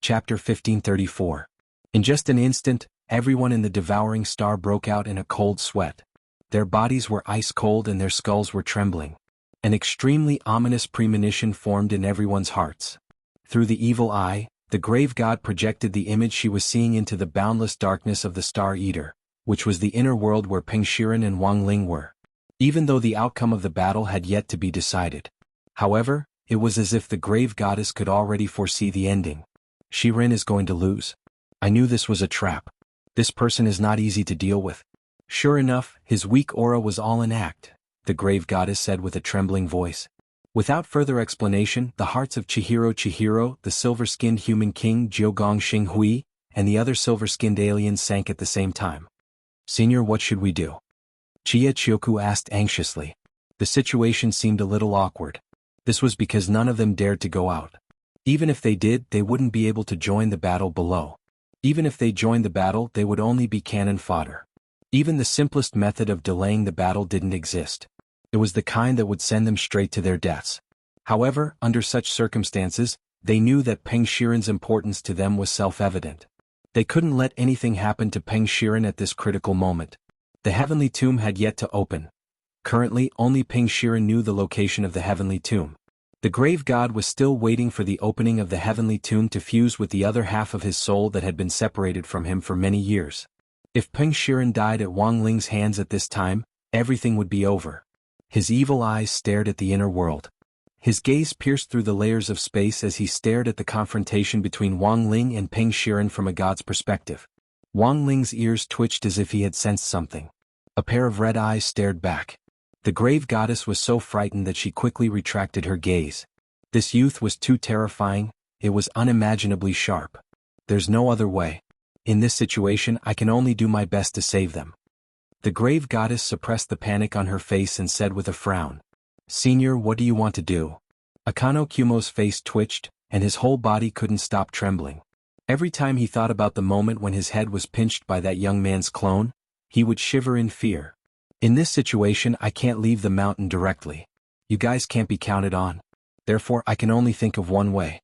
Chapter 1534. In just an instant, everyone in the devouring star broke out in a cold sweat. Their bodies were ice cold and their skulls were trembling. An extremely ominous premonition formed in everyone's hearts. Through the evil eye, the grave god projected the image she was seeing into the boundless darkness of the Star Eater, which was the inner world where Peng Shiren and Wang Ling were. Even though the outcome of the battle had yet to be decided. However, it was as if the grave goddess could already foresee the ending. Shiren is going to lose. I knew this was a trap. This person is not easy to deal with. Sure enough, his weak aura was all an act, the grave goddess said with a trembling voice. Without further explanation, the hearts of Chihiro, the silver-skinned human king Jiugong Xinghui, and the other silver-skinned aliens sank at the same time. Senior, what should we do? Chia Chioku asked anxiously. The situation seemed a little awkward. This was because none of them dared to go out. Even if they did, they wouldn't be able to join the battle below. Even if they joined the battle, they would only be cannon fodder. Even the simplest method of delaying the battle didn't exist. It was the kind that would send them straight to their deaths. However, under such circumstances, they knew that Peng Shiren's importance to them was self-evident. They couldn't let anything happen to Peng Shiren at this critical moment. The Heavenly Tomb had yet to open. Currently, only Peng Shiren knew the location of the Heavenly Tomb. The grave god was still waiting for the opening of the Heavenly Tomb to fuse with the other half of his soul that had been separated from him for many years. If Peng Shiren died at Wang Ling's hands at this time, everything would be over. His evil eyes stared at the inner world. His gaze pierced through the layers of space as he stared at the confrontation between Wang Ling and Peng Shiren from a god's perspective. Wang Ling's ears twitched as if he had sensed something. A pair of red eyes stared back. The grave goddess was so frightened that she quickly retracted her gaze. This youth was too terrifying, it was unimaginably sharp. There's no other way. In this situation, I can only do my best to save them. The grave goddess suppressed the panic on her face and said with a frown. Senior, what do you want to do? Akano Kumo's face twitched, and his whole body couldn't stop trembling. Every time he thought about the moment when his head was pinched by that young man's clone, he would shiver in fear. In this situation, I can't leave the mountain directly. You guys can't be counted on. Therefore, I can only think of one way.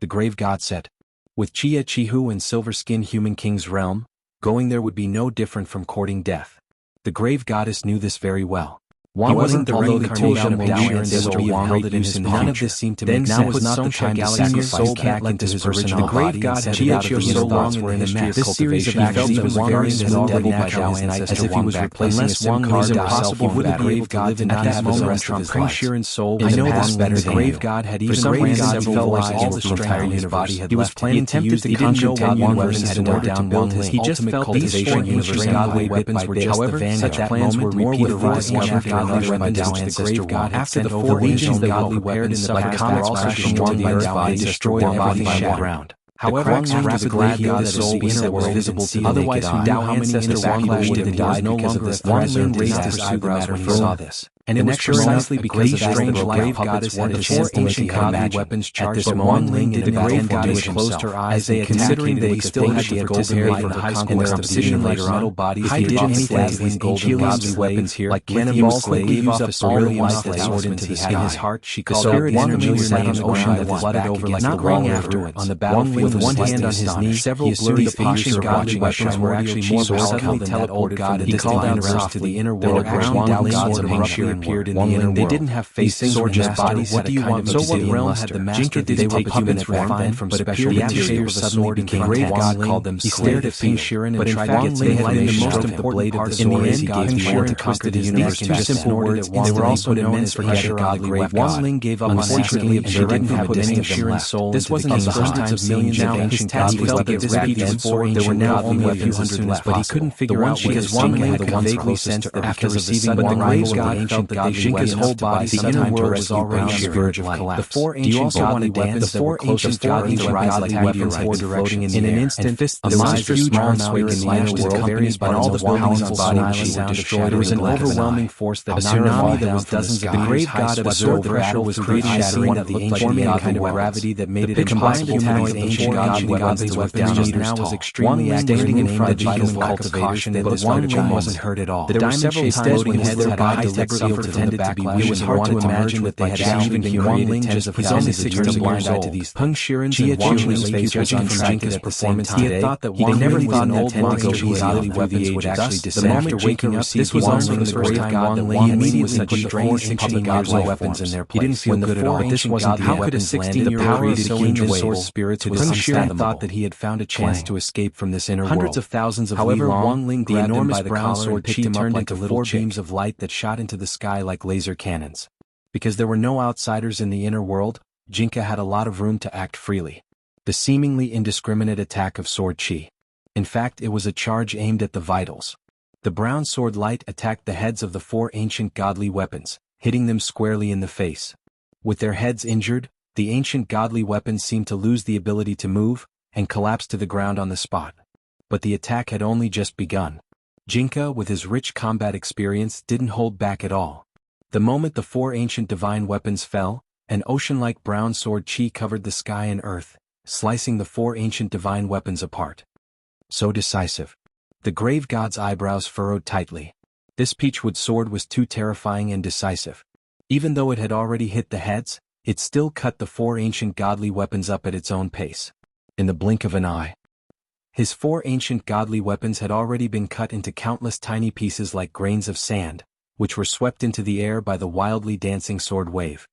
The grave god said. With Chia Chihu and Silver-Skinned Human King's realm, going there would be no different from courting death. The grave goddess knew this very well. He wasn't the reincarnation of Peng Shiren's soul being held in his none of this seemed to make sense. Now was not the time to sacrifice back into his original body. The grave god had Chia Chihu's thoughts were in the history of cultivation. He felt even various as the devil by now and as if he was replacing a SIM card himself. He wouldn't be able to live in that moment from Peng Shiren's soul. I know this better than the grave god had even raised several voices all the strength in his body. He was planning to use the conjuncted weapons in order to build his ultimate cultivation universe. Godly weapons were just the vanguard. Such plans were more with the raw weapons which the grave god had sent over the legions that godly weapons in the past were also destroyed by Earth and destroyed everything by the ground. However, after the grave god's soul was set was visible to the otherwise who knew how many backlash would have died because of this threat raised his eyebrows when he saw this. And it was precisely because of this that the grave goddess wanted the four ancient godly weapons charged at Wang Ling did the grave goddess closed her eyes and considering they still had to participate in the conquest of obsidian-like metal bodies, he did anything to these ancient godly weapons here, like cannonballs that gave off a beryllium sword into the sky. In his heart, she called out one familiar name on the ocean that flooded over like the long afterwards. On the battlefield, with one hand on his knee, several blurry figures of godly weapons were actually more powerful than that old god. He called out softly to the inner world, ground down gods of Peng Shiren appeared in the inner world. They didn't have faces or just bodies. What do you want? So what realm had the master? They were puppets refined from special materials. Suddenly became great god called them. He stared at Peng Shiren and tried to get some information out of the blade of the sword as he gave Shiren to conquer the universe. Two simple words. They were also known as pressure godly grave god. Wang Ling gave up unfortunately and she didn't have any of them left. This wasn't his first time seeing of ancient task was to get rid of these four ancient there were now only a few hundred left, but he couldn't figure out because Wang Ling had vaguely sensed that after receiving the arrival of the ancient god Jinka's whole body, the inner world was already on the verge of collapse. The four ancient godly weapons that were closest godly weapons were floating in an instant. A monstrous small swing in the inner world, accompanied by all the buildings on body were destroyed. There was an overwhelming force that tsunami that was dozens of the grave god absorbed the threshold was creating shattering of the ancient kind of gravity that made it impossible to know the ancient godly weapons just now was extremely standing in front of the human cultivation, but Wang Ling wasn't hurt at all. The diamond-shaped floating heads had high-tech suffered from the backlash. It was hard to imagine that they had actually been created tens of thousands of years ago. Peng Shiren's and Wang Ling's face was untracked at the same time. He had thought that Wang Ling was an old monster whose godly weapons would actually descend. The moment waking up, this was also the first time Wang Ling had seen such strange public godly weapons in their place. He didn't feel good at all. But this wasn't how could a 16-year-old so into source spirits was unfathomable. Thought that he had found a chance to escape from this inner world. Hundreds of thousands of However, Wang Ling grabbed him by the brown sword picked him up into little beams of light that shot into the sky like laser cannons. Because there were no outsiders in the inner world, Jinka had a lot of room to act freely. The seemingly indiscriminate attack of sword chi. In fact, it was a charge aimed at the vitals. The brown sword light attacked the heads of the 4 ancient godly weapons, hitting them squarely in the face. With their heads injured, the ancient godly weapons seemed to lose the ability to move, and collapse to the ground on the spot. But the attack had only just begun. Jinka, with his rich combat experience, didn't hold back at all. The moment the 4 ancient divine weapons fell, an ocean-like brown sword chi covered the sky and earth, slicing the 4 ancient divine weapons apart. So decisive. The grave god's eyebrows furrowed tightly. This peachwood sword was too terrifying and decisive. Even though it had already hit the heads, it still cut the 4 ancient godly weapons up at its own pace. In the blink of an eye. His 4 ancient godly weapons had already been cut into countless tiny pieces like grains of sand, which were swept into the air by the wildly dancing sword wave.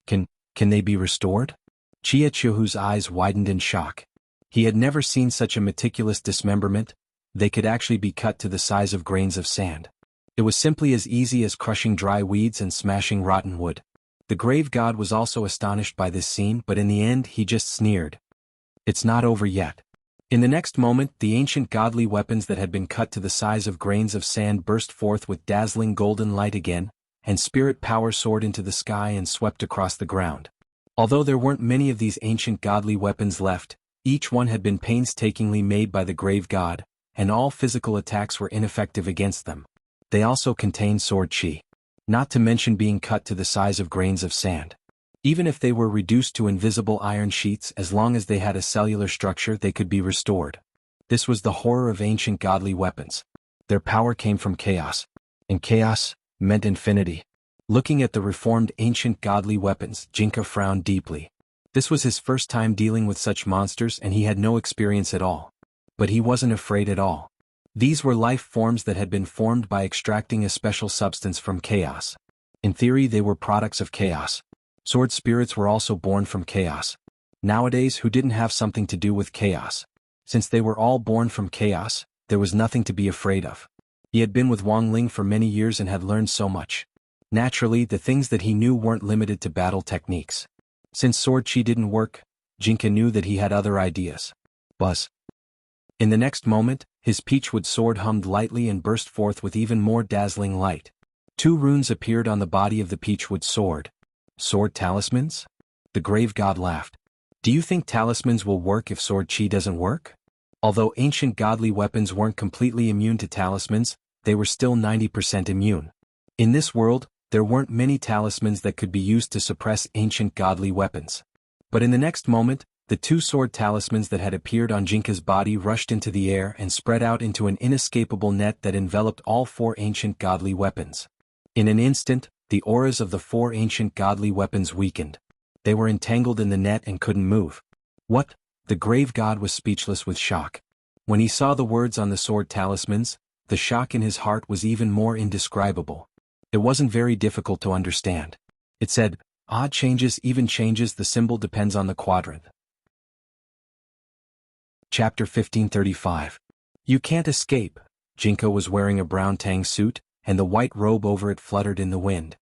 Can they be restored? Chia Chuhu's eyes widened in shock. He had never seen such a meticulous dismemberment. They could actually be cut to the size of grains of sand. It was simply as easy as crushing dry weeds and smashing rotten wood. The grave god was also astonished by this scene, but in the end he just sneered. It's not over yet. In the next moment, the ancient godly weapons that had been cut to the size of grains of sand burst forth with dazzling golden light again, and spirit power soared into the sky and swept across the ground. Although there weren't many of these ancient godly weapons left, each one had been painstakingly made by the grave god, and all physical attacks were ineffective against them. They also contained sword chi. Not to mention being cut to the size of grains of sand. Even if they were reduced to invisible iron sheets, as long as they had a cellular structure, they could be restored. This was the horror of ancient godly weapons. Their power came from chaos. And chaos meant infinity. Looking at the reformed ancient godly weapons, Jinka frowned deeply. This was his first time dealing with such monsters and he had no experience at all. But he wasn't afraid at all. These were life forms that had been formed by extracting a special substance from chaos. In theory, they were products of chaos. Sword spirits were also born from chaos. Nowadays, who didn't have something to do with chaos? Since they were all born from chaos, there was nothing to be afraid of. He had been with Wang Ling for many years and had learned so much. Naturally, the things that he knew weren't limited to battle techniques. Since sword chi didn't work, Jinka knew that he had other ideas. Buzz. In the next moment, his peachwood sword hummed lightly and burst forth with even more dazzling light. 2 runes appeared on the body of the peachwood sword. Sword talismans? The grave god laughed. Do you think talismans will work if sword chi doesn't work? Although ancient godly weapons weren't completely immune to talismans, they were still 90% immune. In this world, there weren't many talismans that could be used to suppress ancient godly weapons. But in the next moment, the 2 sword talismans that had appeared on Jinka's body rushed into the air and spread out into an inescapable net that enveloped all 4 ancient godly weapons. In an instant, the auras of the 4 ancient godly weapons weakened. They were entangled in the net and couldn't move. What? The grave god was speechless with shock. When he saw the words on the sword talismans, the shock in his heart was even more indescribable. It wasn't very difficult to understand. It said, odd changes, even changes, the symbol depends on the quadrant. Chapter 1535. You can't escape. Jinka was wearing a brown tang suit, and the white robe over it fluttered in the wind.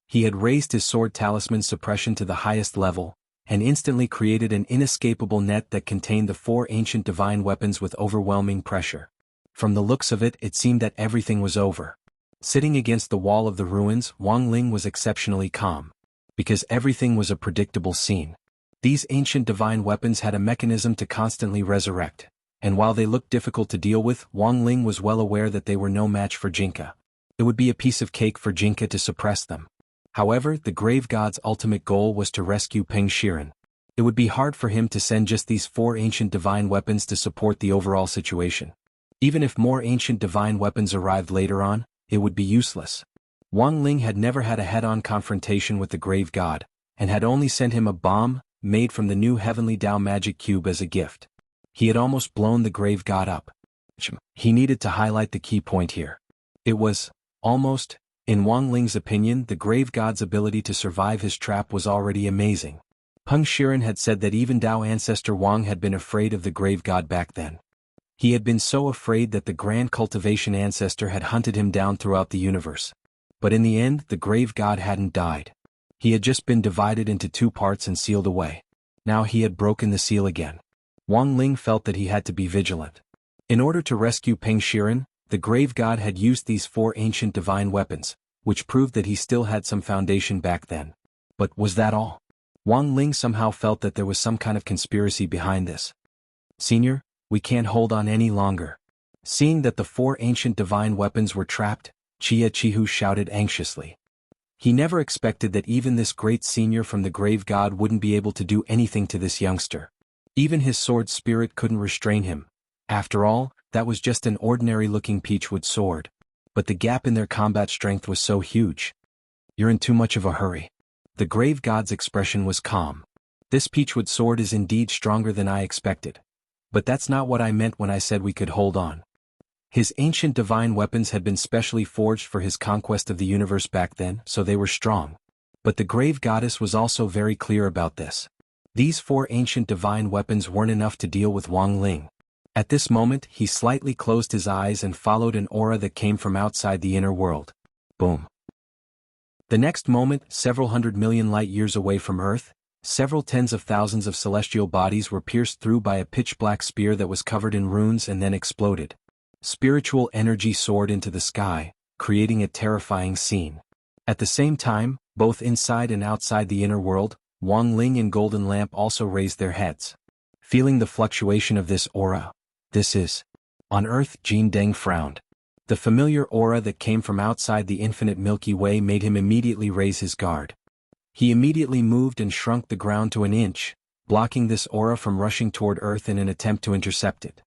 He had raised his sword talisman suppression to the highest level, and instantly created an inescapable net that contained the 4 ancient divine weapons with overwhelming pressure. From the looks of it, it seemed that everything was over. Sitting against the wall of the ruins, Wang Ling was exceptionally calm. Because everything was a predictable scene. These ancient divine weapons had a mechanism to constantly resurrect, and while they looked difficult to deal with, Wang Ling was well aware that they were no match for Jinka. It would be a piece of cake for Jinka to suppress them. However, the grave god's ultimate goal was to rescue Peng Shiren. It would be hard for him to send just these 4 ancient divine weapons to support the overall situation. Even if more ancient divine weapons arrived later on, it would be useless. Wang Ling had never had a head-on confrontation with the grave god, and had only sent him a bomb, made from the new Heavenly Tao magic cube as a gift. He had almost blown the grave god up. He needed to highlight the key point here. It was, almost, in Wang Ling's opinion, the grave god's ability to survive his trap was already amazing. Peng Shiren had said that even Tao ancestor Wang had been afraid of the grave god back then. He had been so afraid that the grand cultivation ancestor had hunted him down throughout the universe. But in the end, the grave god hadn't died. He had just been divided into two parts and sealed away. Now he had broken the seal again. Wang Ling felt that he had to be vigilant. In order to rescue Peng Shiren, the grave god had used these 4 ancient divine weapons, which proved that he still had some foundation back then. But was that all? Wang Ling somehow felt that there was some kind of conspiracy behind this. Senior, we can't hold on any longer. Seeing that the 4 ancient divine weapons were trapped, Chia Chihu shouted anxiously. He never expected that even this great senior from the grave god wouldn't be able to do anything to this youngster. Even his sword spirit couldn't restrain him. After all, that was just an ordinary-looking peachwood sword. But the gap in their combat strength was so huge. You're in too much of a hurry. The grave god's expression was calm. This peachwood sword is indeed stronger than I expected. But that's not what I meant when I said we could hold on. His ancient divine weapons had been specially forged for his conquest of the universe back then, so they were strong. But the grave goddess was also very clear about this. These 4 ancient divine weapons weren't enough to deal with Wang Ling. At this moment, he slightly closed his eyes and followed an aura that came from outside the inner world. Boom. The next moment, several 100 million light-years away from Earth, several tens of thousands of celestial bodies were pierced through by a pitch-black spear that was covered in runes and then exploded. Spiritual energy soared into the sky, creating a terrifying scene. At the same time, both inside and outside the inner world, Wang Ling and Golden Lamp also raised their heads. Feeling the fluctuation of this aura. This is. On Earth, Jin Deng frowned. The familiar aura that came from outside the infinite Milky Way made him immediately raise his guard. He immediately moved and shrunk the ground to an inch, blocking this aura from rushing toward Earth in an attempt to intercept it.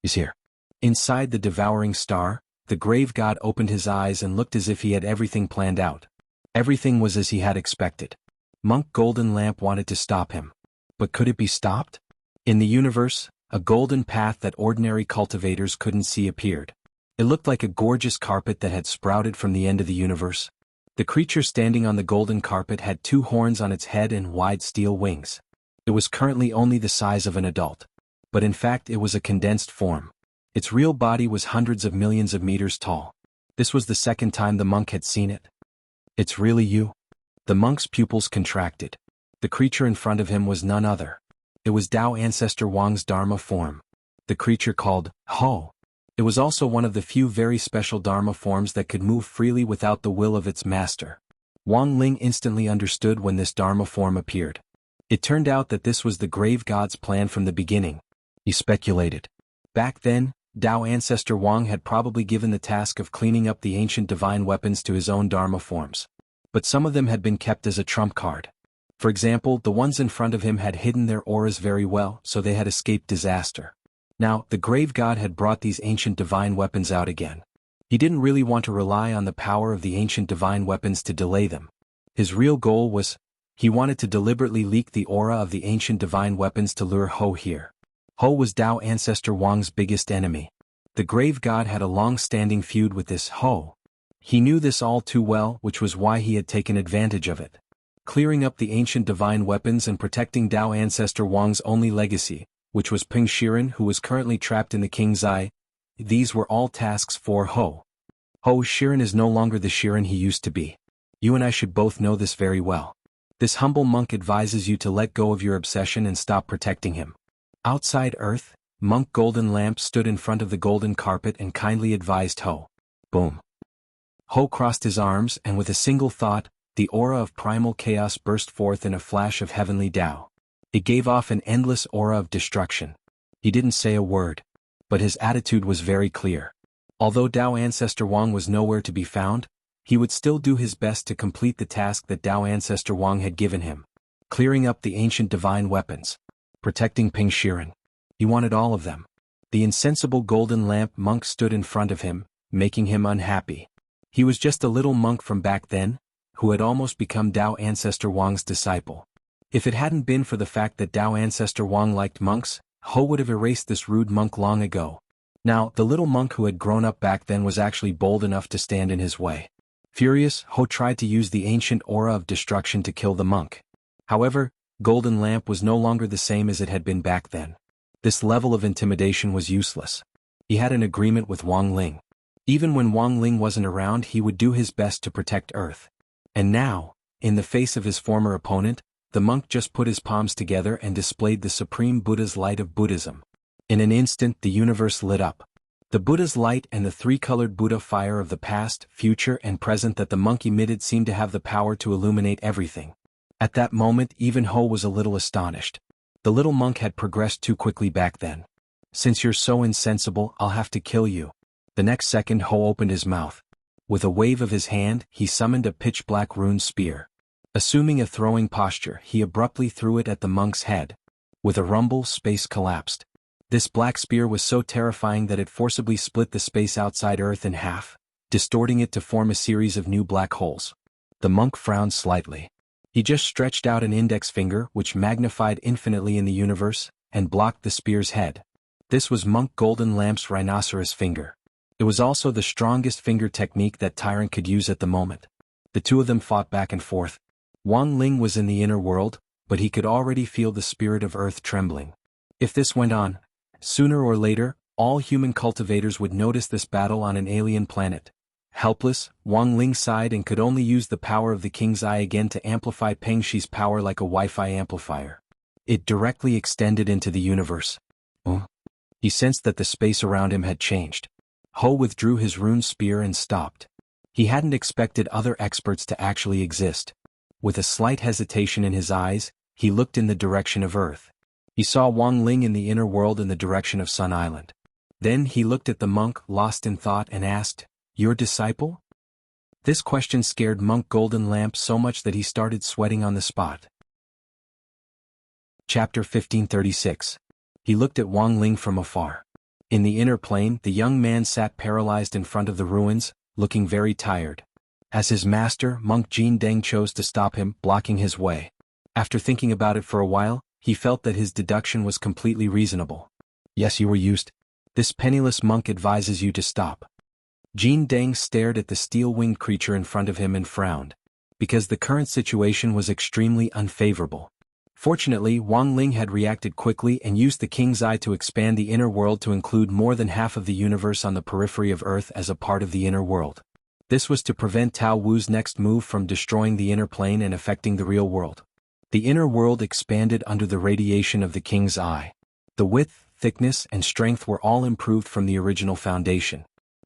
He's here. Inside the devouring star, the grave god opened his eyes and looked as if he had everything planned out. Everything was as he had expected. Monk Golden Lamp wanted to stop him. But could it be stopped? In the universe, a golden path that ordinary cultivators couldn't see appeared. It looked like a gorgeous carpet that had sprouted from the end of the universe. The creature standing on the golden carpet had 2 horns on its head and wide steel wings. It was currently only the size of an adult. But in fact it was a condensed form. Its real body was hundreds of millions of meters tall. This was the second time the monk had seen it. It's really you? The monk's pupils contracted. The creature in front of him was none other. It was Tao ancestor Wang's Dharma form. The creature called Ho. It was also one of the few very special Dharma forms that could move freely without the will of its master. Wang Ling instantly understood when this Dharma form appeared. It turned out that this was the grave god's plan from the beginning. He speculated. Back then, Tao ancestor Wang had probably given the task of cleaning up the ancient divine weapons to his own Dharma forms. But some of them had been kept as a trump card. For example, the ones in front of him had hidden their auras very well, so they had escaped disaster. Now, the grave god had brought these ancient divine weapons out again. He didn't really want to rely on the power of the ancient divine weapons to delay them. His real goal was, he wanted to deliberately leak the aura of the ancient divine weapons to lure Ho here. Ho was Tao ancestor Wang's biggest enemy. The grave god had a long-standing feud with this Ho. He knew this all too well, which was why he had taken advantage of it. Clearing up the ancient divine weapons and protecting Tao ancestor Wang's only legacy, which was Peng Shiren, who was currently trapped in the king's eye. These were all tasks for Ho. Ho Shiren is no longer the Shiren he used to be. You and I should both know this very well. This humble monk advises you to let go of your obsession and stop protecting him. Outside Earth, Monk Golden Lamp stood in front of the golden carpet and kindly advised Ho. Boom. Ho crossed his arms and with a single thought, the aura of primal chaos burst forth in a flash of heavenly Tao. It gave off an endless aura of destruction. He didn't say a word. But his attitude was very clear. Although Tao ancestor Wang was nowhere to be found, he would still do his best to complete the task that Tao ancestor Wang had given him. Clearing up the ancient divine weapons. Protecting Peng Shiren. He wanted all of them. The insensible golden lamp monk stood in front of him, making him unhappy. He was just a little monk from back then, who had almost become Tao Ancestor Wang's disciple. If it hadn't been for the fact that Tao Ancestor Wang liked monks, Ho would have erased this rude monk long ago. Now, the little monk who had grown up back then was actually bold enough to stand in his way. Furious, Ho tried to use the ancient aura of destruction to kill the monk. However, Golden Lamp was no longer the same as it had been back then. This level of intimidation was useless. He had an agreement with Wang Ling. Even when Wang Ling wasn't around, he would do his best to protect Earth. And now, in the face of his former opponent, the monk just put his palms together and displayed the supreme Buddha's light of Buddhism. In an instant, the universe lit up. The Buddha's light and the three-colored Buddha fire of the past, future, and present that the monk emitted seemed to have the power to illuminate everything. At that moment, even Ho was a little astonished. The little monk had progressed too quickly back then. Since you're so insensible, I'll have to kill you. The next second, Ho opened his mouth. With a wave of his hand, he summoned a pitch-black rune spear. Assuming a throwing posture, he abruptly threw it at the monk's head. With a rumble, space collapsed. This black spear was so terrifying that it forcibly split the space outside Earth in half, distorting it to form a series of new black holes. The monk frowned slightly. He just stretched out an index finger, which magnified infinitely in the universe, and blocked the spear's head. This was Monk Golden Lamp's rhinoceros finger. It was also the strongest finger technique that Tyrant could use at the moment. The two of them fought back and forth. Wang Ling was in the inner world, but he could already feel the spirit of Earth trembling. If this went on, sooner or later, all human cultivators would notice this battle on an alien planet. Helpless, Wang Ling sighed and could only use the power of the King's Eye again to amplify Peng Shi's power like a Wi-Fi amplifier. It directly extended into the universe. He sensed that the space around him had changed. Ho withdrew his rune spear and stopped. He hadn't expected other experts to actually exist. With a slight hesitation in his eyes, he looked in the direction of Earth. He saw Wang Ling in the inner world in the direction of Sun Island. Then he looked at the monk, lost in thought, and asked, "Your disciple?" This question scared Monk Golden Lamp so much that he started sweating on the spot. Chapter 1536. He looked at Wang Ling from afar. In the inner plane, the young man sat paralyzed in front of the ruins, looking very tired. As his master, Monk Jin Deng chose to stop him, blocking his way. After thinking about it for a while, he felt that his deduction was completely reasonable. "Yes, you were used. This penniless monk advises you to stop." Jin Deng stared at the steel-winged creature in front of him and frowned, because the current situation was extremely unfavorable. Fortunately, Wang Ling had reacted quickly and used the King's Eye to expand the inner world to include more than half of the universe on the periphery of Earth as a part of the inner world. This was to prevent Tao Wu's next move from destroying the inner plane and affecting the real world. The inner world expanded under the radiation of the King's Eye. The width, thickness, and strength were all improved from the original foundation.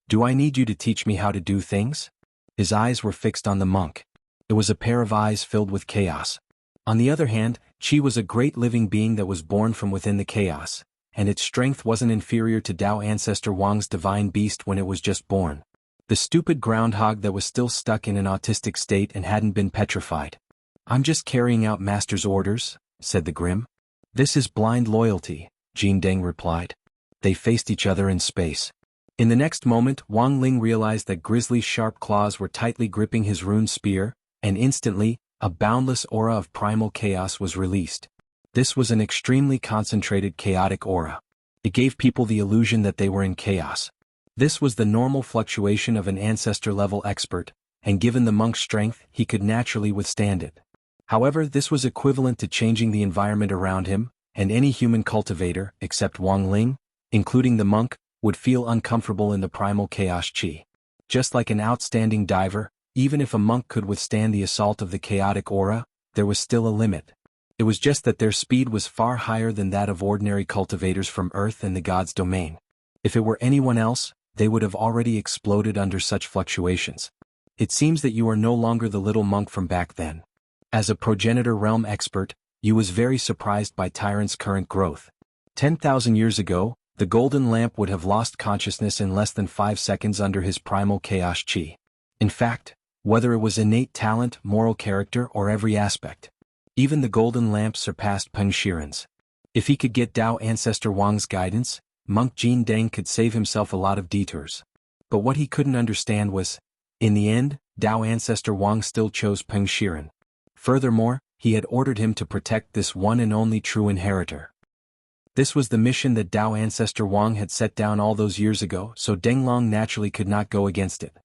"Do I need you to teach me how to do things?" His eyes were fixed on the monk. It was a pair of eyes filled with chaos. On the other hand, Qi was a great living being that was born from within the chaos, and its strength wasn't inferior to Tao Ancestor Wang's divine beast when it was just born. The stupid groundhog that was still stuck in an autistic state and hadn't been petrified. "I'm just carrying out Master's orders," said the Grim. "This is blind loyalty," Jin Deng replied. They faced each other in space. In the next moment, Wang Ling realized that Grizzly's sharp claws were tightly gripping his rune spear, and instantly, a boundless aura of primal chaos was released. This was an extremely concentrated chaotic aura. It gave people the illusion that they were in chaos. This was the normal fluctuation of an ancestor-level expert, and given the monk's strength, he could naturally withstand it. However, this was equivalent to changing the environment around him, and any human cultivator, except Wang Ling, including the monk, would feel uncomfortable in the primal chaos Qi. Just like an outstanding diver, even if a monk could withstand the assault of the chaotic aura, there was still a limit. It was just that their speed was far higher than that of ordinary cultivators from Earth and the God's domain. If it were anyone else, they would have already exploded under such fluctuations. "It seems that you are no longer the little monk from back then. As a progenitor realm expert, you was very surprised by Tyrant's current growth. 10,000 years ago, the Golden Lamp would have lost consciousness in less than 5 seconds under his primal chaos Qi. In fact, whether it was innate talent, moral character, or every aspect, even the Golden Lamp surpassed Peng Shiren's. If he could get Tao Ancestor Wang's guidance, Monk Jin Deng could save himself a lot of detours. But what he couldn't understand was, In the end, Dao ancestor Wang still chose Peng Shiren. Furthermore, he had ordered him to protect this one and only true inheritor. This was the mission that Dao ancestor Wang had set down all those years ago, so Denglong naturally could not go against it.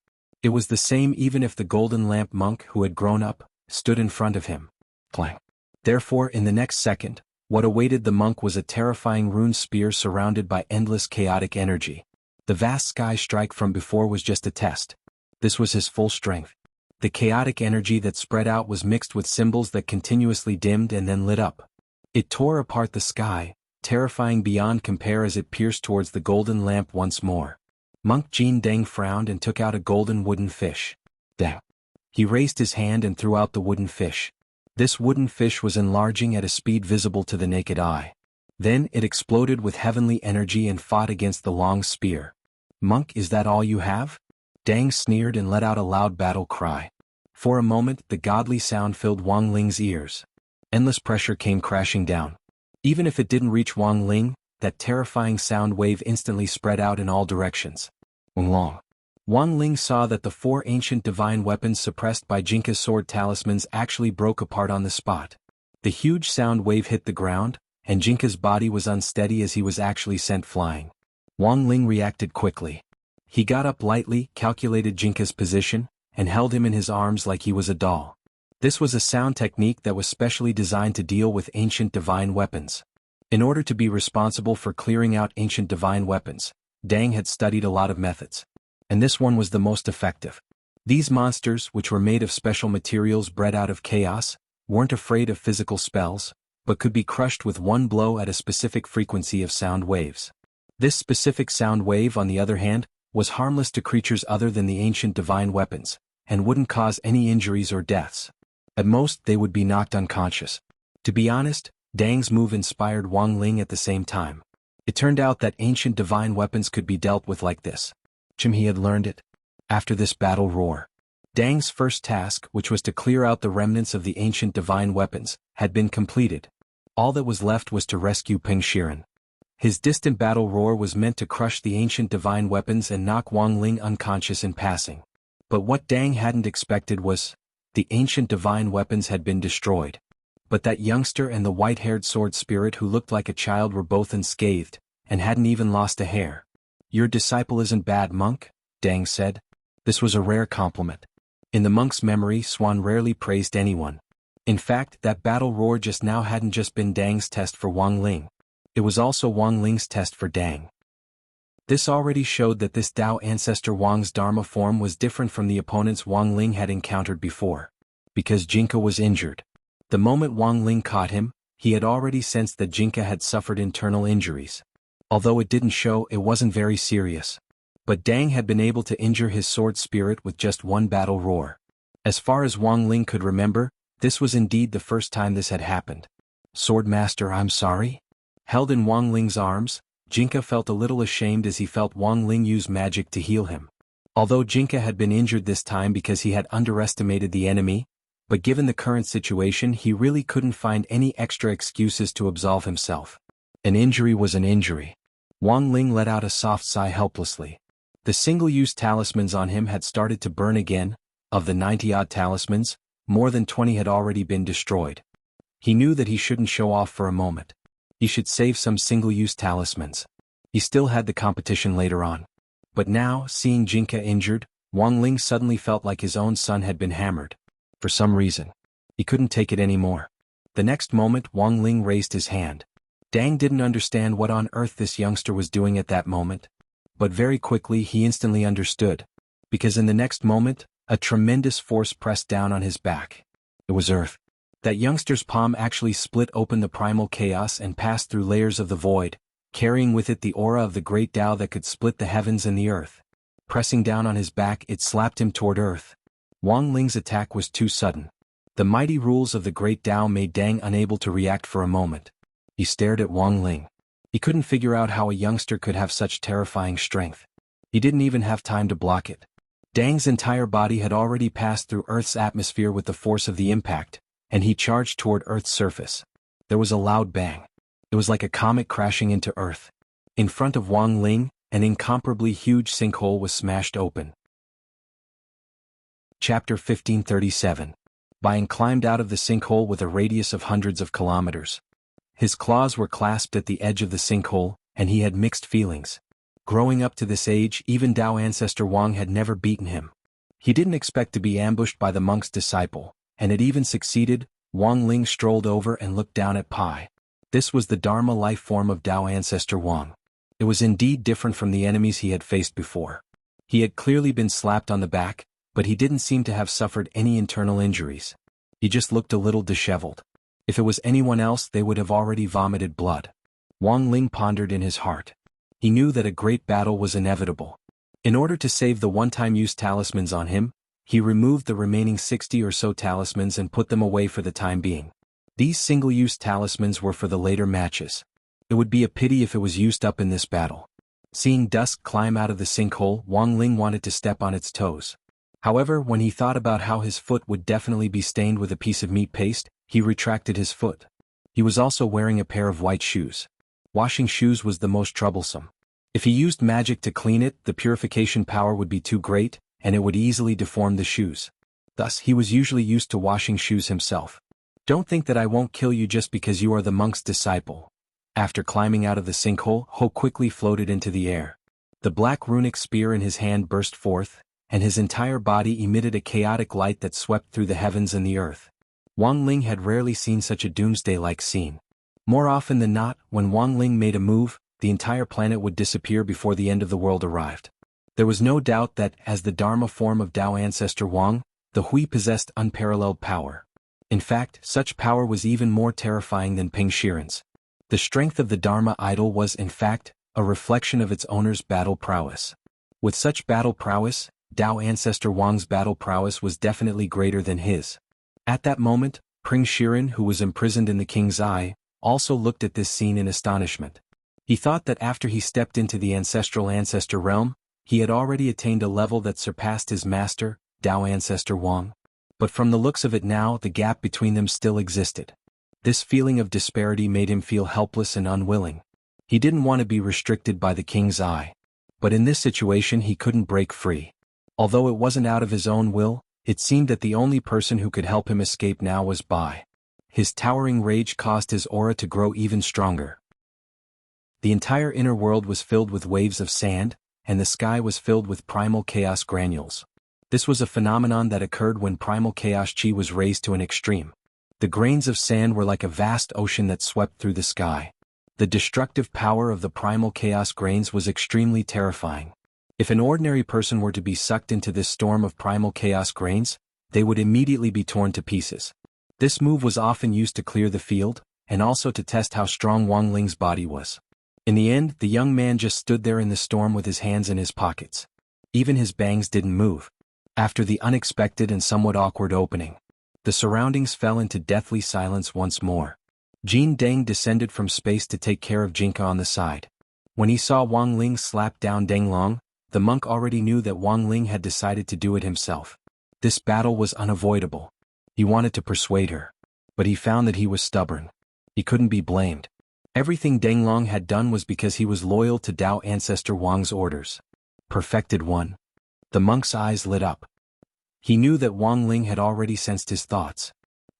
It was the same even if the golden lamp monk who had grown up stood in front of him. Clang. Therefore, in the next second, what awaited the monk was a terrifying rune spear surrounded by endless chaotic energy. The vast sky strike from before was just a test. This was his full strength. The chaotic energy that spread out was mixed with symbols that continuously dimmed and then lit up. It tore apart the sky, terrifying beyond compare as it pierced towards the golden lamp once more. Monk Jin Deng frowned and took out a golden wooden fish. Dang. He raised his hand and threw out the wooden fish. This wooden fish was enlarging at a speed visible to the naked eye. Then it exploded with heavenly energy and fought against the long spear. Monk, is that all you have? Dang sneered and let out a loud battle cry. For a moment, the godly sound filled Wang Ling's ears. Endless pressure came crashing down. Even if it didn't reach Wang Ling, that terrifying sound wave instantly spread out in all directions. Wang Ling saw that the 4 ancient divine weapons suppressed by Jinka's sword talismans actually broke apart on the spot. The huge sound wave hit the ground, and Jinka's body was unsteady as he was actually sent flying. Wang Ling reacted quickly. He got up lightly, calculated Jinka's position, and held him in his arms like he was a doll. This was a sound technique that was specially designed to deal with ancient divine weapons. In order to be responsible for clearing out ancient divine weapons, Dang had studied a lot of methods. And this one was the most effective. These monsters, which were made of special materials bred out of chaos, weren't afraid of physical spells, but could be crushed with one blow at a specific frequency of sound waves. This specific sound wave, on the other hand, was harmless to creatures other than the ancient divine weapons, and wouldn't cause any injuries or deaths. At most, they would be knocked unconscious. To be honest, Dang's move inspired Wang Ling at the same time. It turned out that ancient divine weapons could be dealt with like this. He had learned it. After this battle roar, Dang's first task, which was to clear out the remnants of the ancient divine weapons, had been completed. All that was left was to rescue Peng Shiren. His distant battle roar was meant to crush the ancient divine weapons and knock Wang Ling unconscious in passing. But what Dang hadn't expected was, the ancient divine weapons had been destroyed. But that youngster and the white-haired sword spirit who looked like a child were both unscathed, and hadn't even lost a hair. Your disciple isn't bad, monk, Dang said. This was a rare compliment. In the monk's memory, Swan rarely praised anyone. In fact, that battle roar just now hadn't just been Dang's test for Wang Ling. It was also Wang Ling's test for Dang. This already showed that this Dao ancestor Wang's Dharma form was different from the opponents Wang Ling had encountered before. Because Jinka was injured. The moment Wang Ling caught him, he had already sensed that Jinka had suffered internal injuries. Although it didn't show, it wasn't very serious. But Dang had been able to injure his sword spirit with just one battle roar. As far as Wang Ling could remember, this was indeed the first time this had happened. Swordmaster, I'm sorry? Held in Wang Ling's arms, Jinka felt a little ashamed as he felt Wang Ling use magic to heal him. Although Jinka had been injured this time because he had underestimated the enemy, but given the current situation he really couldn't find any extra excuses to absolve himself. An injury was an injury. Wang Ling let out a soft sigh helplessly. The single-use talismans on him had started to burn again. Of the 90-odd talismans, more than 20 had already been destroyed. He knew that he shouldn't show off for a moment. He should save some single-use talismans. He still had the competition later on. But now, seeing Jinka injured, Wang Ling suddenly felt like his own son had been hammered. For some reason. He couldn't take it anymore. The next moment Wang Ling raised his hand. Dang didn't understand what on earth this youngster was doing at that moment. But very quickly he instantly understood. Because in the next moment, a tremendous force pressed down on his back. It was earth. That youngster's palm actually split open the primal chaos and passed through layers of the void, carrying with it the aura of the great Tao that could split the heavens and the earth. Pressing down on his back, it slapped him toward earth. Wang Ling's attack was too sudden. The mighty rules of the great Tao made Dang unable to react for a moment. He stared at Wang Ling. He couldn't figure out how a youngster could have such terrifying strength. He didn't even have time to block it. Dang's entire body had already passed through Earth's atmosphere with the force of the impact, and he charged toward Earth's surface. There was a loud bang. It was like a comet crashing into Earth. In front of Wang Ling, an incomparably huge sinkhole was smashed open. Chapter 1537. Bian climbed out of the sinkhole with a radius of hundreds of kilometers. His claws were clasped at the edge of the sinkhole, and he had mixed feelings. Growing up to this age, even Dao ancestor Wang had never beaten him. He didn't expect to be ambushed by the monk's disciple, and it even succeeded. Wang Ling strolled over and looked down at Pai. This was the Dharma life form of Dao ancestor Wang. It was indeed different from the enemies he had faced before. He had clearly been slapped on the back, but he didn't seem to have suffered any internal injuries. He just looked a little disheveled. If it was anyone else, they would have already vomited blood. Wang Ling pondered in his heart. He knew that a great battle was inevitable. In order to save the one-time use talismans on him, he removed the remaining 60 or so talismans and put them away for the time being. These single-use talismans were for the later matches. It would be a pity if it was used up in this battle. Seeing dust climb out of the sinkhole, Wang Ling wanted to step on its toes. However, when he thought about how his foot would definitely be stained with a piece of meat paste, he retracted his foot. He was also wearing a pair of white shoes. Washing shoes was the most troublesome. If he used magic to clean it, the purification power would be too great, and it would easily deform the shoes. Thus, he was usually used to washing shoes himself. Don't think that I won't kill you just because you are the monk's disciple. After climbing out of the sinkhole, Ho quickly floated into the air. The black runic spear in his hand burst forth, and his entire body emitted a chaotic light that swept through the heavens and the earth. Wang Ling had rarely seen such a doomsday-like scene. More often than not, when Wang Ling made a move, the entire planet would disappear before the end of the world arrived. There was no doubt that, as the Dharma form of Dao ancestor Wang, the Hui possessed unparalleled power. In fact, such power was even more terrifying than Ping Shiren's. The strength of the Dharma idol was, in fact, a reflection of its owner's battle prowess. With such battle prowess, Dao ancestor Wang's battle prowess was definitely greater than his. At that moment, Ping Shiren, who was imprisoned in the king's eye, also looked at this scene in astonishment. He thought that after he stepped into the ancestral ancestor realm, he had already attained a level that surpassed his master, Dao ancestor Wang. But from the looks of it now, the gap between them still existed. This feeling of disparity made him feel helpless and unwilling. He didn't want to be restricted by the king's eye. But in this situation he couldn't break free. Although it wasn't out of his own will, it seemed that the only person who could help him escape now was Bai. His towering rage caused his aura to grow even stronger. The entire inner world was filled with waves of sand, and the sky was filled with primal chaos granules. This was a phenomenon that occurred when primal chaos chi was raised to an extreme. The grains of sand were like a vast ocean that swept through the sky. The destructive power of the primal chaos grains was extremely terrifying. If an ordinary person were to be sucked into this storm of primal chaos grains, they would immediately be torn to pieces. This move was often used to clear the field, and also to test how strong Wang Ling's body was. In the end, the young man just stood there in the storm with his hands in his pockets. Even his bangs didn't move. After the unexpected and somewhat awkward opening, the surroundings fell into deathly silence once more. Jin Deng descended from space to take care of Jinka on the side. When he saw Wang Ling slap down Deng Long, the monk already knew that Wang Ling had decided to do it himself. This battle was unavoidable. He wanted to persuade her. But he found that he was stubborn. He couldn't be blamed. Everything Deng Long had done was because he was loyal to Dao ancestor Wang's orders. Perfected one. The monk's eyes lit up. He knew that Wang Ling had already sensed his thoughts.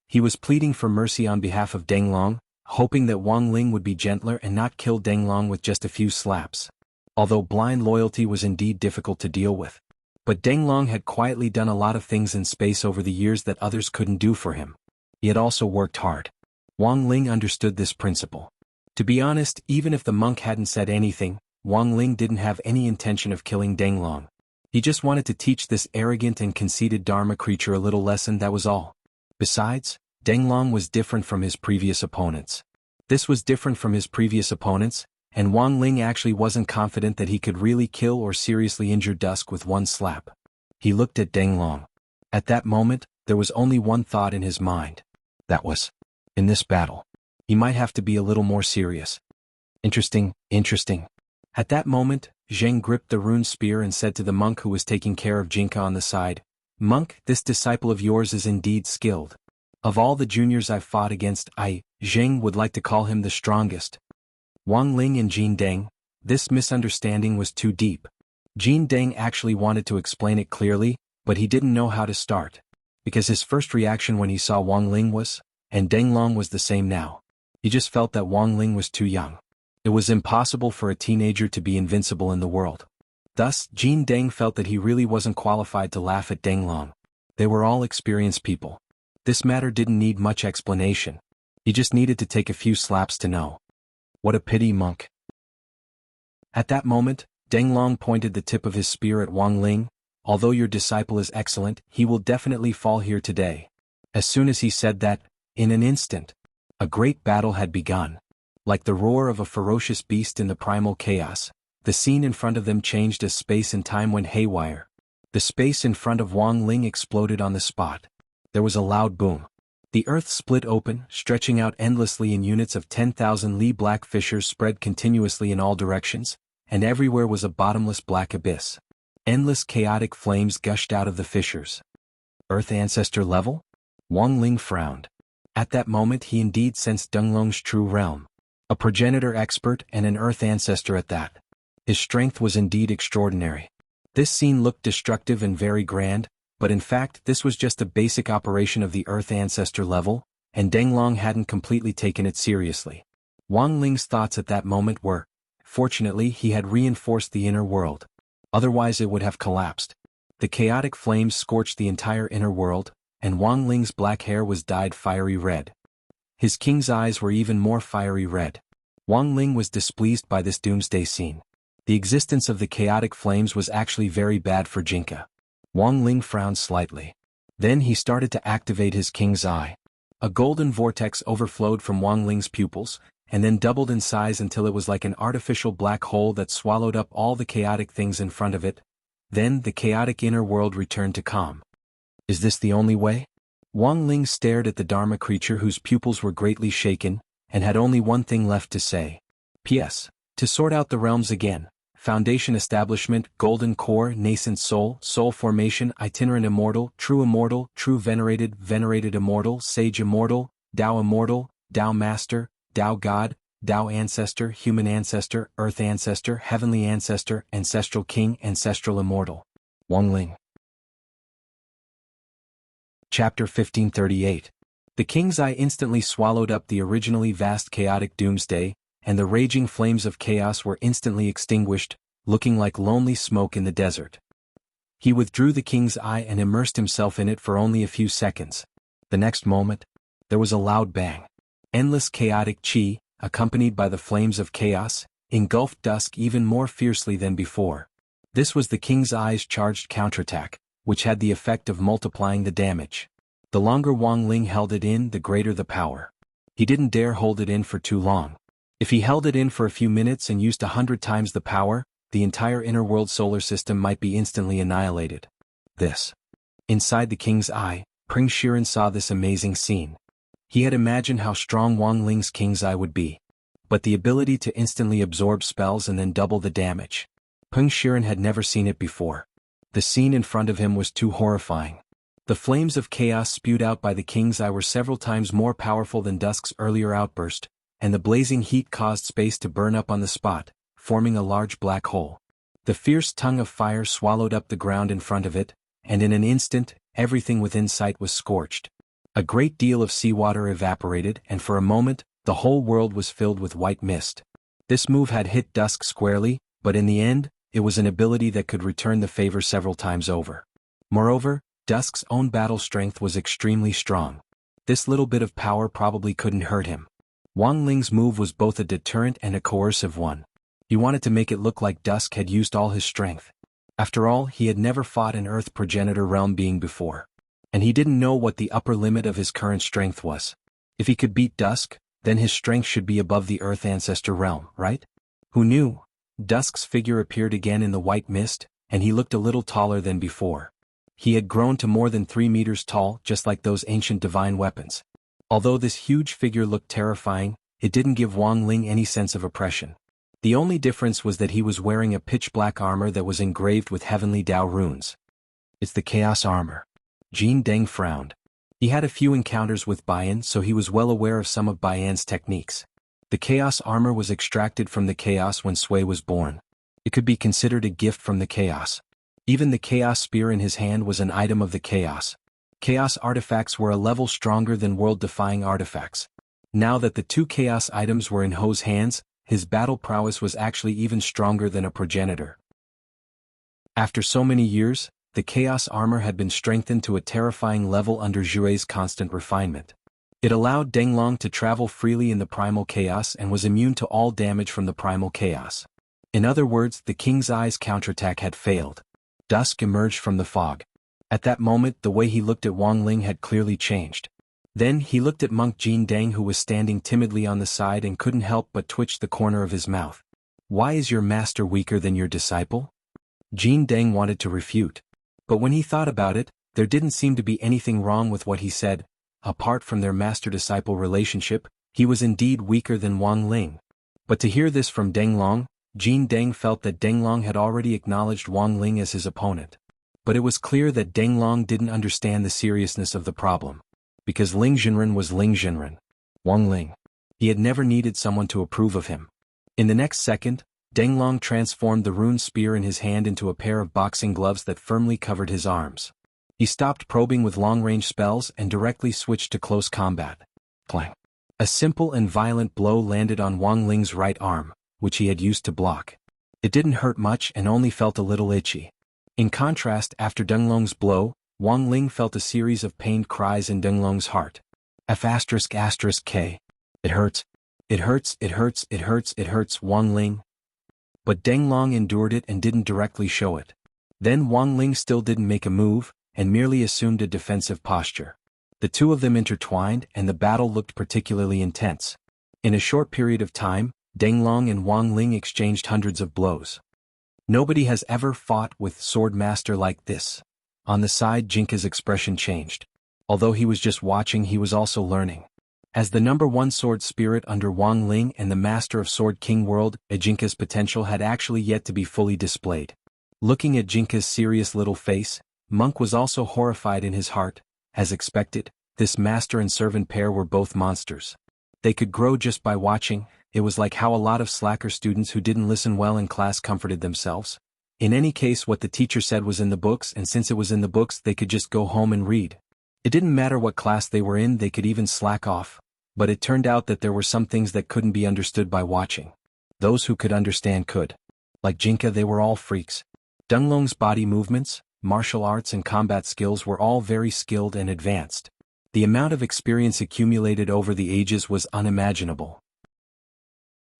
He was pleading for mercy on behalf of Deng Long, hoping that Wang Ling would be gentler and not kill Deng Long with just a few slaps. Although blind loyalty was indeed difficult to deal with. But Deng Long had quietly done a lot of things in space over the years that others couldn't do for him. He had also worked hard. Wang Ling understood this principle. To be honest, even if the monk hadn't said anything, Wang Ling didn't have any intention of killing Deng Long. He just wanted to teach this arrogant and conceited Dharma creature a little lesson, that was all. Besides, Deng Long was different from his previous opponents. This was different from his previous opponents, and Wang Ling actually wasn't confident that he could really kill or seriously injure Dusk with one slap. He looked at Deng Long. At that moment, there was only one thought in his mind. That was, in this battle, he might have to be a little more serious. Interesting. At that moment, Zheng gripped the rune spear and said to the monk who was taking care of Jinka on the side, "Monk, this disciple of yours is indeed skilled. Of all the juniors I've fought against, Zheng would like to call him the strongest." Wang Ling and Jin Deng, this misunderstanding was too deep. Jin Deng actually wanted to explain it clearly, but he didn't know how to start. Because his first reaction when he saw Wang Ling was, and Deng Long was the same now. He just felt that Wang Ling was too young. It was impossible for a teenager to be invincible in the world. Thus, Jin Deng felt that he really wasn't qualified to laugh at Deng Long. They were all experienced people. This matter didn't need much explanation. He just needed to take a few slaps to know. What a pity, monk. At that moment, Deng Long pointed the tip of his spear at Wang Ling. Although your disciple is excellent, he will definitely fall here today. As soon as he said that, in an instant, a great battle had begun. Like the roar of a ferocious beast in the primal chaos, the scene in front of them changed as space and time went haywire. The space in front of Wang Ling exploded on the spot. There was a loud boom. The earth split open, stretching out endlessly in units of 10,000 li. Black fissures spread continuously in all directions, and everywhere was a bottomless black abyss. Endless chaotic flames gushed out of the fissures. Earth ancestor level? Wang Ling frowned. At that moment he indeed sensed Deng Long's true realm. A progenitor expert and an earth ancestor at that. His strength was indeed extraordinary. This scene looked destructive and very grand, but in fact this was just a basic operation of the earth ancestor level, and Deng Long hadn't completely taken it seriously. Wang Ling's thoughts at that moment were, fortunately he had reinforced the inner world. Otherwise it would have collapsed. The chaotic flames scorched the entire inner world, and Wang Ling's black hair was dyed fiery red. His king's eyes were even more fiery red. Wang Ling was displeased by this doomsday scene. The existence of the chaotic flames was actually very bad for Jinka. Wang Ling frowned slightly. Then he started to activate his king's eye. A golden vortex overflowed from Wang Ling's pupils, and then doubled in size until it was like an artificial black hole that swallowed up all the chaotic things in front of it. Then the chaotic inner world returned to calm. Is this the only way? Wang Ling stared at the Dharma creature whose pupils were greatly shaken, and had only one thing left to say. P.S. To sort out the realms again. Foundation establishment, golden core, nascent soul, soul formation, itinerant immortal, true venerated, venerated immortal, sage immortal, Tao master, Tao god, Tao ancestor, human ancestor, earth ancestor, heavenly ancestor, ancestral king, ancestral immortal. Wang Ling. Chapter 1538. The king's eye instantly swallowed up the originally vast chaotic doomsday, and the raging flames of chaos were instantly extinguished, looking like lonely smoke in the desert. He withdrew the king's eye and immersed himself in it for only a few seconds. The next moment, there was a loud bang. Endless chaotic chi, accompanied by the flames of chaos, engulfed dusk even more fiercely than before. This was the king's eye's charged counterattack, which had the effect of multiplying the damage. The longer Wang Ling held it in, the greater the power. He didn't dare hold it in for too long. If he held it in for a few minutes and used 100 times the power, the entire inner world solar system might be instantly annihilated. Inside the king's eye, Prince Shiren saw this amazing scene. He had imagined how strong Wang Ling's king's eye would be. But the ability to instantly absorb spells and then double the damage. Prince Shiren had never seen it before. The scene in front of him was too horrifying. The flames of chaos spewed out by the king's eye were several times more powerful than Dusk's earlier outburst, and the blazing heat caused space to burn up on the spot, forming a large black hole. The fierce tongue of fire swallowed up the ground in front of it, and in an instant, everything within sight was scorched. A great deal of seawater evaporated, and for a moment, the whole world was filled with white mist. This move had hit Dusk squarely, but in the end, it was an ability that could return the favor several times over. Moreover, Dusk's own battle strength was extremely strong. This little bit of power probably couldn't hurt him. Wang Ling's move was both a deterrent and a coercive one. He wanted to make it look like Dusk had used all his strength. After all, he had never fought an Earth progenitor realm being before. And he didn't know what the upper limit of his current strength was. If he could beat Dusk, then his strength should be above the Earth ancestor realm, right? Who knew? Dusk's figure appeared again in the white mist, and he looked a little taller than before. He had grown to more than 3 meters tall, just like those ancient divine weapons. Although this huge figure looked terrifying, it didn't give Wang Ling any sense of oppression. The only difference was that he was wearing a pitch-black armor that was engraved with heavenly Tao runes. It's the Chaos Armor. Jin Deng frowned. He had a few encounters with Baiyan, so he was well aware of some of Baiyan's techniques. The Chaos Armor was extracted from the Chaos when Sui was born. It could be considered a gift from the Chaos. Even the chaos spear in his hand was an item of the chaos. Chaos artifacts were a level stronger than world-defying artifacts. Now that the two chaos items were in Ho's hands, his battle prowess was actually even stronger than a progenitor. After so many years, the chaos armor had been strengthened to a terrifying level under Jue's constant refinement. It allowed Denglong to travel freely in the primal chaos and was immune to all damage from the primal chaos. In other words, the king's eye's counterattack had failed. Dusk emerged from the fog. At that moment, the way he looked at Wang Ling had clearly changed. Then he looked at monk Jin Dang, who was standing timidly on the side and couldn't help but twitch the corner of his mouth. "Why is your master weaker than your disciple?" Jin Dang wanted to refute. But when he thought about it, there didn't seem to be anything wrong with what he said. Apart from their master-disciple relationship, he was indeed weaker than Wang Ling. But to hear this from Denglong, Jin Dang felt that Denglong had already acknowledged Wang Ling as his opponent. But it was clear that Denglong didn't understand the seriousness of the problem. Because Ling Jinren was Ling Jinren. Wang Ling. He had never needed someone to approve of him. In the next second, Denglong transformed the rune spear in his hand into a pair of boxing gloves that firmly covered his arms. He stopped probing with long-range spells and directly switched to close combat. Clang. A simple and violent blow landed on Wang Ling's right arm, which he had used to block. It didn't hurt much and only felt a little itchy. In contrast, after Denglong's blow, Wang Ling felt a series of pained cries in Denglong's heart. F***K. It hurts. It hurts, it hurts, it hurts, it hurts, Wang Ling. But Denglong endured it and didn't directly show it. Then Wang Ling still didn't make a move, and merely assumed a defensive posture. The two of them intertwined and the battle looked particularly intense. In a short period of time, Denglong and Wang Ling exchanged hundreds of blows. Nobody has ever fought with Sword Master like this. On the side, Jinka's expression changed. Although he was just watching, he was also learning. As the #1 sword spirit under Wang Ling and the master of Sword King World, Jinka's potential had actually yet to be fully displayed. Looking at Jinka's serious little face, Monk was also horrified in his heart. As expected, this master and servant pair were both monsters. They could grow just by watching. It was like how a lot of slacker students who didn't listen well in class comforted themselves. In any case, what the teacher said was in the books, and since it was in the books, they could just go home and read. It didn't matter what class they were in, they could even slack off. But it turned out that there were some things that couldn't be understood by watching. Those who could understand could. Like Jinka, they were all freaks. Denglong's body movements, martial arts and combat skills were all very skilled and advanced. The amount of experience accumulated over the ages was unimaginable.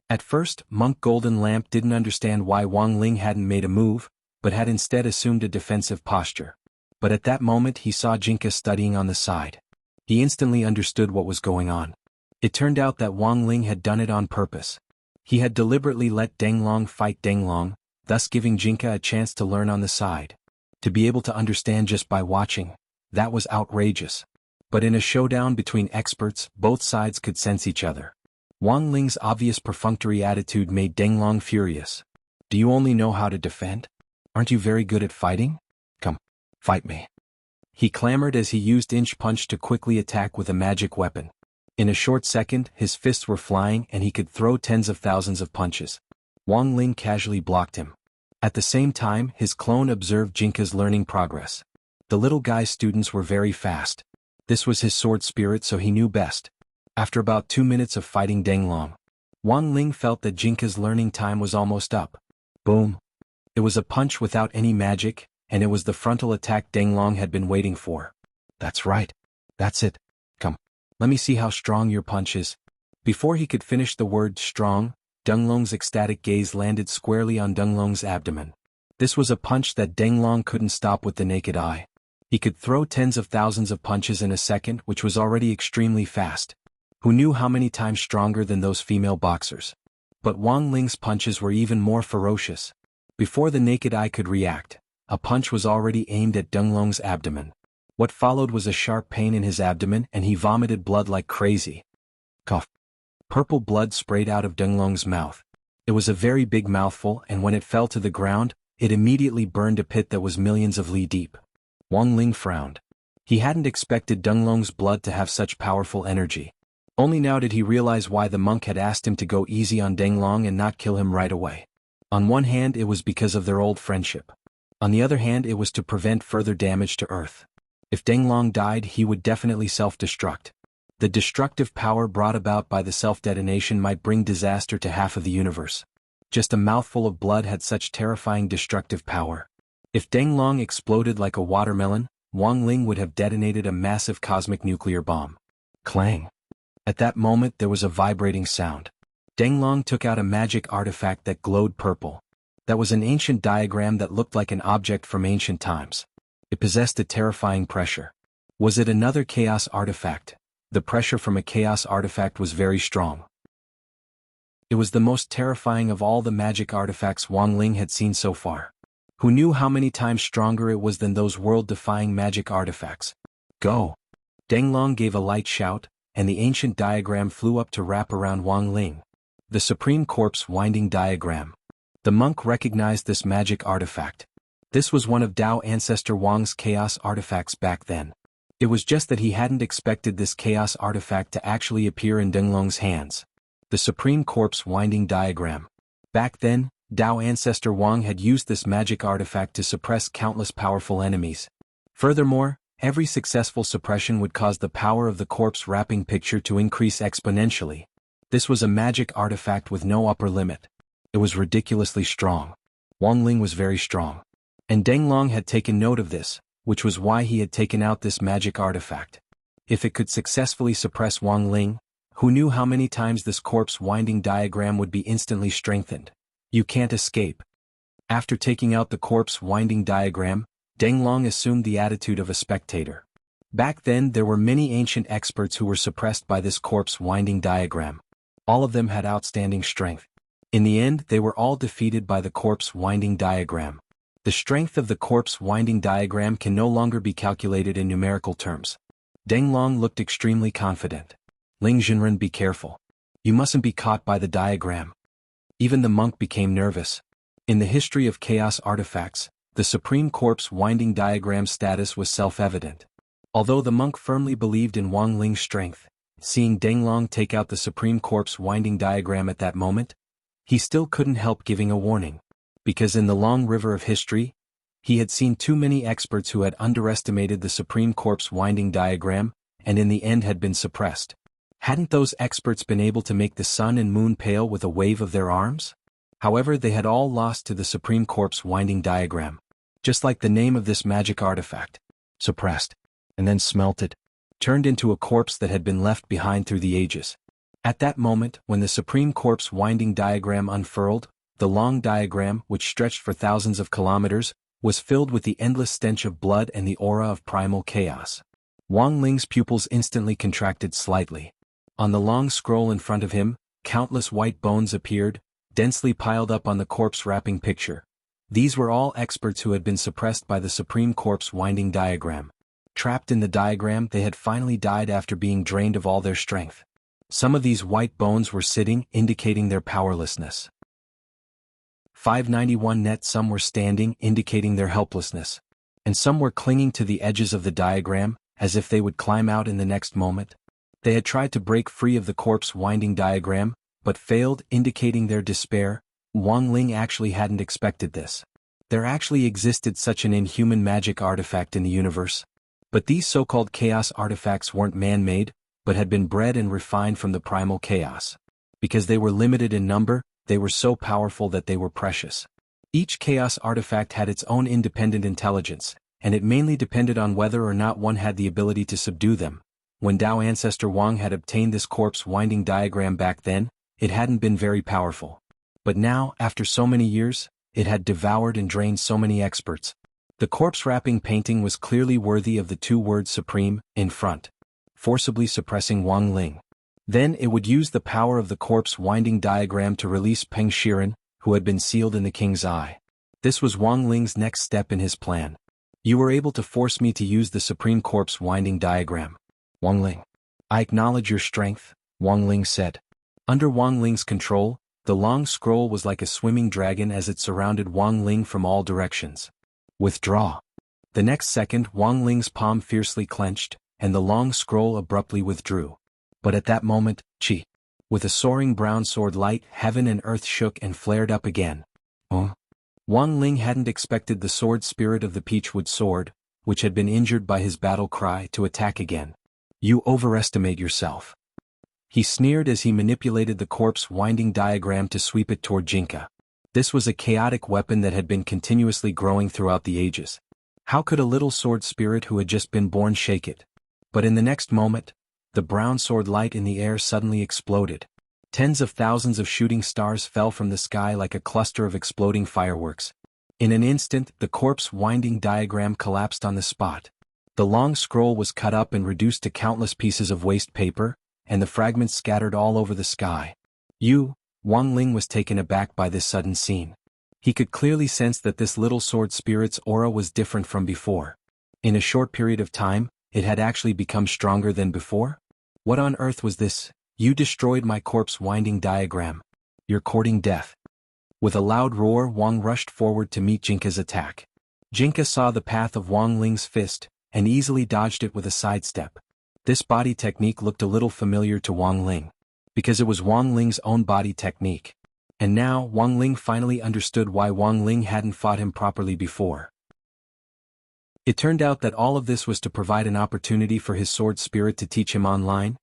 At first, Monk Golden Lamp didn't understand why Wang Ling hadn't made a move, but had instead assumed a defensive posture. But at that moment he saw Jinka studying on the side. He instantly understood what was going on. It turned out that Wang Ling had done it on purpose. He had deliberately let Denglong fight Denglong, thus giving Jinka a chance to learn on the side. To be able to understand just by watching, that was outrageous. But in a showdown between experts, both sides could sense each other. Wang Ling's obvious perfunctory attitude made Denglong furious. "Do you only know how to defend? Aren't you very good at fighting? Come, fight me." He clamored as he used Inch Punch to quickly attack with a magic weapon. In a short second, his fists were flying and he could throw tens of thousands of punches. Wang Ling casually blocked him. At the same time, his clone observed Jinka's learning progress. The little guy's students were very fast. This was his sword spirit, so he knew best. After about 2 minutes of fighting Denglong, Wang Ling felt that Jinka's learning time was almost up. Boom. It was a punch without any magic, and it was the frontal attack Denglong had been waiting for. "That's right. That's it. Come. Let me see how strong your punch is." Before he could finish the word strong, Denglong's ecstatic gaze landed squarely on Denglong's abdomen. This was a punch that Denglong couldn't stop with the naked eye. He could throw tens of thousands of punches in a second, which was already extremely fast. Who knew how many times stronger than those female boxers? But Wang Ling's punches were even more ferocious. Before the naked eye could react, a punch was already aimed at Denglong's abdomen. What followed was a sharp pain in his abdomen and he vomited blood like crazy. Cough. Purple blood sprayed out of Denglong's mouth. It was a very big mouthful, and when it fell to the ground, it immediately burned a pit that was millions of li deep. Wang Ling frowned. He hadn't expected Denglong's blood to have such powerful energy. Only now did he realize why the monk had asked him to go easy on Denglong and not kill him right away. On one hand, it was because of their old friendship. On the other hand, it was to prevent further damage to Earth. If Denglong died, he would definitely self-destruct. The destructive power brought about by the self-detonation might bring disaster to half of the universe. Just a mouthful of blood had such terrifying destructive power. If Denglong exploded like a watermelon, Wang Ling would have detonated a massive cosmic nuclear bomb. Clang. At that moment there was a vibrating sound. Denglong took out a magic artifact that glowed purple. That was an ancient diagram that looked like an object from ancient times. It possessed a terrifying pressure. Was it another chaos artifact? The pressure from a chaos artifact was very strong. It was the most terrifying of all the magic artifacts Wang Ling had seen so far. Who knew how many times stronger it was than those world-defying magic artifacts? Go! Denglong gave a light shout, and the ancient diagram flew up to wrap around Wang Ling. The Supreme Corpse Winding Diagram. The monk recognized this magic artifact. This was one of Dao ancestor Wang's chaos artifacts back then. It was just that he hadn't expected this chaos artifact to actually appear in Denglong's hands. The Supreme Corpse Winding Diagram. Back then, Dao ancestor Wang had used this magic artifact to suppress countless powerful enemies. Furthermore, every successful suppression would cause the power of the corpse wrapping picture to increase exponentially. This was a magic artifact with no upper limit. It was ridiculously strong. Wang Ling was very strong. And Denglong had taken note of this, which was why he had taken out this magic artifact. If it could successfully suppress Wang Ling, who knew how many times this corpse winding diagram would be instantly strengthened? You can't escape. After taking out the corpse winding diagram, Denglong assumed the attitude of a spectator. Back then there were many ancient experts who were suppressed by this corpse winding diagram. All of them had outstanding strength. In the end, they were all defeated by the corpse winding diagram. The strength of the corpse winding diagram can no longer be calculated in numerical terms. Denglong looked extremely confident. Ling Jinren, be careful. You mustn't be caught by the diagram. Even the monk became nervous. In the history of chaos artifacts, the Supreme Corpse winding diagram status was self-evident. Although the monk firmly believed in Wang Ling's strength, seeing Denglong take out the Supreme Corpse winding diagram at that moment, he still couldn't help giving a warning. Because in the long river of history, he had seen too many experts who had underestimated the Supreme Corpse winding diagram, and in the end had been suppressed. Hadn't those experts been able to make the sun and moon pale with a wave of their arms? However, they had all lost to the Supreme Corpse winding diagram. Just like the name of this magic artifact. Suppressed. And then smelted. Turned into a corpse that had been left behind through the ages. At that moment, when the Supreme Corpse winding diagram unfurled, the long diagram, which stretched for thousands of kilometers, was filled with the endless stench of blood and the aura of primal chaos. Wang Ling's pupils instantly contracted slightly. On the long scroll in front of him, countless white bones appeared, densely piled up on the corpse wrapping picture. These were all experts who had been suppressed by the Supreme Corpse winding diagram. Trapped in the diagram, they had finally died after being drained of all their strength. Some of these white bones were sitting, indicating their powerlessness. 591 net. Some were standing, indicating their helplessness. And some were clinging to the edges of the diagram, as if they would climb out in the next moment. They had tried to break free of the corpse winding diagram, but failed, indicating their despair. Wang Ling actually hadn't expected this. There actually existed such an inhuman magic artifact in the universe. But these so-called chaos artifacts weren't man-made, but had been bred and refined from the primal chaos. Because they were limited in number, they were so powerful that they were precious. Each chaos artifact had its own independent intelligence, and it mainly depended on whether or not one had the ability to subdue them. When Dao ancestor Wang had obtained this corpse winding diagram back then, it hadn't been very powerful. But now, after so many years, it had devoured and drained so many experts. The corpse wrapping painting was clearly worthy of the two words supreme, in front, forcibly suppressing Wang Ling. Then it would use the power of the corpse winding diagram to release Peng Shiren, who had been sealed in the king's eye. This was Wang Ling's next step in his plan. You were able to force me to use the Supreme Corpse winding diagram. Wang Ling. I acknowledge your strength, Wang Ling said. Under Wang Ling's control, the long scroll was like a swimming dragon as it surrounded Wang Ling from all directions. Withdraw. The next second, Wang Ling's palm fiercely clenched, and the long scroll abruptly withdrew. But at that moment, Qi. With a soaring brown sword light, heaven and earth shook and flared up again. Wang Ling hadn't expected the sword spirit of the Peachwood sword, which had been injured by his battle cry, to attack again. You overestimate yourself. He sneered as he manipulated the corpse winding diagram to sweep it toward Jinka. This was a chaotic weapon that had been continuously growing throughout the ages. How could a little sword spirit who had just been born shake it? But in the next moment, the brown sword light in the air suddenly exploded. Tens of thousands of shooting stars fell from the sky like a cluster of exploding fireworks. In an instant, the corpse winding diagram collapsed on the spot. The long scroll was cut up and reduced to countless pieces of waste paper, and the fragments scattered all over the sky. Wang Ling was taken aback by this sudden scene. He could clearly sense that this little sword spirit's aura was different from before. In a short period of time, it had actually become stronger than before? What on earth was this? You destroyed my corpse winding diagram. You're courting death. With a loud roar, Wang rushed forward to meet Jinka's attack. Jinka saw the path of Wang Ling's fist, and easily dodged it with a sidestep. This body technique looked a little familiar to Wang Ling, because it was Wang Ling's own body technique. And now, Wang Ling finally understood why Wang Ling hadn't fought him properly before. It turned out that all of this was to provide an opportunity for his sword spirit to teach him online.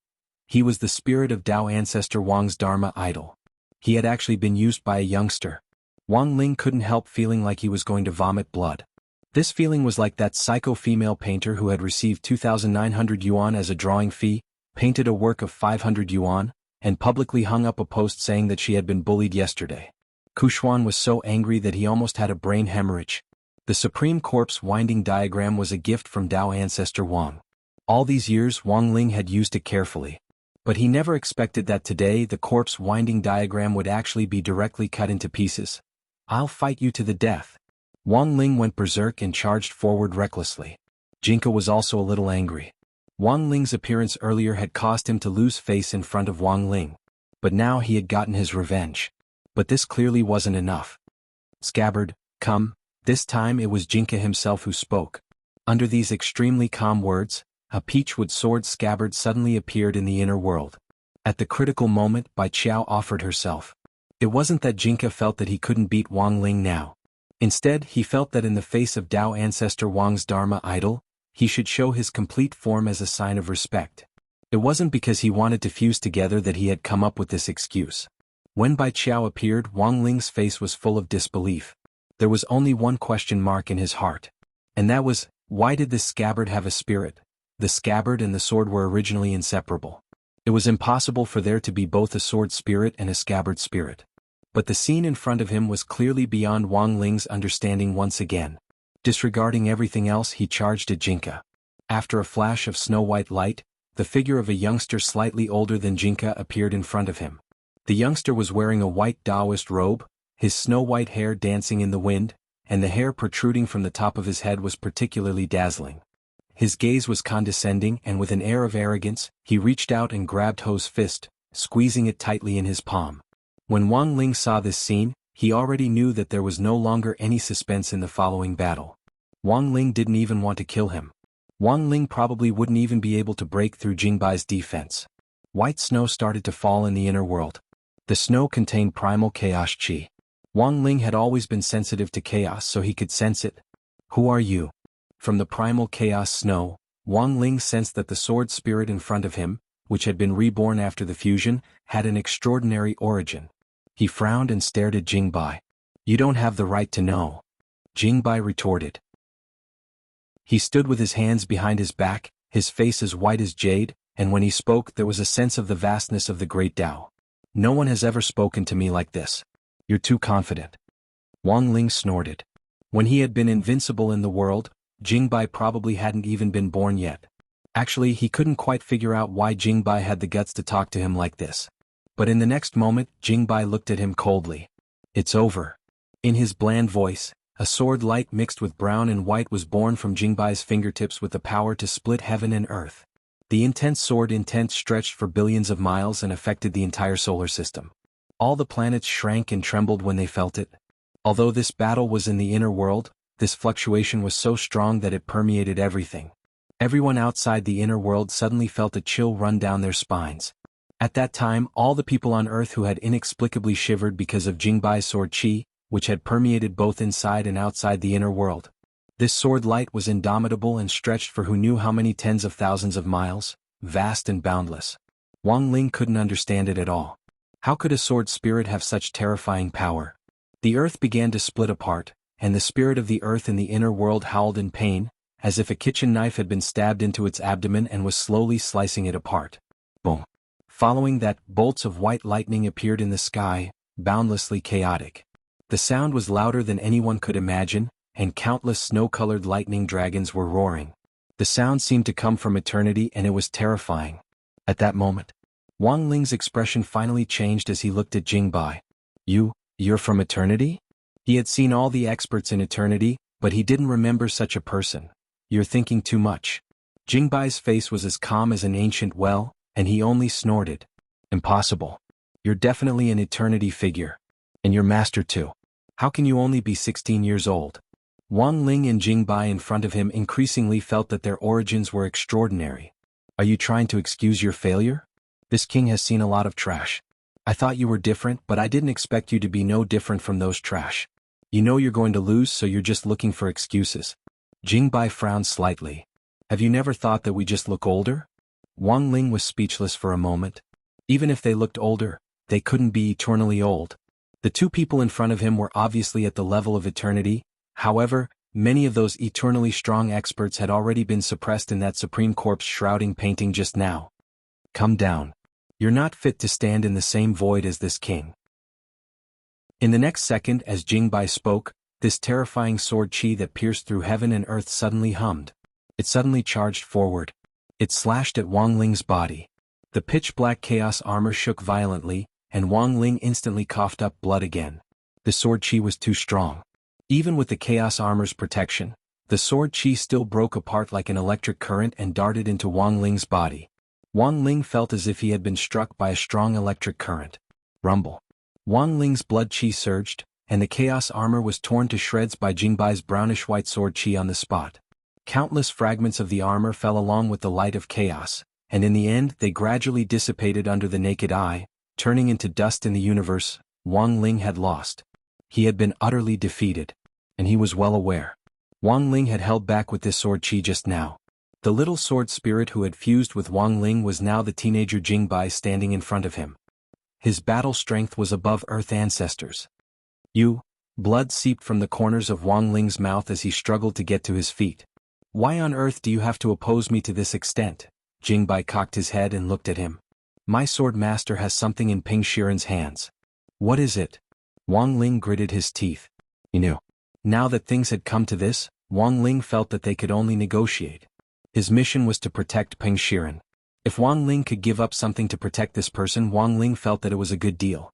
He was the spirit of Tao ancestor Wang's Dharma idol. He had actually been used by a youngster. Wang Ling couldn't help feeling like he was going to vomit blood. This feeling was like that psycho female painter who had received 2,900 yuan as a drawing fee, painted a work of 500 yuan, and publicly hung up a post saying that she had been bullied yesterday. Kushuan was so angry that he almost had a brain hemorrhage. The supreme corpse winding diagram was a gift from Tao ancestor Wang. All these years Wang Ling had used it carefully. But he never expected that today the corpse winding diagram would actually be directly cut into pieces. I'll fight you to the death. Wang Ling went berserk and charged forward recklessly. Jinka was also a little angry. Wang Ling's appearance earlier had caused him to lose face in front of Wang Ling. But now he had gotten his revenge. But this clearly wasn't enough. Scabbard, come. This time it was Jinka himself who spoke. Under these extremely calm words, a peachwood sword scabbard suddenly appeared in the inner world. At the critical moment, Bai Qiao offered herself. It wasn't that Jinka felt that he couldn't beat Wang Ling now. Instead, he felt that in the face of Tao ancestor Wang's Dharma idol, he should show his complete form as a sign of respect. It wasn't because he wanted to fuse together that he had come up with this excuse. When Bai Qiao appeared, Wang Ling's face was full of disbelief. There was only one question mark in his heart. And that was, why did this scabbard have a spirit? The scabbard and the sword were originally inseparable. It was impossible for there to be both a sword spirit and a scabbard spirit. But the scene in front of him was clearly beyond Wang Ling's understanding once again. Disregarding everything else, he charged at Jinka. After a flash of snow-white light, the figure of a youngster slightly older than Jinka appeared in front of him. The youngster was wearing a white Taoist robe, his snow-white hair dancing in the wind, and the hair protruding from the top of his head was particularly dazzling. His gaze was condescending, and with an air of arrogance, he reached out and grabbed Ho's fist, squeezing it tightly in his palm. When Wang Ling saw this scene, he already knew that there was no longer any suspense in the following battle. Wang Ling didn't even want to kill him. Wang Ling probably wouldn't even be able to break through Jingbai's defense. White snow started to fall in the inner world. The snow contained primal chaos chi. Wang Ling had always been sensitive to chaos, so he could sense it. Who are you? From the primal chaos snow, Wang Ling sensed that the sword spirit in front of him, which had been reborn after the fusion, had an extraordinary origin. He frowned and stared at Jingbai. You don't have the right to know. Jingbai retorted. He stood with his hands behind his back, his face as white as jade, and when he spoke there was a sense of the vastness of the great Tao. No one has ever spoken to me like this. You're too confident. Wang Ling snorted. When he had been invincible in the world, Jingbai probably hadn't even been born yet. Actually, he couldn't quite figure out why Jingbai had the guts to talk to him like this. But in the next moment, Jingbai looked at him coldly. It's over. In his bland voice, a sword light mixed with brown and white was born from Jingbai's fingertips with the power to split heaven and earth. The intense sword intent stretched for billions of miles and affected the entire solar system. All the planets shrank and trembled when they felt it. Although this battle was in the inner world, this fluctuation was so strong that it permeated everything. Everyone outside the inner world suddenly felt a chill run down their spines. At that time, all the people on Earth who had inexplicably shivered because of Jingbai's sword chi, which had permeated both inside and outside the inner world. This sword light was indomitable and stretched for who knew how many tens of thousands of miles, vast and boundless. Wang Ling couldn't understand it at all. How could a sword spirit have such terrifying power? The earth began to split apart, and the spirit of the earth in the inner world howled in pain, as if a kitchen knife had been stabbed into its abdomen and was slowly slicing it apart. Boom. Following that, bolts of white lightning appeared in the sky, boundlessly chaotic. The sound was louder than anyone could imagine, and countless snow-colored lightning dragons were roaring. The sound seemed to come from eternity, and it was terrifying. At that moment, Wang Ling's expression finally changed as he looked at Jingbai. You're from eternity? He had seen all the experts in eternity, but he didn't remember such a person. You're thinking too much. Jingbai's face was as calm as an ancient well, and he only snorted. Impossible. You're definitely an eternity figure. And your master too. How can you only be 16 years old? Wang Ling and Jingbai in front of him increasingly felt that their origins were extraordinary. Are you trying to excuse your failure? This king has seen a lot of trash. I thought you were different, but I didn't expect you to be no different from those trash. You know you're going to lose, so you're just looking for excuses. Jingbai frowned slightly. Have you never thought that we just look older? Wang Ling was speechless for a moment. Even if they looked older, they couldn't be eternally old. The two people in front of him were obviously at the level of eternity. However, many of those eternally strong experts had already been suppressed in that supreme corpse shrouding painting just now. Come down. You're not fit to stand in the same void as this king. In the next second, as Jingbai spoke, this terrifying sword chi that pierced through heaven and earth suddenly hummed. It suddenly charged forward. It slashed at Wang Ling's body. The pitch-black chaos armor shook violently, and Wang Ling instantly coughed up blood again. The sword chi was too strong. Even with the chaos armor's protection, the sword chi still broke apart like an electric current and darted into Wang Ling's body. Wang Ling felt as if he had been struck by a strong electric current. Rumble. Wang Ling's blood chi surged, and the chaos armor was torn to shreds by Jingbai's brownish-white sword chi on the spot. Countless fragments of the armor fell along with the light of chaos, and in the end they gradually dissipated under the naked eye, turning into dust in the universe. Wang Ling had lost. He had been utterly defeated. And he was well aware. Wang Ling had held back with this sword chi just now. The little sword spirit who had fused with Wang Ling was now the teenager Jingbai standing in front of him. His battle strength was above Earth ancestors. Blood seeped from the corners of Wang Ling's mouth as he struggled to get to his feet. Why on earth do you have to oppose me to this extent? Jingbai cocked his head and looked at him. My sword master has something in Ping Shiren's hands. What is it? Wang Ling gritted his teeth. He knew. Now that things had come to this, Wang Ling felt that they could only negotiate. His mission was to protect Ping Shiren. If Wang Ling could give up something to protect this person, Wang Ling felt that it was a good deal.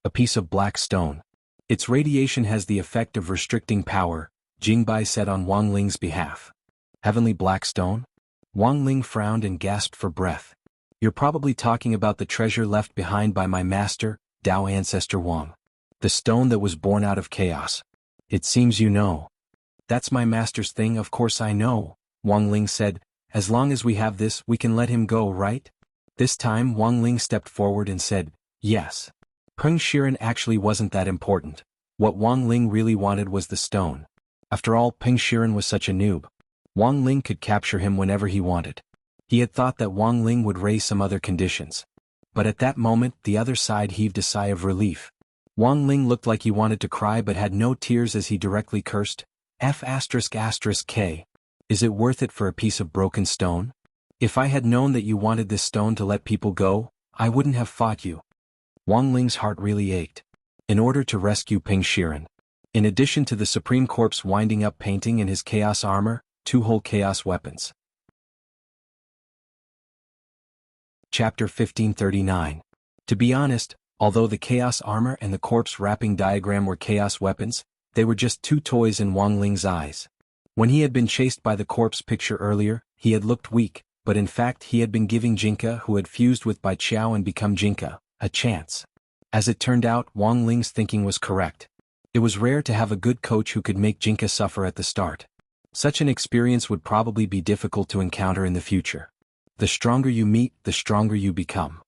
A piece of black stone. Its radiation has the effect of restricting power, Jingbai said on Wang Ling's behalf. Heavenly black stone? Wang Ling frowned and gasped for breath. You're probably talking about the treasure left behind by my master, Dao ancestor Wang. The stone that was born out of chaos. It seems you know. That's my master's thing, of course I know, Wang Ling said. As long as we have this, we can let him go, right? This time Wang Ling stepped forward and said, yes. Peng Shiren actually wasn't that important. What Wang Ling really wanted was the stone. After all, Peng Shiren was such a noob. Wang Ling could capture him whenever he wanted. He had thought that Wang Ling would raise some other conditions. But at that moment, the other side heaved a sigh of relief. Wang Ling looked like he wanted to cry but had no tears as he directly cursed, F***K. Is it worth it for a piece of broken stone? If I had known that you wanted this stone to let people go, I wouldn't have fought you. Wang Ling's heart really ached. In order to rescue Ping Shiren. In addition to the Supreme Corpse winding up painting and his chaos armor, 2 whole chaos weapons. Chapter 1539. To be honest, although the chaos armor and the corpse wrapping diagram were chaos weapons, they were just 2 toys in Wang Ling's eyes. When he had been chased by the corpse picture earlier, he had looked weak, but in fact he had been giving Jinka, who had fused with Bai Qiao and become Jinka, a chance. As it turned out, Wang Ling's thinking was correct. It was rare to have a good coach who could make Jinka suffer at the start. Such an experience would probably be difficult to encounter in the future. The stronger you meet, the stronger you become.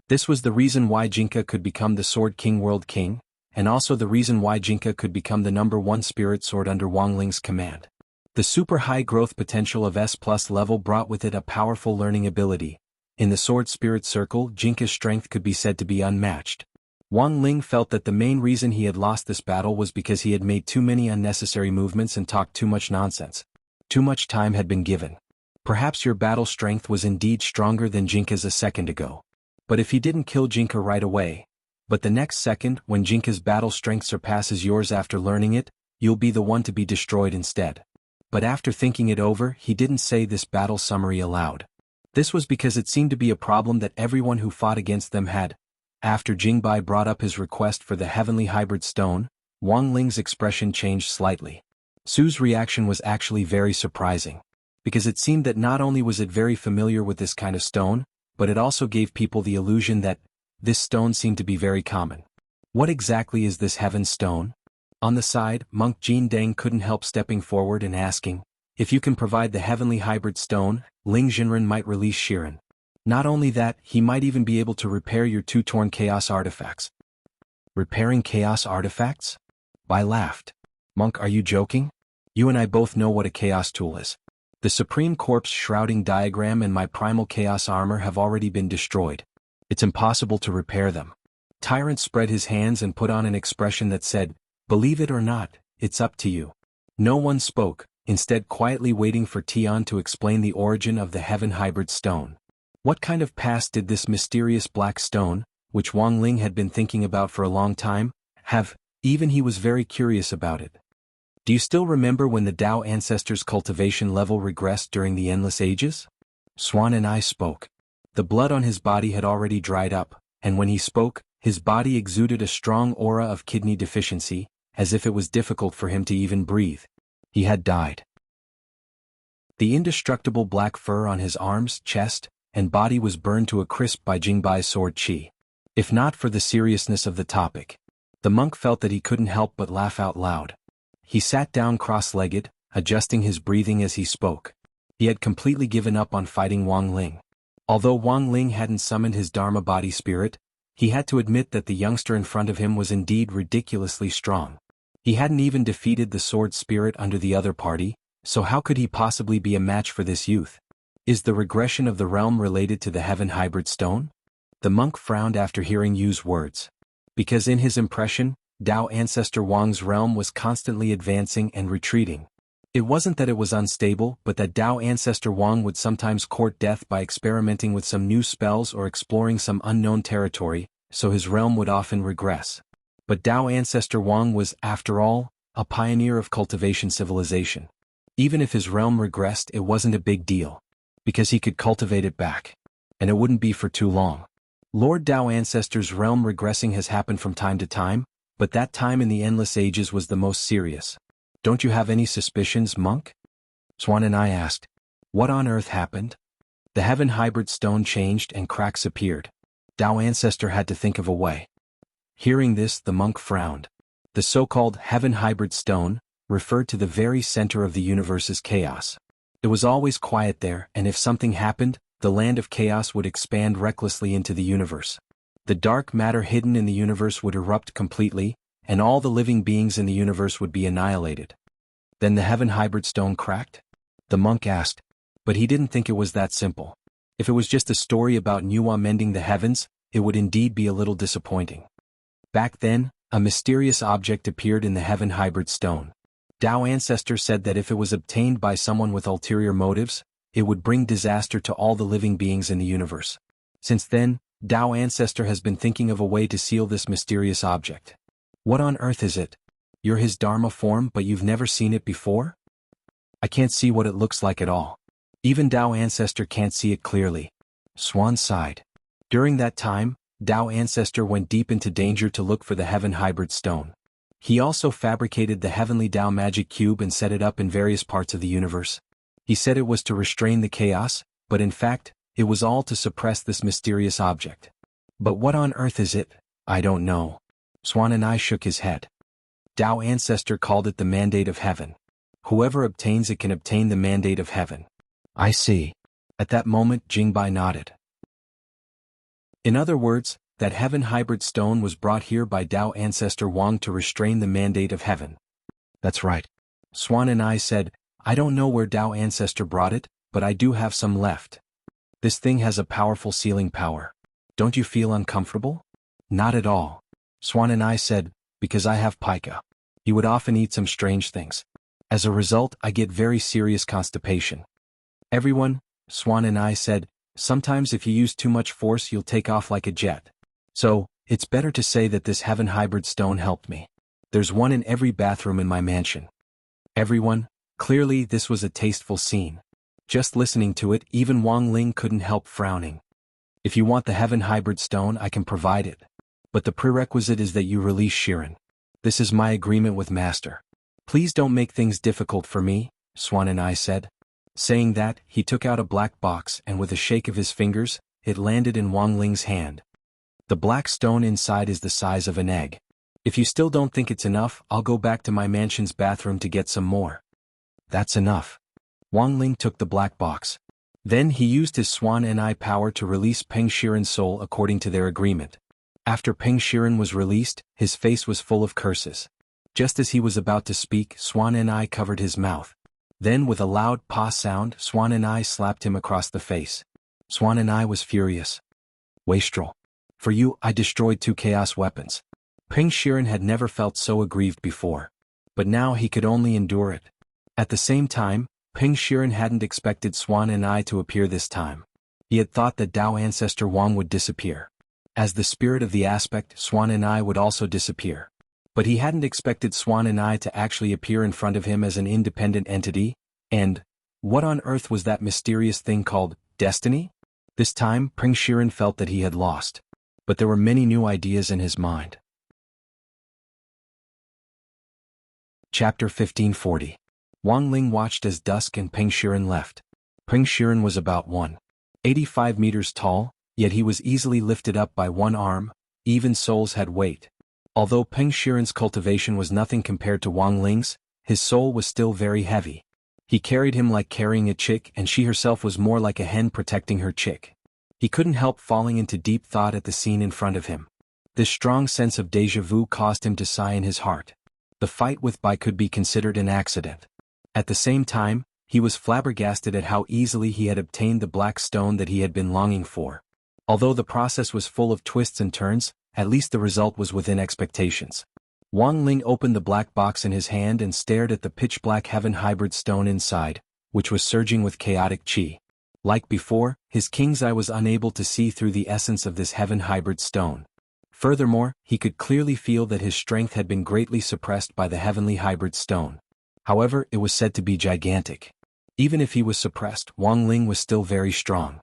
This was the reason why Jinka could become the Sword King World King, and also the reason why Jinka could become the #1 spirit sword under Wang Ling's command. The super high growth potential of S+ level brought with it a powerful learning ability. In the sword spirit circle, Jinka's strength could be said to be unmatched. Wang Ling felt that the main reason he had lost this battle was because he had made too many unnecessary movements and talked too much nonsense. Too much time had been given. Perhaps your battle strength was indeed stronger than Jinka's a second ago. But if he didn't kill Jinka right away, but the next second when Jinka's battle strength surpasses yours after learning it, you'll be the one to be destroyed instead. But after thinking it over, he didn't say this battle summary aloud. This was because it seemed to be a problem that everyone who fought against them had. After Jingbai brought up his request for the heavenly hybrid stone, Wang Ling's expression changed slightly. Su's reaction was actually very surprising, because it seemed that not only was it very familiar with this kind of stone, but it also gave people the illusion that this stone seemed to be very common. What exactly is this heaven stone? On the side, monk Jin Deng couldn't help stepping forward and asking, if you can provide the heavenly hybrid stone, Ling Jinren might release Shiren. Not only that, he might even be able to repair your 2 torn chaos artifacts. Repairing chaos artifacts? Bai laughed. Monk, are you joking? You and I both know what a chaos tool is. The Supreme Corpse shrouding diagram and my primal chaos armor have already been destroyed. It's impossible to repair them. Tyrant spread his hands and put on an expression that said, believe it or not, it's up to you. No one spoke, instead quietly waiting for Tian to explain the origin of the heaven hybrid stone. What kind of past did this mysterious black stone, which Wang Ling had been thinking about for a long time, have? Even he was very curious about it. Do you still remember when the Dao ancestors' cultivation level regressed during the endless ages? Swan and I spoke. The blood on his body had already dried up, and when he spoke, his body exuded a strong aura of kidney deficiency, as if it was difficult for him to even breathe. He had died. The indestructible black fur on his arms, chest, and body was burned to a crisp by Jingbai's sword qi. If not for the seriousness of the topic, the monk felt that he couldn't help but laugh out loud. He sat down cross-legged, adjusting his breathing as he spoke. He had completely given up on fighting Wang Ling. Although Wang Ling hadn't summoned his Dharma body spirit, he had to admit that the youngster in front of him was indeed ridiculously strong. He hadn't even defeated the sword spirit under the other party, so how could he possibly be a match for this youth? Is the regression of the realm related to the heaven hybrid stone? The monk frowned after hearing Yu's words. Because in his impression, Dao ancestor Wang's realm was constantly advancing and retreating. It wasn't that it was unstable, but that Dao ancestor Wang would sometimes court death by experimenting with some new spells or exploring some unknown territory, so his realm would often regress. But Dao ancestor Wang was, after all, a pioneer of cultivation civilization. Even if his realm regressed, it wasn't a big deal, because he could cultivate it back. And it wouldn't be for too long. Lord Dao ancestor's realm regressing has happened from time to time, but that time in the endless ages was the most serious. Don't you have any suspicions, monk? Swan and I asked. What on earth happened? The heaven hybrid stone changed and cracks appeared. Dao ancestor had to think of a way. Hearing this, the monk frowned. The so-called heaven hybrid stone referred to the very center of the universe's chaos. It was always quiet there, and if something happened, the land of chaos would expand recklessly into the universe. The dark matter hidden in the universe would erupt completely, and all the living beings in the universe would be annihilated. Then the heaven hybrid stone cracked? The monk asked, but he didn't think it was that simple. If it was just a story about Nuwa mending the heavens, it would indeed be a little disappointing. Back then, a mysterious object appeared in the heaven hybrid stone. Dao ancestor said that if it was obtained by someone with ulterior motives, it would bring disaster to all the living beings in the universe. Since then, Dao ancestor has been thinking of a way to seal this mysterious object. What on earth is it? You're his Dharma form, but you've never seen it before? I can't see what it looks like at all. Even Dao ancestor can't see it clearly. Swan sighed. During that time, Dao ancestor went deep into danger to look for the heaven hybrid stone. He also fabricated the heavenly Dao magic cube and set it up in various parts of the universe. He said it was to restrain the chaos, but in fact, it was all to suppress this mysterious object. But what on earth is it? I don't know. Swan and I shook his head. Dao ancestor called it the mandate of heaven. Whoever obtains it can obtain the mandate of heaven. I see. At that moment, Jingbai nodded. In other words, that heaven hybrid stone was brought here by Tao ancestor Wang to restrain the mandate of heaven. That's right. Swan and I said, I don't know where Tao ancestor brought it, but I do have some left. This thing has a powerful sealing power. Don't you feel uncomfortable? Not at all. Swan and I said, because I have pica. He would often eat some strange things. As a result, I get very serious constipation. Everyone, Swan and I said, sometimes if you use too much force you'll take off like a jet. So, it's better to say that this heaven hybrid stone helped me. There's one in every bathroom in my mansion. Everyone, clearly this was a tasteful scene. Just listening to it, even Wang Ling couldn't help frowning. If you want the heaven hybrid stone, I can provide it. But the prerequisite is that you release Shirin. This is my agreement with Master. Please don't make things difficult for me, Swan and I said. Saying that, he took out a black box and with a shake of his fingers, it landed in Wang Ling's hand. The black stone inside is the size of an egg. If you still don't think it's enough, I'll go back to my mansion's bathroom to get some more. That's enough. Wang Ling took the black box. Then he used his Swan and I power to release Peng Shiren's soul according to their agreement. After Peng Shiren was released, his face was full of curses. Just as he was about to speak, Swan and I covered his mouth. Then with a loud paw sound, Swan and I slapped him across the face. Swan and I was furious. Wastrel. For you, I destroyed 2 chaos weapons. Peng Shiren had never felt so aggrieved before. But now he could only endure it. At the same time, Peng Shiren hadn't expected Swan and I to appear this time. He had thought that Tao ancestor Wang would disappear. As the spirit of the aspect, Swan and I would also disappear. But he hadn't expected Swan and I to actually appear in front of him as an independent entity, and what on earth was that mysterious thing called destiny? This time, Peng Shiren felt that he had lost. But there were many new ideas in his mind. Chapter 1540. Wang Ling watched as dusk and Peng Shiren left. Peng Shiren was about 185 meters tall, yet he was easily lifted up by one arm. Even souls had weight. Although Peng Shiren's cultivation was nothing compared to Wang Ling's, his soul was still very heavy. He carried him like carrying a chick, and she herself was more like a hen protecting her chick. He couldn't help falling into deep thought at the scene in front of him. This strong sense of déjà vu caused him to sigh in his heart. The fight with Bai could be considered an accident. At the same time, he was flabbergasted at how easily he had obtained the black stone that he had been longing for. Although the process was full of twists and turns, at least the result was within expectations. Wang Ling opened the black box in his hand and stared at the pitch-black heaven hybrid stone inside, which was surging with chaotic chi. Like before, his king's eye was unable to see through the essence of this heaven hybrid stone. Furthermore, he could clearly feel that his strength had been greatly suppressed by the heavenly hybrid stone. However, it was said to be gigantic. Even if he was suppressed, Wang Ling was still very strong.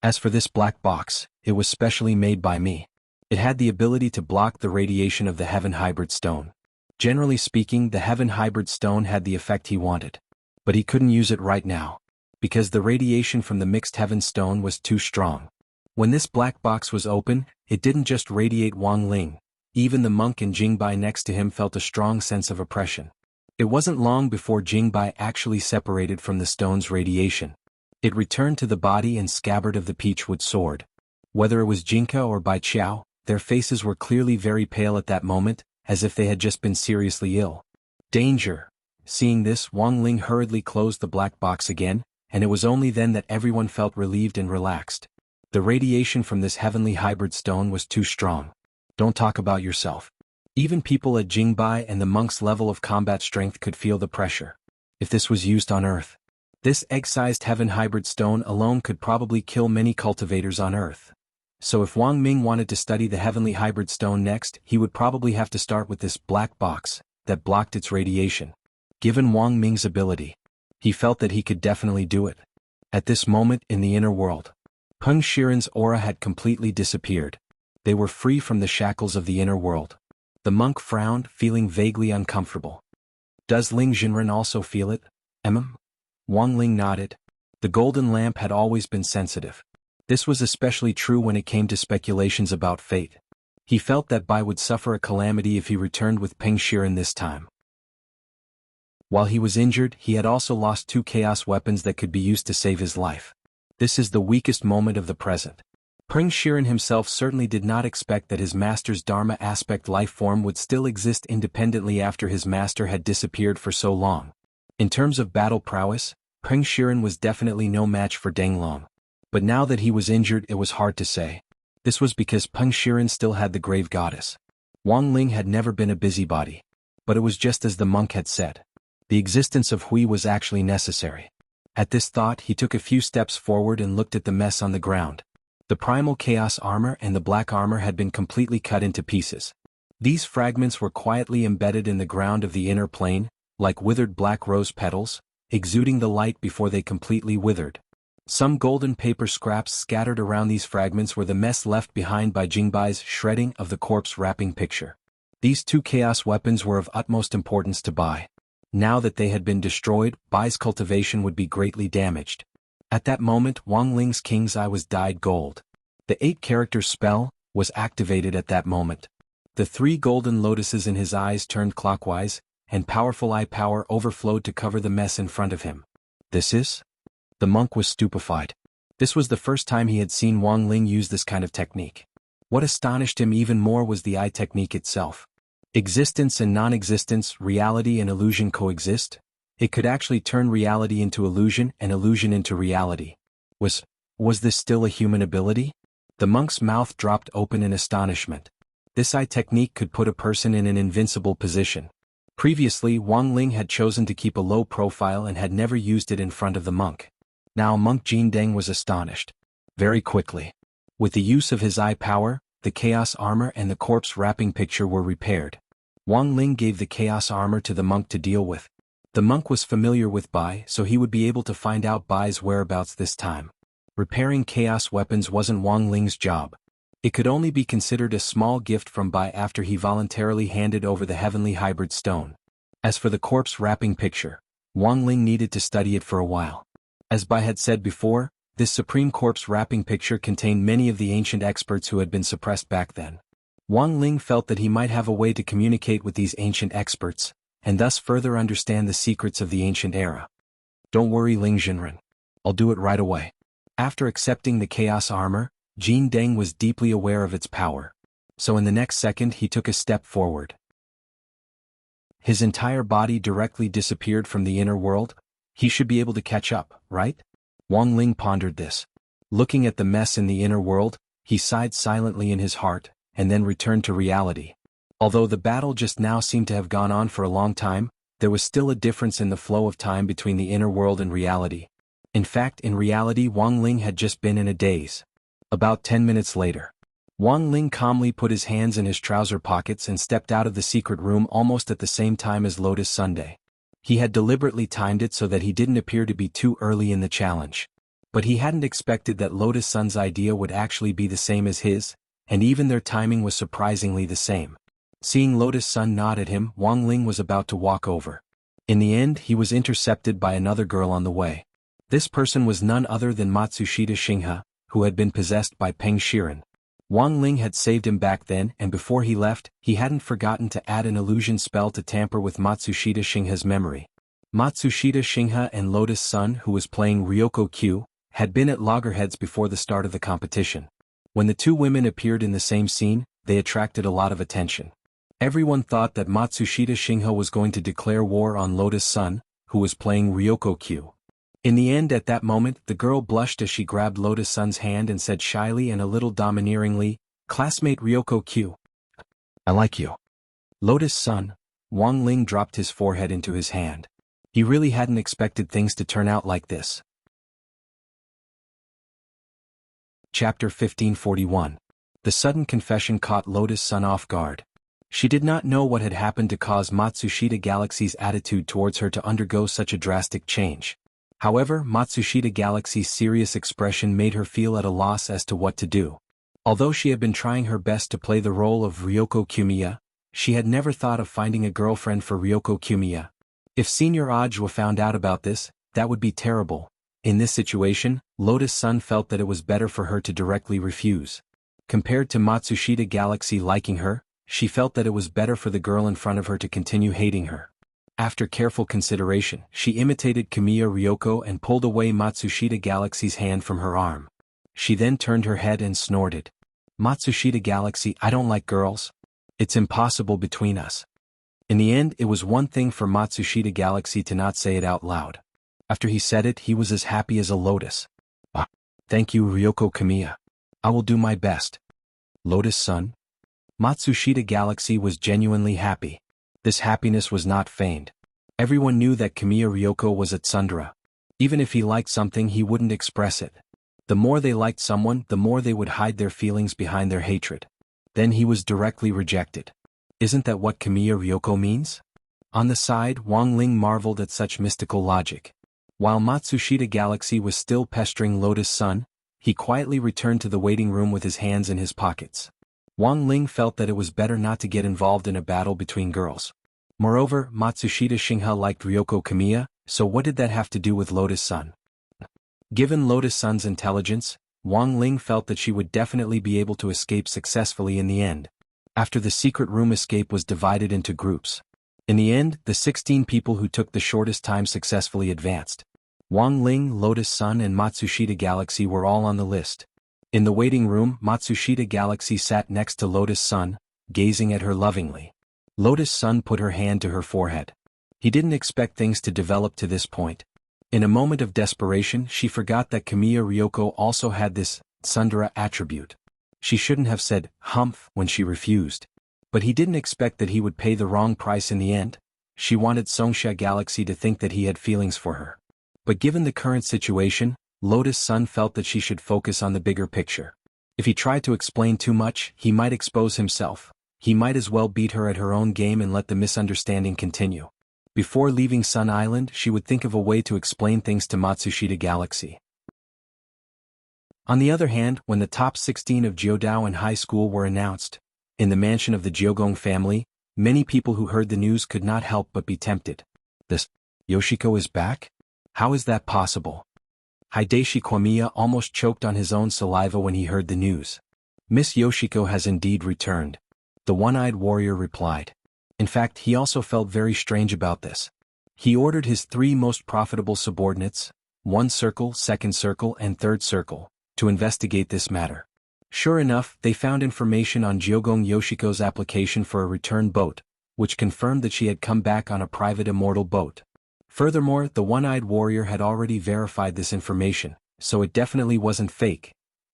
As for this black box, it was specially made by me. It had the ability to block the radiation of the heaven hybrid stone. Generally speaking, the heaven hybrid stone had the effect he wanted. But he couldn't use it right now, because the radiation from the mixed heaven stone was too strong. When this black box was open, it didn't just radiate Wang Ling. Even the monk and Jingbai next to him felt a strong sense of oppression. It wasn't long before Jingbai actually separated from the stone's radiation. It returned to the body and scabbard of the peachwood sword. Whether it was Jinka or Bai Qiao, their faces were clearly very pale at that moment, as if they had just been seriously ill. Danger! Seeing this, Wang Ling hurriedly closed the black box again, and it was only then that everyone felt relieved and relaxed. The radiation from this heavenly hybrid stone was too strong. Don't talk about yourself. Even people at Jingbai and the monk's level of combat strength could feel the pressure. If this was used on Earth, this egg-sized heaven hybrid stone alone could probably kill many cultivators on Earth. So if Wang Ming wanted to study the heavenly hybrid stone next, he would probably have to start with this black box that blocked its radiation. Given Wang Ming's ability, he felt that he could definitely do it. At this moment in the inner world, Peng Shiren's aura had completely disappeared. They were free from the shackles of the inner world. The monk frowned, feeling vaguely uncomfortable. Does Ling Jinren also feel it? Wang Ling nodded. The golden lamp had always been sensitive. This was especially true when it came to speculations about fate. He felt that Bai would suffer a calamity if he returned with Peng Shiren this time. While he was injured, he had also lost 2 chaos weapons that could be used to save his life. This is the weakest moment of the present. Peng Shiren himself certainly did not expect that his master's Dharma aspect life form would still exist independently after his master had disappeared for so long. In terms of battle prowess, Peng Shiren was definitely no match for Deng Long. But now that he was injured, it was hard to say. This was because Peng Shiren still had the grave goddess. Wang Ling had never been a busybody. But it was just as the monk had said. The existence of Hui was actually necessary. At this thought, he took a few steps forward and looked at the mess on the ground. The primal chaos armor and the black armor had been completely cut into pieces. These fragments were quietly embedded in the ground of the inner plane, like withered black rose petals, exuding the light before they completely withered. Some golden paper scraps scattered around these fragments were the mess left behind by Jingbai's shredding of the corpse wrapping picture. These two chaos weapons were of utmost importance to Bai. Now that they had been destroyed, Bai's cultivation would be greatly damaged. At that moment, Wang Ling's king's eye was dyed gold. The 8-character spell was activated at that moment. The 3 golden lotuses in his eyes turned clockwise, and powerful eye power overflowed to cover the mess in front of him. This is? The monk was stupefied. This was the first time he had seen Wang Ling use this kind of technique. What astonished him even more was the eye technique itself. Existence and non-existence, reality and illusion coexist? It could actually turn reality into illusion and illusion into reality. Was this still a human ability? The monk's mouth dropped open in astonishment. This eye technique could put a person in an invincible position. Previously, Wang Ling had chosen to keep a low profile and had never used it in front of the monk. Now Monk Jin Deng was astonished. Very quickly. With the use of his eye power, the chaos armor and the corpse wrapping picture were repaired. Wang Ling gave the chaos armor to the monk to deal with. The monk was familiar with Bai, so he would be able to find out Bai's whereabouts this time. Repairing chaos weapons wasn't Wang Ling's job. It could only be considered a small gift from Bai after he voluntarily handed over the heavenly hybrid stone. As for the corpse wrapping picture, Wang Ling needed to study it for a while. As Bai had said before, this supreme corpse wrapping picture contained many of the ancient experts who had been suppressed back then. Wang Ling felt that he might have a way to communicate with these ancient experts, and thus further understand the secrets of the ancient era. Don't worry, Ling Jinren. I'll do it right away. After accepting the chaos armor, Jin Deng was deeply aware of its power. So in the next second he took a step forward. His entire body directly disappeared from the inner world. He should be able to catch up, right? Wang Ling pondered this. Looking at the mess in the inner world, he sighed silently in his heart, and then returned to reality. Although the battle just now seemed to have gone on for a long time, there was still a difference in the flow of time between the inner world and reality. In fact, in reality, Wang Ling had just been in a daze. About 10 minutes later, Wang Ling calmly put his hands in his trouser pockets and stepped out of the secret room almost at the same time as Lotus Sunday. He had deliberately timed it so that he didn't appear to be too early in the challenge. But he hadn't expected that Lotus Sun's idea would actually be the same as his, and even their timing was surprisingly the same. Seeing Lotus Sun nod at him, Wang Ling was about to walk over. In the end, he was intercepted by another girl on the way. This person was none other than Matsushita Shingha, who had been possessed by Peng Shiren. Wang Ling had saved him back then, and before he left, he hadn't forgotten to add an illusion spell to tamper with Matsushita Shingha's memory. Matsushita Shingha and Lotus Sun, who was playing Ryoko Q, had been at loggerheads before the start of the competition. When the two women appeared in the same scene, they attracted a lot of attention. Everyone thought that Matsushita Shingha was going to declare war on Lotus Sun, who was playing Ryoko Q. In the end, at that moment, the girl blushed as she grabbed Lotus Sun's hand and said shyly and a little domineeringly, "Classmate Ryoko Q. I like you." Lotus Sun. Wang Ling dropped his forehead into his hand. He really hadn't expected things to turn out like this. Chapter 1541. The sudden confession caught Lotus Sun off guard. She did not know what had happened to cause Matsushita Galaxy's attitude towards her to undergo such a drastic change. However, Matsushita Galaxy's serious expression made her feel at a loss as to what to do. Although she had been trying her best to play the role of Ryoko Kumiya, she had never thought of finding a girlfriend for Ryoko Kumiya. If Senior Ajwa found out about this, that would be terrible. In this situation, Lotus Sun felt that it was better for her to directly refuse. Compared to Matsushita Galaxy liking her, she felt that it was better for the girl in front of her to continue hating her. After careful consideration, she imitated Kamiya Ryoko and pulled away Matsushita Galaxy's hand from her arm. She then turned her head and snorted. Matsushita Galaxy, I don't like girls. It's impossible between us. In the end, it was one thing for Matsushita Galaxy to not say it out loud. After he said it, he was as happy as a lotus. Ah, thank you, Ryoko Kamiya. I will do my best. Lotus-san? Matsushita Galaxy was genuinely happy. This happiness was not feigned. Everyone knew that Kamiya Ryoko was a tsundere. Even if he liked something, he wouldn't express it. The more they liked someone, the more they would hide their feelings behind their hatred. Then he was directly rejected. Isn't that what Kamiya Ryoko means? On the side, Wang Ling marveled at such mystical logic. While Matsushita Galaxy was still pestering Lotus-san, he quietly returned to the waiting room with his hands in his pockets. Wang Ling felt that it was better not to get involved in a battle between girls. Moreover, Matsushita Shingha liked Ryoko Kamiya, so what did that have to do with Lotus-san? Given Lotus-san's intelligence, Wang Ling felt that she would definitely be able to escape successfully in the end. After the secret room, escape was divided into groups. In the end, the 16 people who took the shortest time successfully advanced. Wang Ling, Lotus-san and Matsushita Galaxy were all on the list. In the waiting room, Matsushita Galaxy sat next to Lotus-san, gazing at her lovingly. Lotus-san put her hand to her forehead. He didn't expect things to develop to this point. In a moment of desperation, she forgot that Kamiya Ryoko also had this tsundere attribute. She shouldn't have said humph when she refused. But he didn't expect that he would pay the wrong price in the end. She wanted Songsha Galaxy to think that he had feelings for her. But given the current situation, Lotus-san felt that she should focus on the bigger picture. If he tried to explain too much, he might expose himself. He might as well beat her at her own game and let the misunderstanding continue. Before leaving Sun Island, she would think of a way to explain things to Matsushita Galaxy. On the other hand, when the top 16 of Jiudao and high school were announced, in the mansion of the Jiogong family, many people who heard the news could not help but be tempted. This Yoshiko is back? How is that possible? Hideshi Komiya almost choked on his own saliva when he heard the news. Miss Yoshiko has indeed returned. The one-eyed warrior replied. In fact, he also felt very strange about this. He ordered his 3 most profitable subordinates, 1 circle, 2nd circle and 3rd circle, to investigate this matter. Sure enough, they found information on Jiogong Yoshiko's application for a return boat, which confirmed that she had come back on a private immortal boat. Furthermore, the one-eyed warrior had already verified this information, so it definitely wasn't fake.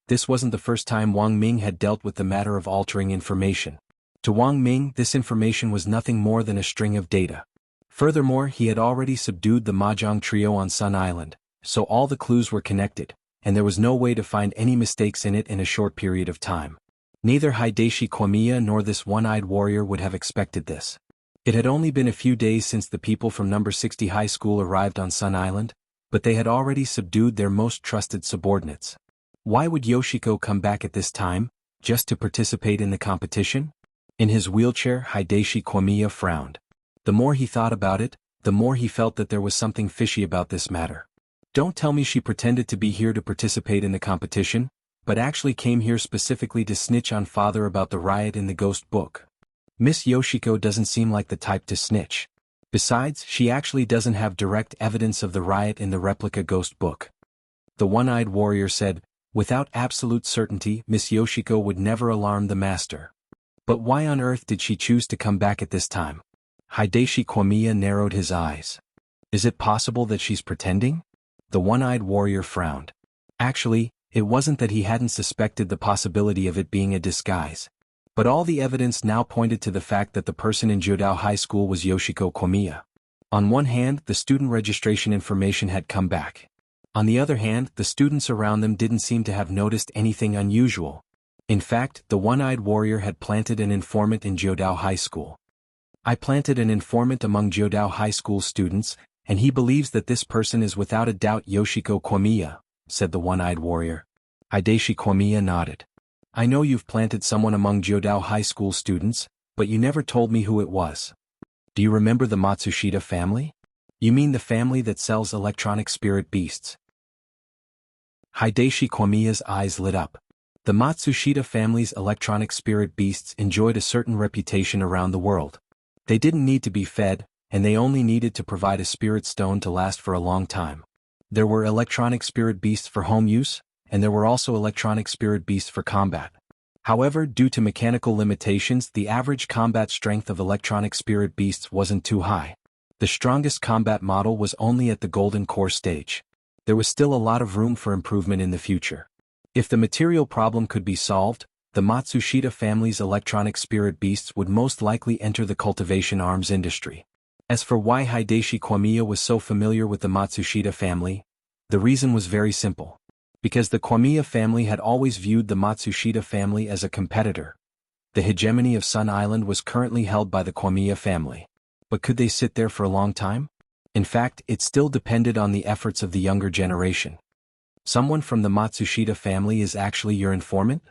This wasn't the first time Wang Ming had dealt with the matter of altering information. To Wang Ming, this information was nothing more than a string of data. Furthermore, he had already subdued the Mahjong trio on Sun Island, so all the clues were connected, and there was no way to find any mistakes in it in a short period of time. Neither Hideshi Komiya nor this one-eyed warrior would have expected this. It had only been a few days since the people from number 60 high school arrived on Sun Island, but they had already subdued their most trusted subordinates. Why would Yoshiko come back at this time, just to participate in the competition? In his wheelchair, Hideshi Komiya frowned. The more he thought about it, the more he felt that there was something fishy about this matter. Don't tell me she pretended to be here to participate in the competition, but actually came here specifically to snitch on father about the riot in the ghost book. Miss Yoshiko doesn't seem like the type to snitch. Besides, she actually doesn't have direct evidence of the riot in the replica ghost book. The one-eyed warrior said, without absolute certainty, Miss Yoshiko would never alarm the master. But why on earth did she choose to come back at this time? Hideshi Komiya narrowed his eyes. Is it possible that she's pretending? The one-eyed warrior frowned. Actually, it wasn't that he hadn't suspected the possibility of it being a disguise. But all the evidence now pointed to the fact that the person in Jiudao High School was Yoshiko Komiya. On one hand, the student registration information had come back. On the other hand, the students around them didn't seem to have noticed anything unusual. In fact, the one-eyed warrior had planted an informant in Jiudao High School. I planted an informant among Jiudao High School students, and he believes that this person is without a doubt Yoshiko Komiya, said the one-eyed warrior. Hideshi Komiya nodded. I know you've planted someone among Jiudao High School students, but you never told me who it was. Do you remember the Matsushita family? You mean the family that sells electronic spirit beasts? Hideshi Komiya's eyes lit up. The Matsushita family's electronic spirit beasts enjoyed a certain reputation around the world. They didn't need to be fed, and they only needed to provide a spirit stone to last for a long time. There were electronic spirit beasts for home use, and there were also electronic spirit beasts for combat. However, due to mechanical limitations, the average combat strength of electronic spirit beasts wasn't too high. The strongest combat model was only at the golden core stage. There was still a lot of room for improvement in the future. If the material problem could be solved, the Matsushita family's electronic spirit beasts would most likely enter the cultivation arms industry. As for why Hideshi Kwamiya was so familiar with the Matsushita family, the reason was very simple. Because the Kwamiya family had always viewed the Matsushita family as a competitor. The hegemony of Sun Island was currently held by the Kwamiya family. But could they sit there for a long time? In fact, it still depended on the efforts of the younger generation. Someone from the Matsushita family is actually your informant?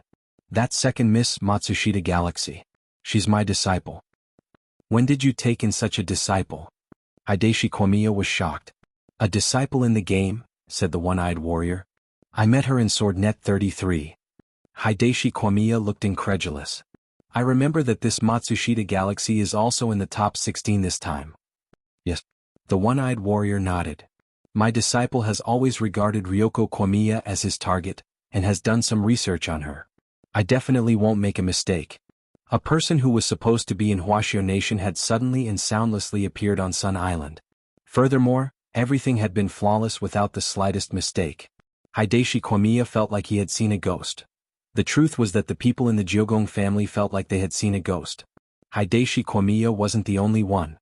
That's second Miss Matsushita Galaxy. She's my disciple. When did you take in such a disciple? Hideshi Kwamiya was shocked. A disciple in the game, said the one-eyed warrior. I met her in Swordnet 33. Hideshi Kwamiya looked incredulous. I remember that this Matsushita Galaxy is also in the top 16 this time. Yes. The one-eyed warrior nodded. My disciple has always regarded Ryoko Kwamiya as his target, and has done some research on her. I definitely won't make a mistake. A person who was supposed to be in Huashio Nation had suddenly and soundlessly appeared on Sun Island. Furthermore, everything had been flawless without the slightest mistake. Hideshi Kwamiya felt like he had seen a ghost. The truth was that the people in the Jiogong family felt like they had seen a ghost. Hideshi Kwamiya wasn't the only one.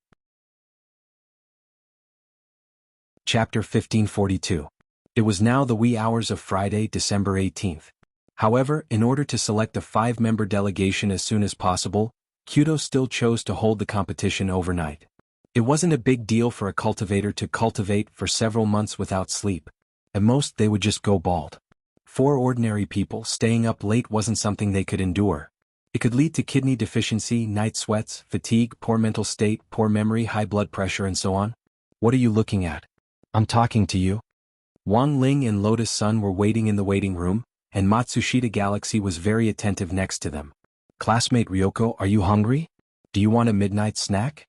Chapter 1542. It was now the wee hours of Friday, December 18th. However, in order to select a 5-member delegation as soon as possible, Kyoto still chose to hold the competition overnight. It wasn't a big deal for a cultivator to cultivate for several months without sleep. At most, they would just go bald. For ordinary people, staying up late wasn't something they could endure. It could lead to kidney deficiency, night sweats, fatigue, poor mental state, poor memory, high blood pressure, and so on. What are you looking at? I'm talking to you. Wang Ling and Lotus Sun were waiting in the waiting room, and Matsushita Galaxy was very attentive next to them. Classmate Ryoko, are you hungry? Do you want a midnight snack?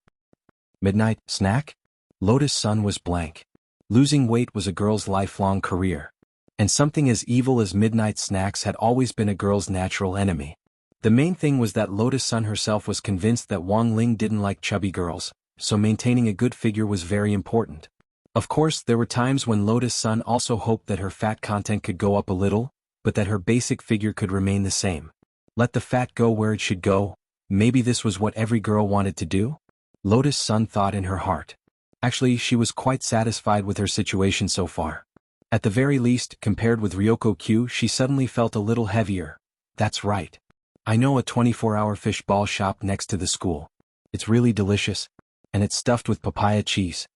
Midnight snack? Lotus Sun was blank. Losing weight was a girl's lifelong career. And something as evil as midnight snacks had always been a girl's natural enemy. The main thing was that Lotus Sun herself was convinced that Wang Ling didn't like chubby girls, so maintaining a good figure was very important. Of course, there were times when Lotus Sun also hoped that her fat content could go up a little, but that her basic figure could remain the same. Let the fat go where it should go. Maybe this was what every girl wanted to do? Lotus Sun thought in her heart. Actually, she was quite satisfied with her situation so far. At the very least, compared with Ryoko Q, she suddenly felt a little heavier. That's right. I know a 24-hour fish ball shop next to the school. It's really delicious. And it's stuffed with papaya cheese.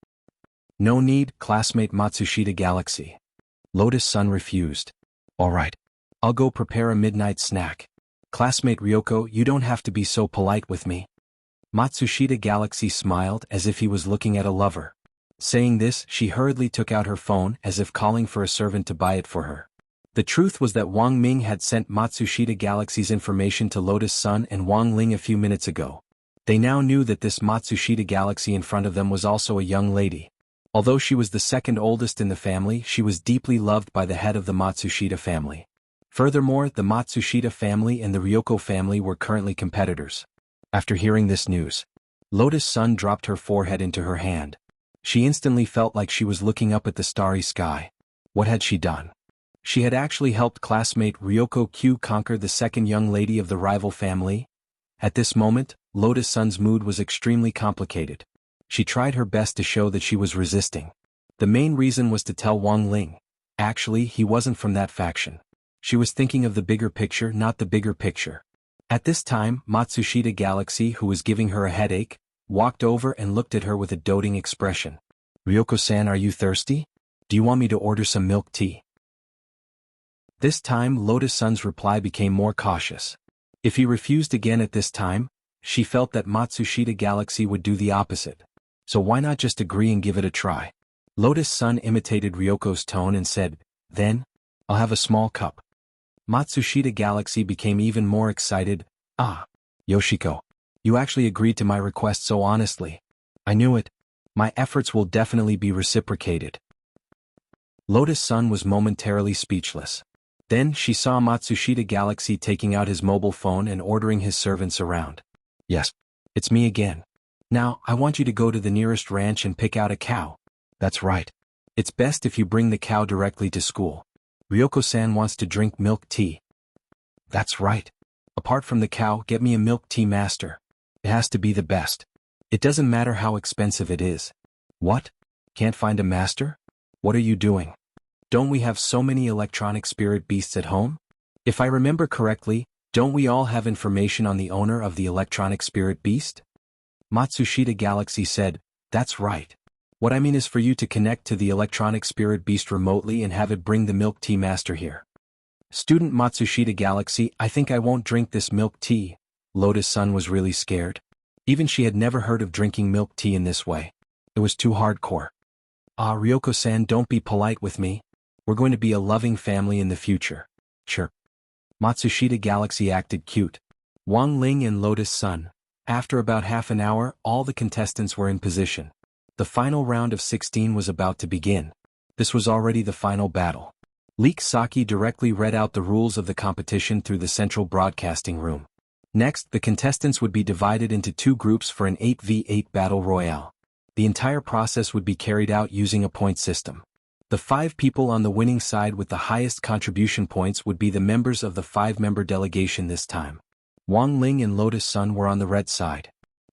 No need, classmate Matsushita Galaxy. Lotus Sun refused. All right. I'll go prepare a midnight snack. Classmate Ryoko, you don't have to be so polite with me. Matsushita Galaxy smiled as if he was looking at a lover. Saying this, she hurriedly took out her phone as if calling for a servant to buy it for her. The truth was that Wang Ming had sent Matsushita Galaxy's information to Lotus Sun and Wang Ling a few minutes ago. They now knew that this Matsushita Galaxy in front of them was also a young lady. Although she was the second oldest in the family, she was deeply loved by the head of the Matsushita family. Furthermore, the Matsushita family and the Ryoko family were currently competitors. After hearing this news, Lotus Sun dropped her forehead into her hand. She instantly felt like she was looking up at the starry sky. What had she done? She had actually helped classmate Ryoko Q conquer the second young lady of the rival family. At this moment, Lotus Sun's mood was extremely complicated. She tried her best to show that she was resisting. The main reason was to tell Wang Ling. Actually, he wasn't from that faction. She was thinking of the bigger picture, not the bigger picture. At this time, Matsushita Galaxy, who was giving her a headache, walked over and looked at her with a doting expression. Ryoko-san, are you thirsty? Do you want me to order some milk tea? This time, Lotus Sun's reply became more cautious. If he refused again at this time, she felt that Matsushita Galaxy would do the opposite. So why not just agree and give it a try? Lotus Sun imitated Ryoko's tone and said, Then, I'll have a small cup. Matsushita Galaxy became even more excited. Ah, Yoshiko. You actually agreed to my request so honestly. I knew it. My efforts will definitely be reciprocated. Lotus Sun was momentarily speechless. Then she saw Matsushita Galaxy taking out his mobile phone and ordering his servants around. Yes. It's me again. Now, I want you to go to the nearest ranch and pick out a cow. That's right. It's best if you bring the cow directly to school. Ryoko-san wants to drink milk tea. That's right. Apart from the cow, get me a milk tea master. It has to be the best. It doesn't matter how expensive it is. What? Can't find a master? What are you doing? Don't we have so many electronic spirit beasts at home? If I remember correctly, don't we all have information on the owner of the electronic spirit beast? Matsushita Galaxy said, that's right. What I mean is for you to connect to the electronic spirit beast remotely and have it bring the milk tea master here. Student Matsushita Galaxy, I think I won't drink this milk tea. Lotus-san was really scared. Even she had never heard of drinking milk tea in this way. It was too hardcore. Ryoko-san, don't be polite with me. We're going to be a loving family in the future. Chirp. Matsushita Galaxy acted cute. Wang Ling and Lotus-san. After about half an hour, all the contestants were in position. The final round of 16 was about to begin. This was already the final battle. Leek Saki directly read out the rules of the competition through the central broadcasting room. Next, the contestants would be divided into 2 groups for an 8v8 battle royale. The entire process would be carried out using a point system. The 5 people on the winning side with the highest contribution points would be the members of the 5-member delegation this time. Wang Ling and Lotus-san were on the red side.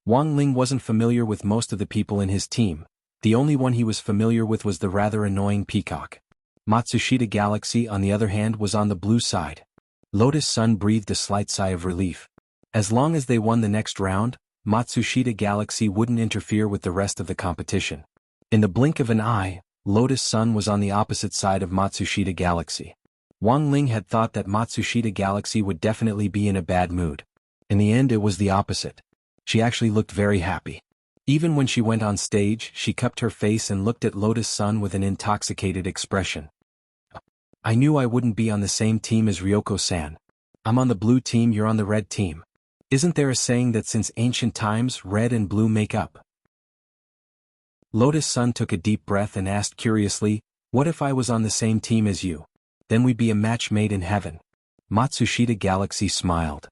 Wang Ling wasn't familiar with most of the people in his team. The only one he was familiar with was the rather annoying Peacock. Matsushita Galaxy, on the other hand, was on the blue side. Lotus-san breathed a slight sigh of relief. As long as they won the next round, Matsushita Galaxy wouldn't interfere with the rest of the competition. In the blink of an eye, Lotus-san was on the opposite side of Matsushita Galaxy. Wang Ling had thought that Matsushita Galaxy would definitely be in a bad mood. In the end, it was the opposite. She actually looked very happy. Even when she went on stage, she cupped her face and looked at Lotus-san with an intoxicated expression. I knew I wouldn't be on the same team as Ryoko-san. I'm on the blue team, you're on the red team. Isn't there a saying that since ancient times, red and blue make up? Lotus-san took a deep breath and asked curiously, what if I was on the same team as you? Then we'd be a match made in heaven. Matsushita Galaxy smiled.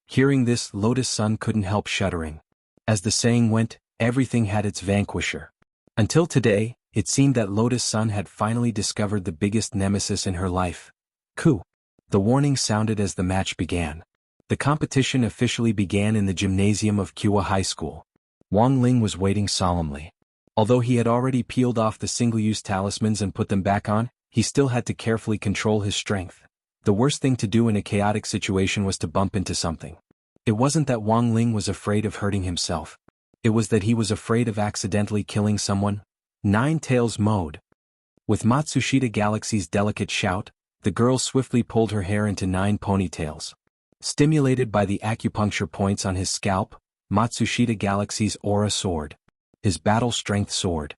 Hearing this, Lotus-san couldn't help shuddering. As the saying went, everything had its vanquisher. Until today, it seemed that Lotus-san had finally discovered the biggest nemesis in her life. Coup. The warning sounded as the match began. The competition officially began in the gymnasium of Kyowa High School. Wang Ling was waiting solemnly. Although he had already peeled off the single-use talismans and put them back on, he still had to carefully control his strength. The worst thing to do in a chaotic situation was to bump into something. It wasn't that Wang Ling was afraid of hurting himself. It was that he was afraid of accidentally killing someone. 9 Tails mode. With Matsushita Galaxy's delicate shout, the girl swiftly pulled her hair into 9 ponytails. Stimulated by the acupuncture points on his scalp, Matsushita Galaxy's aura soared. His battle strength soared.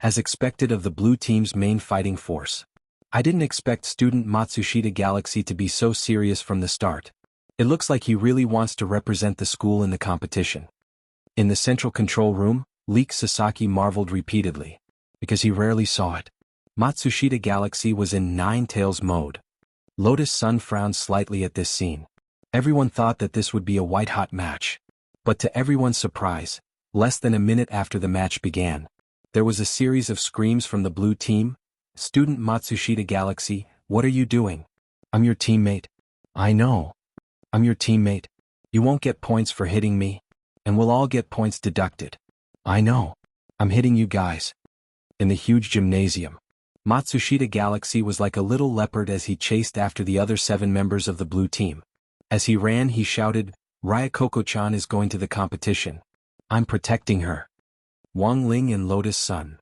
As expected of the blue team's main fighting force. I didn't expect student Matsushita Galaxy to be so serious from the start. It looks like he really wants to represent the school in the competition. In the central control room, Leek Sasaki marveled repeatedly. Because he rarely saw it. Matsushita Galaxy was in 9 Tails mode. Lotus-san frowned slightly at this scene. Everyone thought that this would be a white-hot match. But to everyone's surprise, less than a minute after the match began, there was a series of screams from the blue team. Student Matsushita Galaxy, what are you doing? I'm your teammate. I know. I'm your teammate. You won't get points for hitting me. And we'll all get points deducted. I know. I'm hitting you guys. In the huge gymnasium, Matsushita Galaxy was like a little leopard as he chased after the other 7 members of the blue team. As he ran, he shouted, Ryokoko-chan is going to the competition. I'm protecting her. Wang Ling and Lotus-san.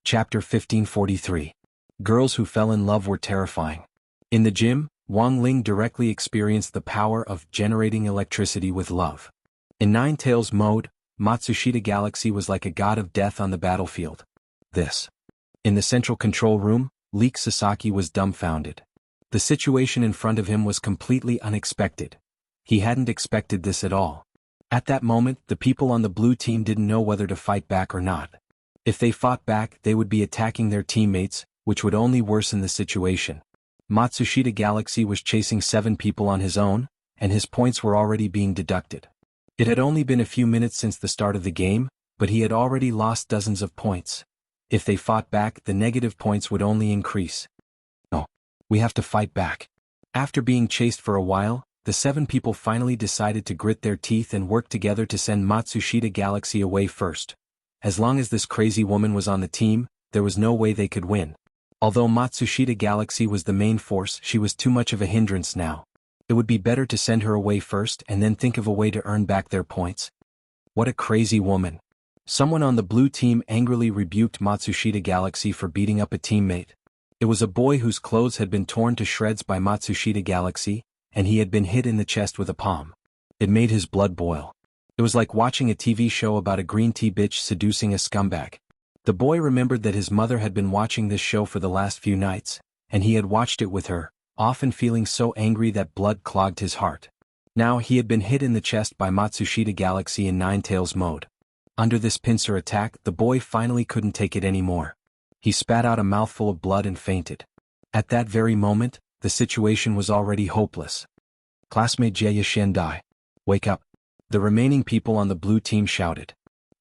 Chapter 1543. Girls who fell in love were terrifying. In the gym, Wang Ling directly experienced the power of generating electricity with love. In 9 Tails mode, Matsushita Galaxy was like a god of death on the battlefield. In the central control room, Leek Sasaki was dumbfounded. The situation in front of him was completely unexpected. He hadn't expected this at all. At that moment, the people on the blue team didn't know whether to fight back or not. If they fought back, they would be attacking their teammates, which would only worsen the situation. Matsushita Galaxy was chasing 7 people on his own, and his points were already being deducted. It had only been a few minutes since the start of the game, but he had already lost dozens of points. If they fought back, the negative points would only increase. No, we have to fight back. After being chased for a while, the 7 people finally decided to grit their teeth and work together to send Matsushita Galaxy away first. As long as this crazy woman was on the team, there was no way they could win. Although Matsushita Galaxy was the main force, she was too much of a hindrance now. It would be better to send her away first and then think of a way to earn back their points. What a crazy woman. Someone on the blue team angrily rebuked Matsushita Galaxy for beating up a teammate. It was a boy whose clothes had been torn to shreds by Matsushita Galaxy, and he had been hit in the chest with a palm. It made his blood boil. It was like watching a TV show about a green tea bitch seducing a scumbag. The boy remembered that his mother had been watching this show for the last few nights, and he had watched it with her, often feeling so angry that blood clogged his heart. Now he had been hit in the chest by Matsushita Galaxy in Ninetales mode. Under this pincer attack, the boy finally couldn't take it anymore. He spat out a mouthful of blood and fainted. At that very moment, the situation was already hopeless. Classmate Jaya Shendai, wake up. The remaining people on the blue team shouted.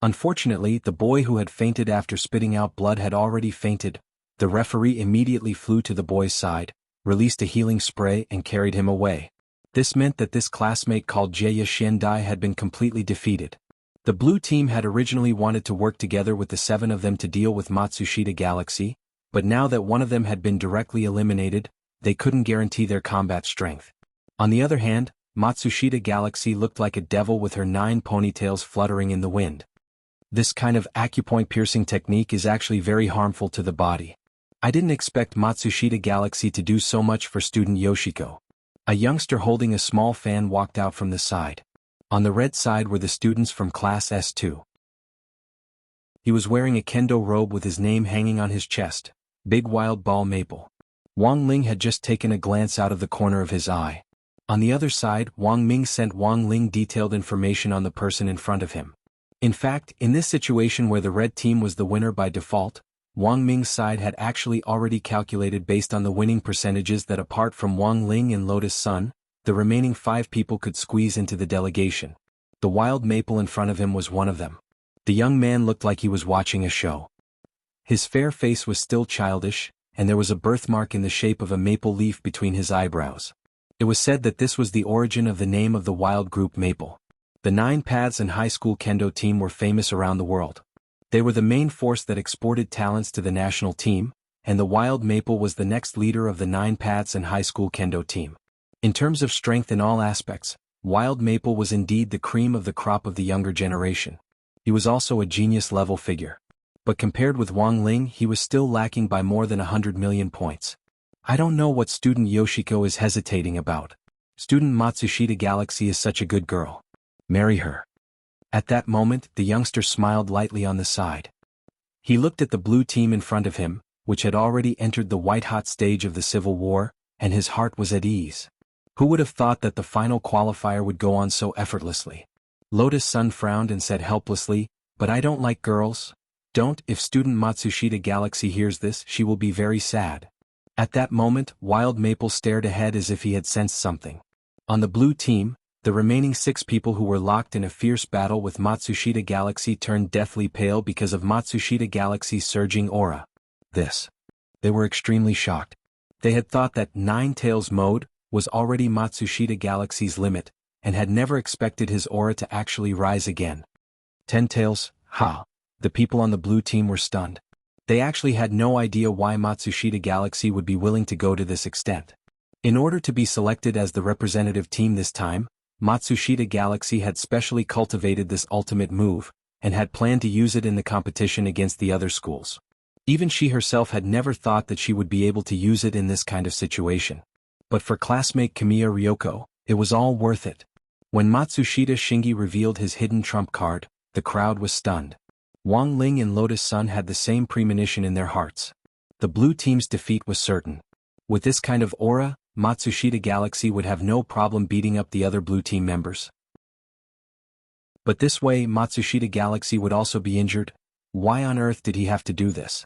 Unfortunately, the boy who had fainted after spitting out blood had already fainted. The referee immediately flew to the boy's side, released a healing spray and carried him away. This meant that this classmate called Jaya Shendai had been completely defeated. The blue team had originally wanted to work together with the 7 of them to deal with Matsushita Galaxy, but now that one of them had been directly eliminated, they couldn't guarantee their combat strength. On the other hand, Matsushita Galaxy looked like a devil with her 9 ponytails fluttering in the wind. This kind of acupoint piercing technique is actually very harmful to the body. I didn't expect Matsushita Galaxy to do so much for student Yoshiko. A youngster holding a small fan walked out from the side. On the red side were the students from class S2. He was wearing a kendo robe with his name hanging on his chest, Big Wild Ball Maple. Wang Ling had just taken a glance out of the corner of his eye. On the other side, Wang Ming sent Wang Ling detailed information on the person in front of him. In fact, in this situation where the red team was the winner by default, Wang Ming's side had actually already calculated based on the winning percentages that apart from Wang Ling and Lotus Sun, the remaining 5 people could squeeze into the delegation. The wild maple in front of him was one of them. The young man looked like he was watching a show. His fair face was still childish, and there was a birthmark in the shape of a maple leaf between his eyebrows. It was said that this was the origin of the name of the wild group Maple. The 9 Paths and high school kendo team were famous around the world. They were the main force that exported talents to the national team, and the wild maple was the next leader of the 9 Paths and high school kendo team. In terms of strength in all aspects, wild maple was indeed the cream of the crop of the younger generation. He was also a genius-level figure. But compared with Wang Ling, he was still lacking by more than 100 million points. I don't know what student Yoshiko is hesitating about. Student Matsushita Galaxy is such a good girl. Marry her. At that moment, the youngster smiled lightly on the side. He looked at the blue team in front of him, which had already entered the white-hot stage of the Civil War, and his heart was at ease. Who would have thought that the final qualifier would go on so effortlessly? Lotus Sun frowned and said helplessly, "But I don't like girls." "Don't. If student Matsushita Galaxy hears this, she will be very sad." At that moment, Wild Maple stared ahead as if he had sensed something. On the blue team, the remaining 6 people who were locked in a fierce battle with Matsushita Galaxy turned deathly pale because of Matsushita Galaxy's surging aura. They were extremely shocked. They had thought that 9 Tails mode was already Matsushita Galaxy's limit, and had never expected his aura to actually rise again. 10 Tails, ha! The people on the blue team were stunned. They actually had no idea why Matsushita Galaxy would be willing to go to this extent. In order to be selected as the representative team this time, Matsushita Galaxy had specially cultivated this ultimate move, and had planned to use it in the competition against the other schools. Even she herself had never thought that she would be able to use it in this kind of situation. But for classmate Kamiya Ryoko, it was all worth it. When Matsushita Shingi revealed his hidden trump card, the crowd was stunned. Wang Ling and Lotus Sun had the same premonition in their hearts. The blue team's defeat was certain. With this kind of aura, Matsushita Galaxy would have no problem beating up the other blue team members. But this way Matsushita Galaxy would also be injured. Why on earth did he have to do this?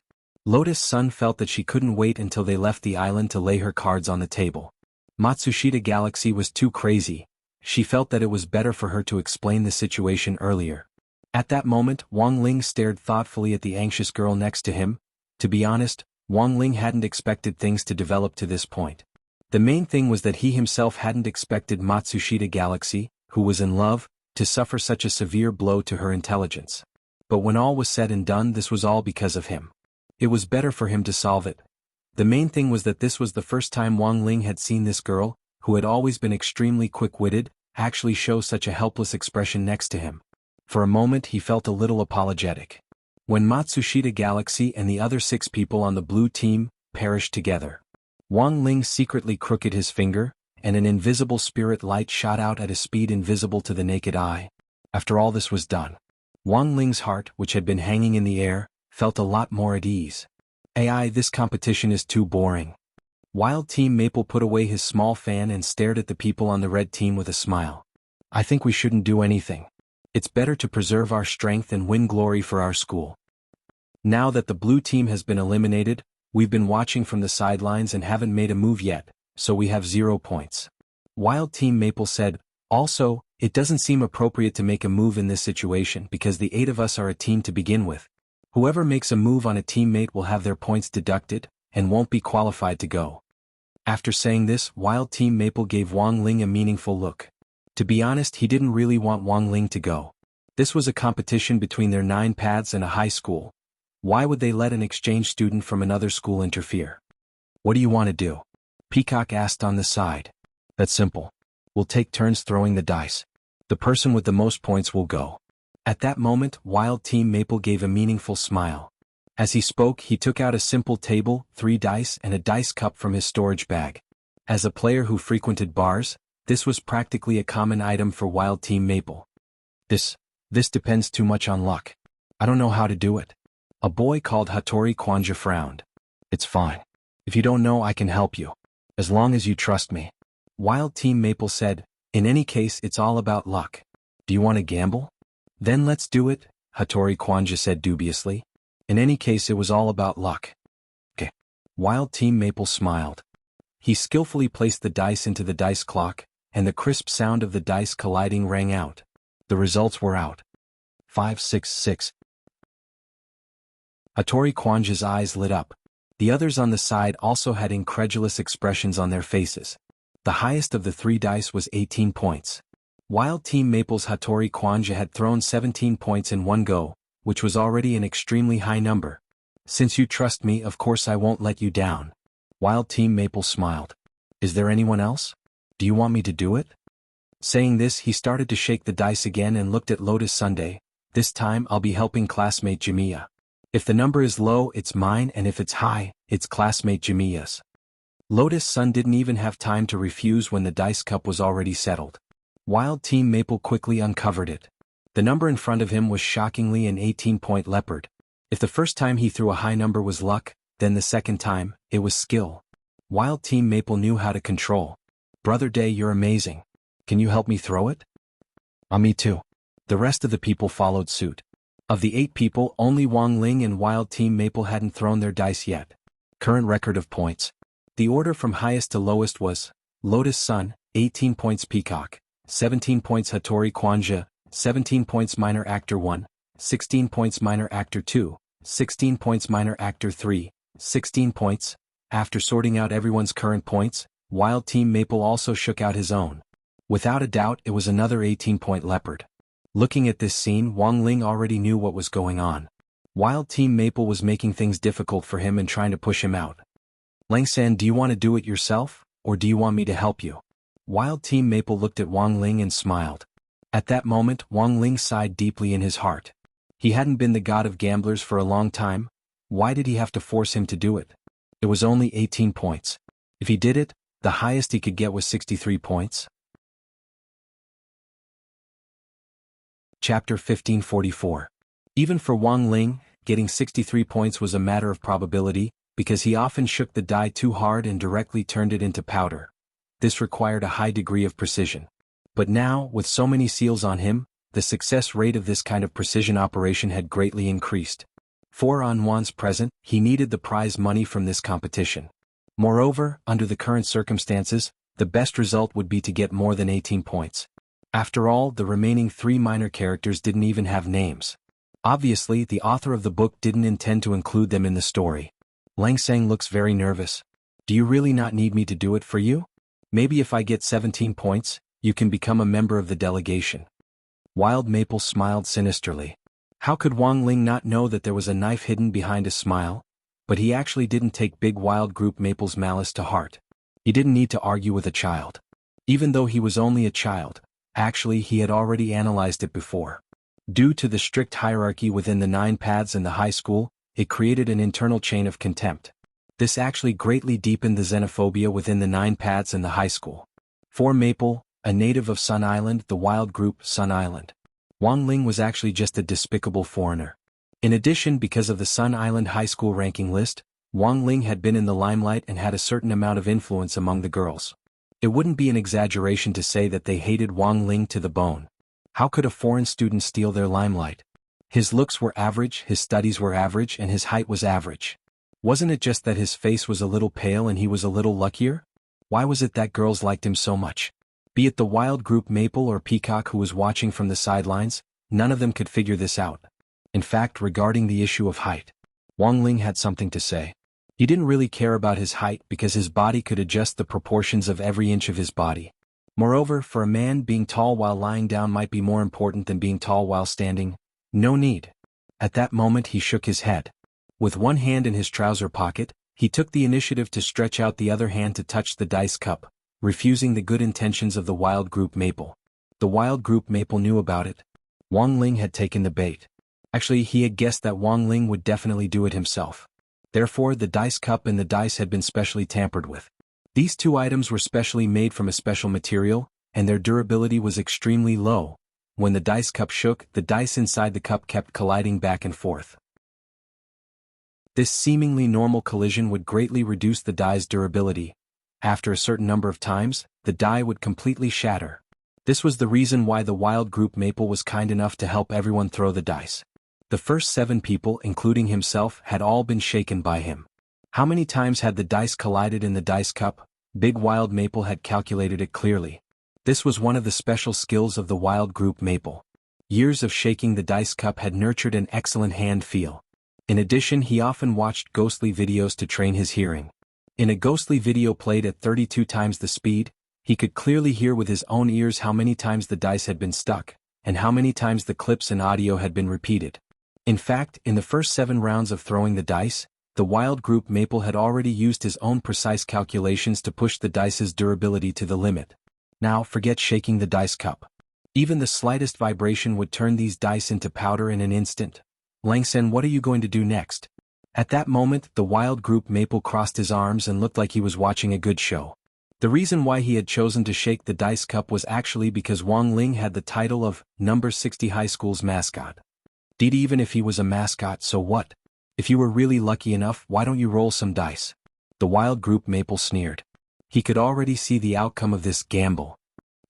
Lotus Sun felt that she couldn't wait until they left the island to lay her cards on the table. Matsushita Galaxy was too crazy. She felt that it was better for her to explain the situation earlier. At that moment, Wang Ling stared thoughtfully at the anxious girl next to him. To be honest, Wang Ling hadn't expected things to develop to this point. The main thing was that he himself hadn't expected Matsushita Galaxy, who was in love, to suffer such a severe blow to her intelligence. But when all was said and done, this was all because of him. It was better for him to solve it. The main thing was that this was the first time Wang Ling had seen this girl, who had always been extremely quick-witted, actually show such a helpless expression next to him. For a moment he felt a little apologetic. When Matsushita Galaxy and the other 6 people on the blue team perished together, Wang Ling secretly crooked his finger, and an invisible spirit light shot out at a speed invisible to the naked eye. After all this was done, Wang Ling's heart, which had been hanging in the air, felt a lot more at ease. AI, this competition is too boring. Wild Team Maple put away his small fan and stared at the people on the red team with a smile. I think we shouldn't do anything. It's better to preserve our strength and win glory for our school. Now that the blue team has been eliminated, we've been watching from the sidelines and haven't made a move yet, so we have 0 points. Wild Team Maple said, also, it doesn't seem appropriate to make a move in this situation because the 8 of us are a team to begin with. Whoever makes a move on a teammate will have their points deducted, and won't be qualified to go. After saying this, Wild Team Maple gave Wang Ling a meaningful look. To be honest, he didn't really want Wang Ling to go. This was a competition between their 9 paths and a high school. Why would they let an exchange student from another school interfere? What do you want to do? Peacock asked on the side. That's simple. We'll take turns throwing the dice. The person with the most points will go. At that moment, Wild Team Maple gave a meaningful smile. As he spoke, he took out a simple table, 3 dice and a dice cup from his storage bag. As a player who frequented bars, this was practically a common item for Wild Team Maple. This depends too much on luck. I don't know how to do it. A boy called Hattori Kwanja frowned. It's fine. If you don't know, I can help you. As long as you trust me. Wild Team Maple said, in any case, it's all about luck. Do you want to gamble? Then let's do it, Hattori Kwanja said dubiously. In any case, it was all about luck. Okay. Wild Team Maple smiled. He skillfully placed the dice into the dice clock, and the crisp sound of the dice colliding rang out. The results were out. 566. Hattori Kwanja's eyes lit up. The others on the side also had incredulous expressions on their faces. The highest of the 3 dice was 18 points. Wild Team Maple's Hattori Kwanja had thrown 17 points in one go, which was already an extremely high number. Since you trust me, of course I won't let you down. Wild Team Maple smiled. Is there anyone else? Do you want me to do it? Saying this, he started to shake the dice again and looked at Lotus Sunday. This time I'll be helping classmate Jamiya. If the number is low, it's mine, and if it's high, it's classmate Jamiya's. Lotus Sun didn't even have time to refuse when the dice cup was already settled. Wild Team Maple quickly uncovered it. The number in front of him was shockingly an 18-point leopard. If the first time he threw a high number was luck, then the second time, it was skill. Wild Team Maple knew how to control. Brother Day, you're amazing. Can you help me throw it? Me too. The rest of the people followed suit. Of the 8 people, only Wang Ling and Wild Team Maple hadn't thrown their dice yet. Current record of points. The order from highest to lowest was Lotus Sun, 18 points Peacock, 17 points Hattori Kwanja, 17 points Minor Actor 1, 16 points Minor Actor 2, 16 points Minor Actor 3, 16 points. After sorting out everyone's current points, Wild Team Maple also shook out his own. Without a doubt, it was another 18-point leopard. Looking at this scene, Wang Ling already knew what was going on. Wild Team Maple was making things difficult for him and trying to push him out. Langsan, do you want to do it yourself, or do you want me to help you? Wild Team Maple looked at Wang Ling and smiled. At that moment, Wang Ling sighed deeply in his heart. He hadn't been the god of gamblers for a long time. Why did he have to force him to do it? It was only 18 points. If he did it, the highest he could get was 63 points. Chapter 1544. Even for Wang Ling, getting 63 points was a matter of probability, because he often shook the die too hard and directly turned it into powder. This required a high degree of precision. But now, with so many seals on him, the success rate of this kind of precision operation had greatly increased. For Anwan's present, he needed the prize money from this competition. Moreover, under the current circumstances, the best result would be to get more than 18 points. After all, the remaining 3 minor characters didn't even have names. Obviously, the author of the book didn't intend to include them in the story. Lang Sang looks very nervous. Do you really not need me to do it for you? Maybe if I get 17 points, you can become a member of the delegation. Wild Maple smiled sinisterly. How could Wang Ling not know that there was a knife hidden behind his smile? But he actually didn't take Big Wild Group Maple's malice to heart. He didn't need to argue with a child. Even though he was only a child, actually he had already analyzed it before. Due to the strict hierarchy within the 9 paths and the high school, it created an internal chain of contempt. This actually greatly deepened the xenophobia within the 9 paths and the high school. For Maple, a native of Sun Island, the wild group Sun Island, Wang Ling was actually just a despicable foreigner. In addition, because of the Sun Island high school ranking list, Wang Ling had been in the limelight and had a certain amount of influence among the girls. It wouldn't be an exaggeration to say that they hated Wang Ling to the bone. How could a foreign student steal their limelight? His looks were average, his studies were average, and his height was average. Wasn't it just that his face was a little pale and he was a little luckier? Why was it that girls liked him so much? Be it the wild group Maple or Peacock who was watching from the sidelines, none of them could figure this out. In fact, regarding the issue of height, Wang Ling had something to say. He didn't really care about his height because his body could adjust the proportions of every inch of his body. Moreover, for a man, being tall while lying down might be more important than being tall while standing. No need. At that moment he shook his head. With one hand in his trouser pocket, he took the initiative to stretch out the other hand to touch the dice cup, refusing the good intentions of the wild group Maple. The wild group Maple knew about it. Wang Ling had taken the bait. Actually, he had guessed that Wang Ling would definitely do it himself. Therefore, the dice cup and the dice had been specially tampered with. These 2 items were specially made from a special material, and their durability was extremely low. When the dice cup shook, the dice inside the cup kept colliding back and forth. This seemingly normal collision would greatly reduce the die's durability. After a certain number of times, the die would completely shatter. This was the reason why the wild group Maple was kind enough to help everyone throw the dice. The first 7 people, including himself, had all been shaken by him. How many times had the dice collided in the dice cup? Big Wild Maple had calculated it clearly. This was one of the special skills of the wild group Maple. Years of shaking the dice cup had nurtured an excellent hand feel. In addition, he often watched ghostly videos to train his hearing. In a ghostly video played at 32 times the speed, he could clearly hear with his own ears how many times the dice had been stuck, and how many times the clips and audio had been repeated. In fact, in the first 7 rounds of throwing the dice, the wild group Maple had already used his own precise calculations to push the dice's durability to the limit. Now, forget shaking the dice cup. Even the slightest vibration would turn these dice into powder in an instant. Lang Sen, what are you going to do next? At that moment, the wild group Maple crossed his arms and looked like he was watching a good show. The reason why he had chosen to shake the dice cup was actually because Wang Ling had the title of number 60 high school's mascot. Even if he was a mascot, so what? If you were really lucky enough, why don't you roll some dice? The wild group Maple sneered. He could already see the outcome of this gamble.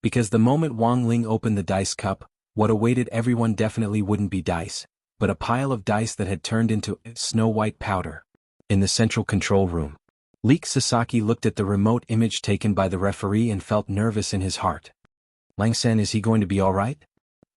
Because the moment Wang Ling opened the dice cup, what awaited everyone definitely wouldn't be dice, but a pile of dice that had turned into snow-white powder. In the central control room, Leek Sasaki looked at the remote image taken by the referee and felt nervous in his heart. Lang Sen, is he going to be alright?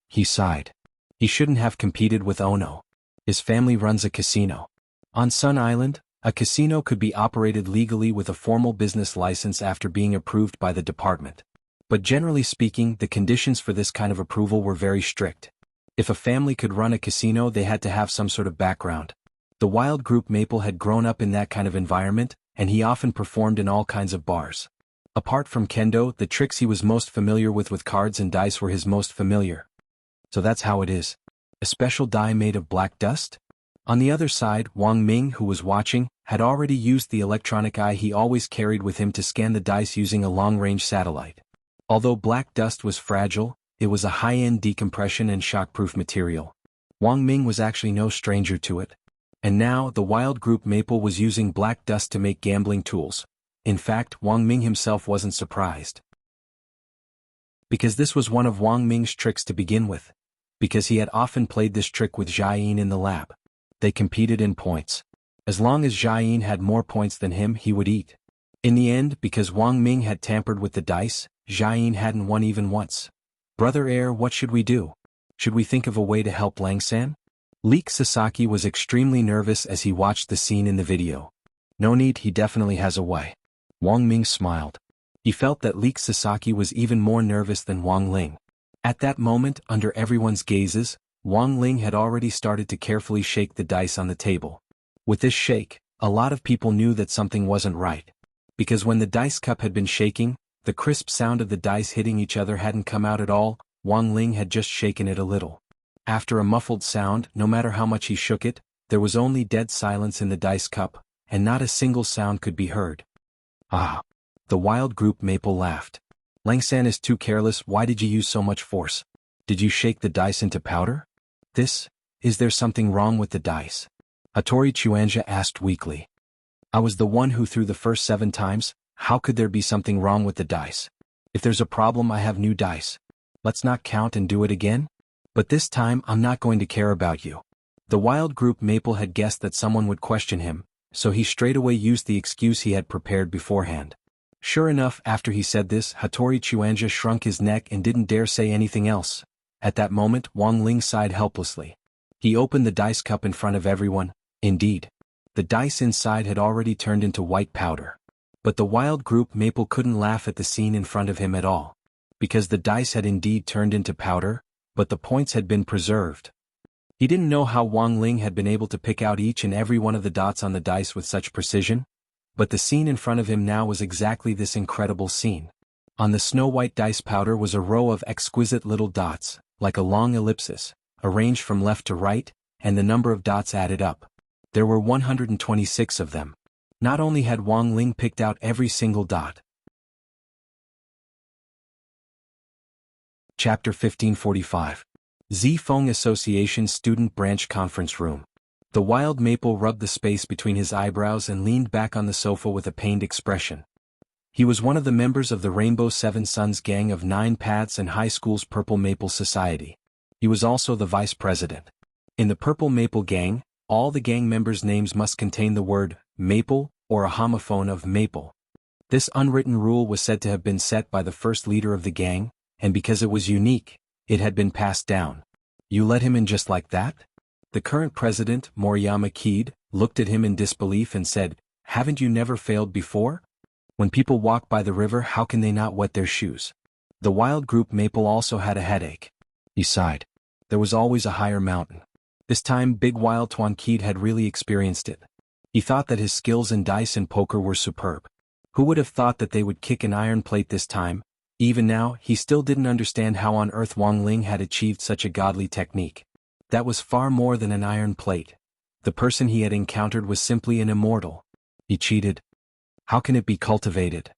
He sighed. He shouldn't have competed with Ono. His family runs a casino. On Sun Island, a casino could be operated legally with a formal business license after being approved by the department. But generally speaking, the conditions for this kind of approval were very strict. If a family could run a casino, they had to have some sort of background. The wild group Maple had grown up in that kind of environment, and he often performed in all kinds of bars. Apart from kendo, the tricks he was most familiar with cards and dice were his most familiar. So that's how it is. A special die made of black dust? On the other side, Wang Ming, who was watching, had already used the electronic eye he always carried with him to scan the dice using a long-range satellite. Although black dust was fragile, it was a high-end decompression and shockproof material. Wang Ming was actually no stranger to it. And now, the wild group Maple was using black dust to make gambling tools. In fact, Wang Ming himself wasn't surprised. Because this was one of Wang Ming's tricks to begin with. Because he had often played this trick with Jia Yin in the lab. They competed in points. As long as Jiayin had more points than him, he would eat. In the end, because Wang Ming had tampered with the dice, Jiayin hadn't won even once. Brother Heir, what should we do? Should we think of a way to help Langsan? Leek Sasaki was extremely nervous as he watched the scene in the video. No need, he definitely has a way. Wang Ming smiled. He felt that Leek Sasaki was even more nervous than Wang Ling. At that moment, under everyone's gazes, Wang Ling had already started to carefully shake the dice on the table. With this shake, a lot of people knew that something wasn't right. Because when the dice cup had been shaking, the crisp sound of the dice hitting each other hadn't come out at all. Wang Ling had just shaken it a little. After a muffled sound, no matter how much he shook it, there was only dead silence in the dice cup, and not a single sound could be heard. Ah! The wild group Maple laughed. Langsan is too careless. Why did you use so much force? Did you shake the dice into powder? Is there something wrong with the dice? Hattori Chuanja asked weakly. I was the one who threw the first 7 times, how could there be something wrong with the dice? If there's a problem, I have new dice. Let's not count and do it again? But this time I'm not going to care about you. The wild group Maple had guessed that someone would question him, so he straightaway used the excuse he had prepared beforehand. Sure enough, after he said this, Hattori Chuanja shrunk his neck and didn't dare say anything else. At that moment, Wang Ling sighed helplessly. He opened the dice cup in front of everyone. Indeed, the dice inside had already turned into white powder. But the wild group Maple couldn't laugh at the scene in front of him at all. Because the dice had indeed turned into powder, but the points had been preserved. He didn't know how Wang Ling had been able to pick out each and every one of the dots on the dice with such precision. But the scene in front of him now was exactly this incredible scene. On the snow-white dice powder was a row of exquisite little dots, like a long ellipsis, arranged from left to right, and the number of dots added up. There were 126 of them. Not only had Wang Ling picked out every single dot. Chapter 1545. Zifeng Association Student Branch Conference Room. The wild Maple rubbed the space between his eyebrows and leaned back on the sofa with a pained expression. He was one of the members of the Rainbow Seven Suns gang of 9 Paths and High School's Purple Maple Society. He was also the vice president. In the Purple Maple gang, all the gang members' names must contain the word Maple or a homophone of Maple. This unwritten rule was said to have been set by the first leader of the gang, and because it was unique, it had been passed down. You let him in just like that? The current president, Moriyama Keed, looked at him in disbelief and said, haven't you never failed before? When people walk by the river, how can they not wet their shoes? The wild group Maple also had a headache. He sighed. There was always a higher mountain. This time Big Wild Tuan Keed had really experienced it. He thought that his skills in dice and poker were superb. Who would have thought that they would kick an iron plate this time? Even now, he still didn't understand how on earth Wang Ling had achieved such a godly technique. That was far more than an iron plate. The person he had encountered was simply an immortal. He cheated. How can it be cultivated?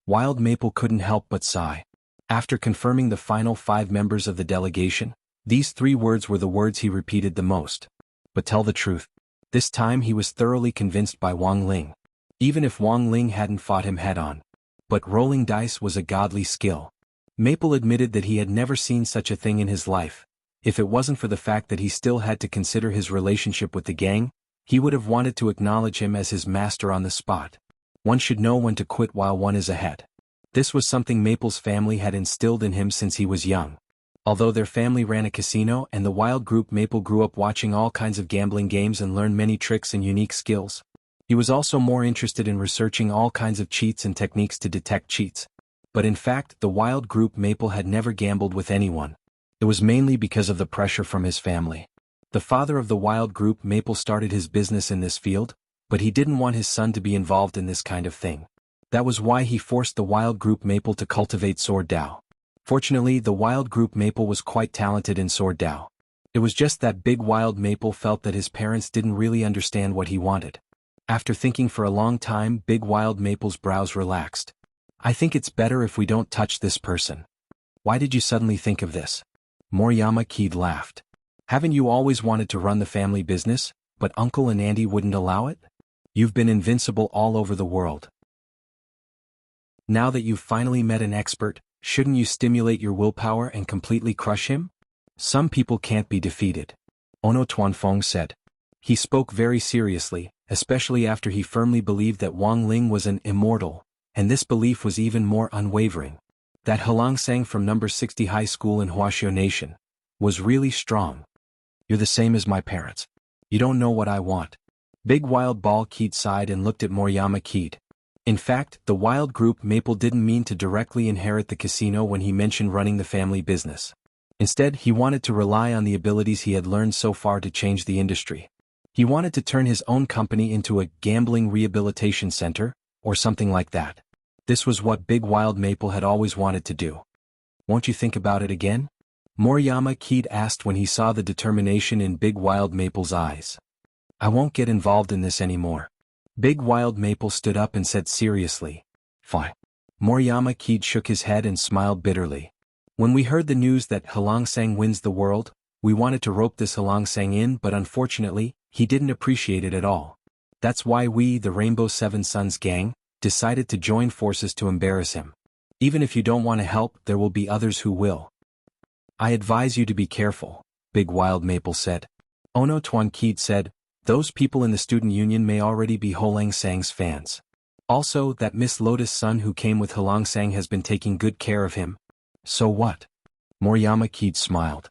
Wild Maple couldn't help but sigh. After confirming the final 5 members of the delegation, these 3 words were the words he repeated the most. But tell the truth. This time he was thoroughly convinced by Wang Ling. Even if Wang Ling hadn't fought him head-on. But rolling dice was a godly skill. Maple admitted that he had never seen such a thing in his life. If it wasn't for the fact that he still had to consider his relationship with the gang, he would have wanted to acknowledge him as his master on the spot. One should know when to quit while one is ahead. This was something Maple's family had instilled in him since he was young. Although their family ran a casino and the wild group Maple grew up watching all kinds of gambling games and learned many tricks and unique skills, he was also more interested in researching all kinds of cheats and techniques to detect cheats. But in fact, the wild group Maple had never gambled with anyone. It was mainly because of the pressure from his family. The father of the wild group Maple started his business in this field, but he didn't want his son to be involved in this kind of thing. That was why he forced the wild group Maple to cultivate Sword Dao. Fortunately, the wild group Maple was quite talented in Sword Dao. It was just that Big Wild Maple felt that his parents didn't really understand what he wanted. After thinking for a long time, Big Wild Maple's brows relaxed. I think it's better if we don't touch this person. Why did you suddenly think of this? Moriyama Keed laughed. Haven't you always wanted to run the family business, but Uncle and Auntie wouldn't allow it? You've been invincible all over the world. Now that you've finally met an expert, shouldn't you stimulate your willpower and completely crush him? Some people can't be defeated. Ono Tuanfeng said. He spoke very seriously, especially after he firmly believed that Wang Ling was an immortal, and this belief was even more unwavering. That Helang Sang from number 60 high school in Huaxiao Nation was really strong. You're the same as my parents. You don't know what I want. Big Wild Ball Keat sighed and looked at Moriyama Keat. In fact, the Wild Group Maple didn't mean to directly inherit the casino when he mentioned running the family business. Instead, he wanted to rely on the abilities he had learned so far to change the industry. He wanted to turn his own company into a gambling rehabilitation center, or something like that. This was what Big Wild Maple had always wanted to do. Won't you think about it again? Moriyama Keat asked when he saw the determination in Big Wild Maple's eyes. I won't get involved in this anymore. Big Wild Maple stood up and said seriously. Fine. Moriyama Keat shook his head and smiled bitterly. When we heard the news that Helang Sang wins the world, we wanted to rope this Helang Sang in, but unfortunately, he didn't appreciate it at all. That's why we, the Rainbow Seven Sons gang, decided to join forces to embarrass him. Even if you don't want to help, there will be others who will. I advise you to be careful, Big Wild Maple said. Ono Tuan Keat said, those people in the student union may already be Helang Sang's fans. Also, that Miss Lotus' son who came with Helang Sang has been taking good care of him. So what? Moriyama Keat smiled.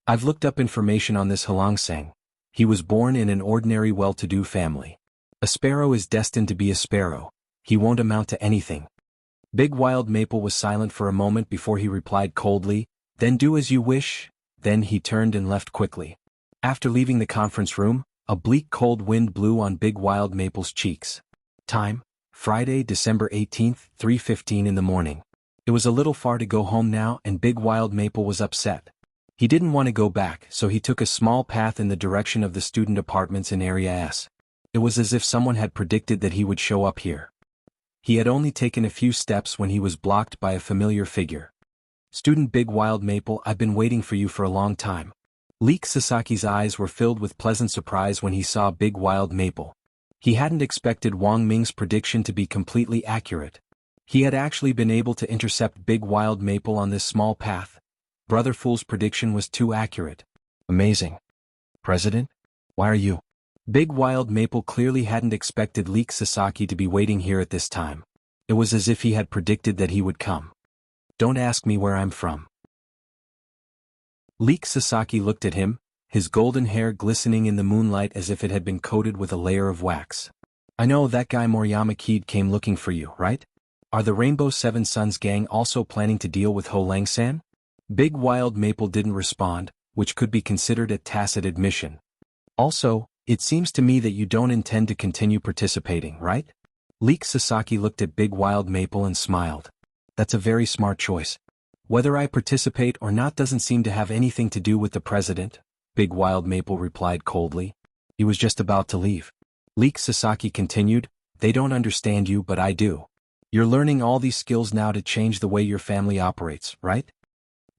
I've looked up information on this Helang Sang. He was born in an ordinary well-to-do family. A sparrow is destined to be a sparrow. He won't amount to anything. Big Wild Maple was silent for a moment before he replied coldly, then do as you wish. Then he turned and left quickly. After leaving the conference room, a bleak cold wind blew on Big Wild Maple's cheeks. Time, Friday, December 18th, 3:15 in the morning. It was a little far to go home now and Big Wild Maple was upset. He didn't want to go back, so he took a small path in the direction of the student apartments in Area S. It was as if someone had predicted that he would show up here. He had only taken a few steps when he was blocked by a familiar figure. Student Big Wild Maple, I've been waiting for you for a long time. Leek Sasaki's eyes were filled with pleasant surprise when he saw Big Wild Maple. He hadn't expected Wang Ming's prediction to be completely accurate. He had actually been able to intercept Big Wild Maple on this small path. Brother Fool's prediction was too accurate. Amazing. President? Why are you? Big Wild Maple clearly hadn't expected Leek Sasaki to be waiting here at this time. It was as if he had predicted that he would come. Don't ask me where I'm from. Leek Sasaki looked at him, his golden hair glistening in the moonlight as if it had been coated with a layer of wax. I know that guy Moriyama Keat came looking for you, right? Are the Rainbow Seven Sons gang also planning to deal with Helang Sang? Big Wild Maple didn't respond, which could be considered a tacit admission. Also, it seems to me that you don't intend to continue participating, right? Leek Sasaki looked at Big Wild Maple and smiled. That's a very smart choice. Whether I participate or not doesn't seem to have anything to do with the president, Big Wild Maple replied coldly. He was just about to leave. Leek Sasaki continued, they don't understand you but I do. You're learning all these skills now to change the way your family operates, right?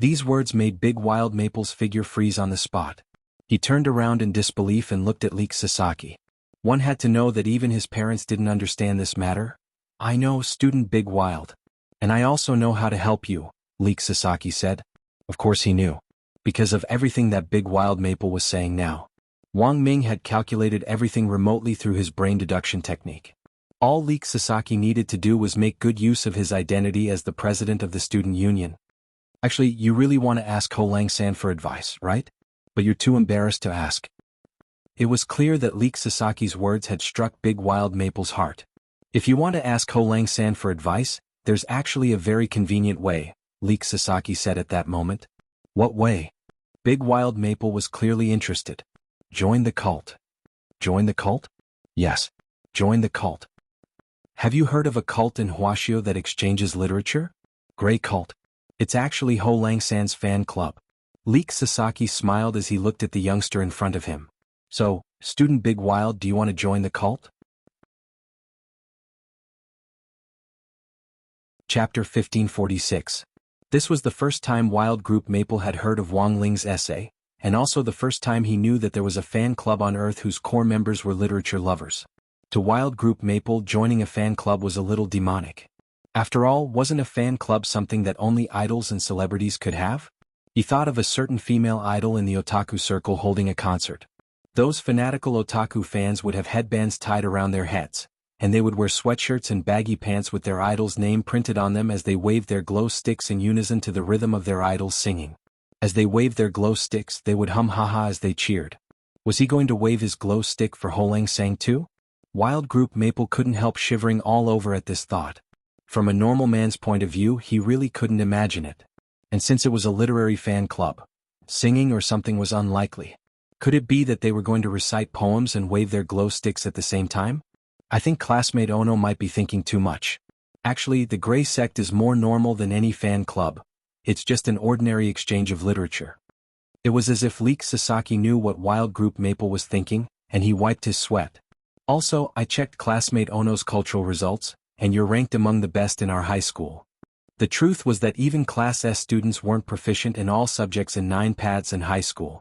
These words made Big Wild Maple's figure freeze on the spot. He turned around in disbelief and looked at Leek Sasaki. One had to know that even his parents didn't understand this matter. I know, student Big Wild. And I also know how to help you, Leek Sasaki said. Of course he knew. Because of everything that Big Wild Maple was saying now. Wang Ming had calculated everything remotely through his brain deduction technique. All Leek Sasaki needed to do was make good use of his identity as the president of the student union. Actually, you really want to ask Helang Sang for advice, right? But you're too embarrassed to ask. It was clear that Leek Sasaki's words had struck Big Wild Maple's heart. If you want to ask Helang Sang for advice, there's actually a very convenient way, Leek Sasaki said at that moment. What way? Big Wild Maple was clearly interested. Join the cult. Join the cult? Yes. Join the cult. Have you heard of a cult in Huaxiao that exchanges literature? Grey Cult. It's actually Helang Sang's fan club. Leek Sasaki smiled as he looked at the youngster in front of him. So, student Big Wild, do you want to join the cult? Chapter 1546. This was the first time Wild Group Maple had heard of Wang Ling's essay, and also the first time he knew that there was a fan club on Earth whose core members were literature lovers. To Wild Group Maple, joining a fan club was a little demonic. After all, wasn't a fan club something that only idols and celebrities could have? He thought of a certain female idol in the otaku circle holding a concert. Those fanatical otaku fans would have headbands tied around their heads, and they would wear sweatshirts and baggy pants with their idol's name printed on them as they waved their glow sticks in unison to the rhythm of their idol's singing. As they waved their glow sticks, they would hum haha as they cheered. Was he going to wave his glow stick for Holang Sang too? Wild Group Maple couldn't help shivering all over at this thought. From a normal man's point of view, he really couldn't imagine it. And since it was a literary fan club, singing or something was unlikely. Could it be that they were going to recite poems and wave their glow sticks at the same time? I think classmate Ono might be thinking too much. Actually, the Grey Sect is more normal than any fan club. It's just an ordinary exchange of literature. It was as if Leek Sasaki knew what Wild Group Maple was thinking, and he wiped his sweat. Also, I checked classmate Ono's cultural results, and you're ranked among the best in our high school. The truth was that even Class S students weren't proficient in all subjects in 9 paths in high school.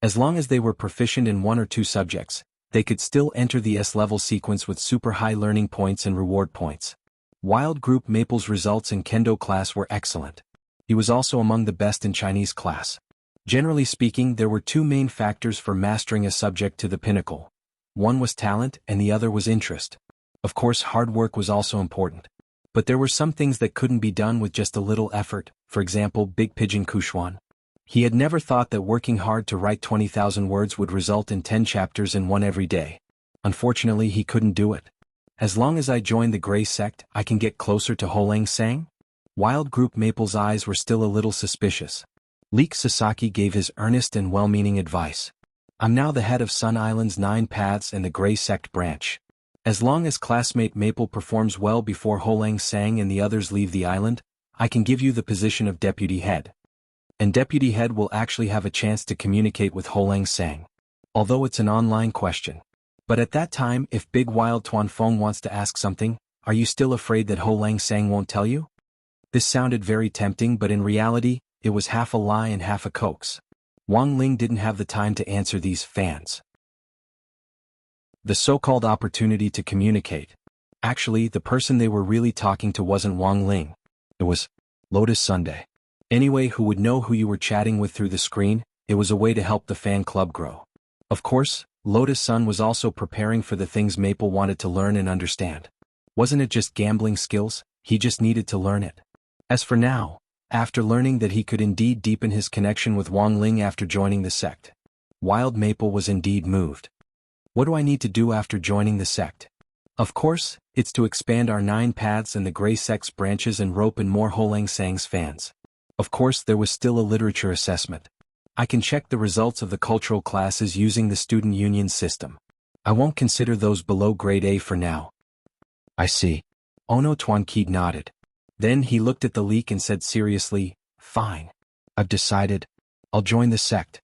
As long as they were proficient in 1 or 2 subjects, they could still enter the S-level sequence with super high learning points and reward points. Wild Group Maple's results in Kendo class were excellent. He was also among the best in Chinese class. Generally speaking, there were 2 main factors for mastering a subject to the pinnacle. One was talent and the other was interest. Of course, hard work was also important. But there were some things that couldn't be done with just a little effort, for example Big Pigeon Kushwan. He had never thought that working hard to write 20,000 words would result in 10 chapters in one every day. Unfortunately, he couldn't do it. As long as I join the Grey Sect, I can get closer to Holang Sang? Wild Group Maple's eyes were still a little suspicious. Leek Sasaki gave his earnest and well-meaning advice. I'm now the head of Sun Island's 9 paths and the Grey Sect branch. As long as classmate Maple performs well before Holang Sang and the others leave the island, I can give you the position of deputy head. And deputy head will actually have a chance to communicate with Holang Sang. Although it's an online question. But at that time, if Big Wild Tuan Fong wants to ask something, are you still afraid that Holang Sang won't tell you? This sounded very tempting, but in reality, it was half a lie and half a coax. Wang Ling didn't have the time to answer these fans. The so-called opportunity to communicate. Actually, the person they were really talking to wasn't Wang Ling. It was Lotus Sunday. Anyway, who would know who you were chatting with through the screen? It was a way to help the fan club grow. Of course, Lotus Sun was also preparing for the things Maple wanted to learn and understand. Wasn't it just gambling skills? He just needed to learn it. As for now, after learning that he could indeed deepen his connection with Wang Ling after joining the sect, Wild Maple was indeed moved. What do I need to do after joining the sect? Of course, it's to expand our 9 paths and the Grey Sect's branches and rope in more Holang Sang's fans. Of course, there was still a literature assessment. I can check the results of the cultural classes using the student union system. I won't consider those below grade A for now. I see. Ono Tuan Keat nodded. Then he looked at the leak and said seriously, fine. I've decided. I'll join the sect.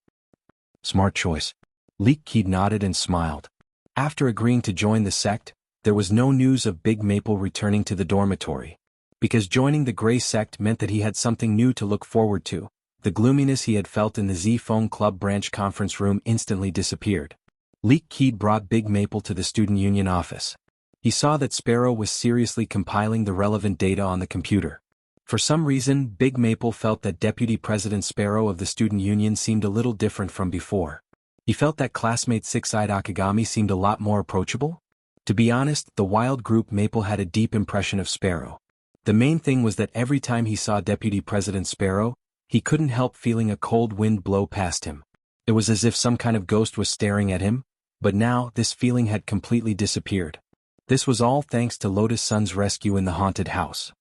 Smart choice. Leek Keat nodded and smiled. After agreeing to join the sect, there was no news of Big Maple returning to the dormitory. Because joining the Grey Sect meant that he had something new to look forward to. The gloominess he had felt in the Z-Phone Club branch conference room instantly disappeared. Leek Keat brought Big Maple to the student union office. He saw that Sparrow was seriously compiling the relevant data on the computer. For some reason, Big Maple felt that Deputy President Sparrow of the student union seemed a little different from before. He felt that classmate Six-Eyed Akagami seemed a lot more approachable. To be honest, the Wild Group Maple had a deep impression of Sparrow. The main thing was that every time he saw Deputy President Sparrow, he couldn't help feeling a cold wind blow past him. It was as if some kind of ghost was staring at him, but now this feeling had completely disappeared. This was all thanks to Lotus Sun's rescue in the haunted house.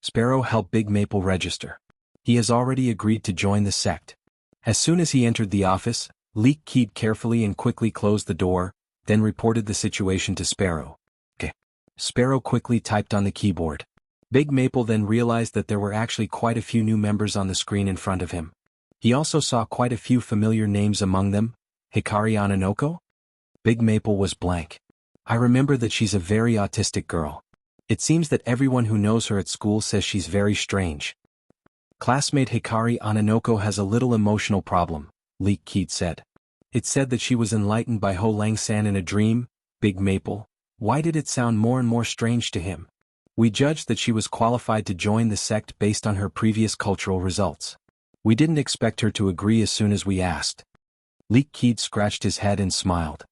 Sparrow helped Big Maple register. He has already agreed to join the sect. As soon as he entered the office, Leek Keat carefully and quickly closed the door, then reported the situation to Sparrow. Okay. Sparrow quickly typed on the keyboard. Big Maple then realized that there were actually quite a few new members on the screen in front of him. He also saw quite a few familiar names among them. Hikari Ananoko? Big Maple was blank. I remember that she's a very autistic girl. It seems that everyone who knows her at school says she's very strange. Classmate Hikari Ananoko has a little emotional problem, Leek Keat said. It said that she was enlightened by Ho Lang-san in a dream. Big Maple. Why did it sound more and more strange to him? We judged that she was qualified to join the sect based on her previous cultural results. We didn't expect her to agree as soon as we asked. Leek Keed scratched his head and smiled.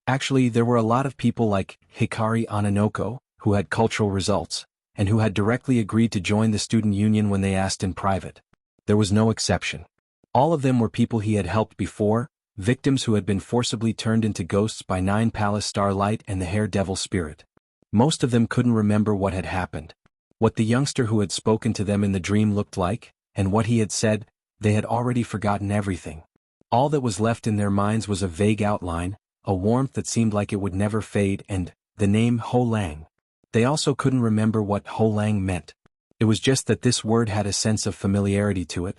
Actually, there were a lot of people like Hikari Ananoko, who had cultural results, and who had directly agreed to join the student union when they asked in private. There was no exception. All of them were people he had helped before, victims who had been forcibly turned into ghosts by Nine Palace Starlight and the Hair Devil spirit. Most of them couldn't remember what had happened, what the youngster who had spoken to them in the dream looked like, and what he had said. They had already forgotten everything. All that was left in their minds was a vague outline, a warmth that seemed like it would never fade, and the name Ho Lang. They also couldn't remember what Ho Lang meant. It was just that this word had a sense of familiarity to it.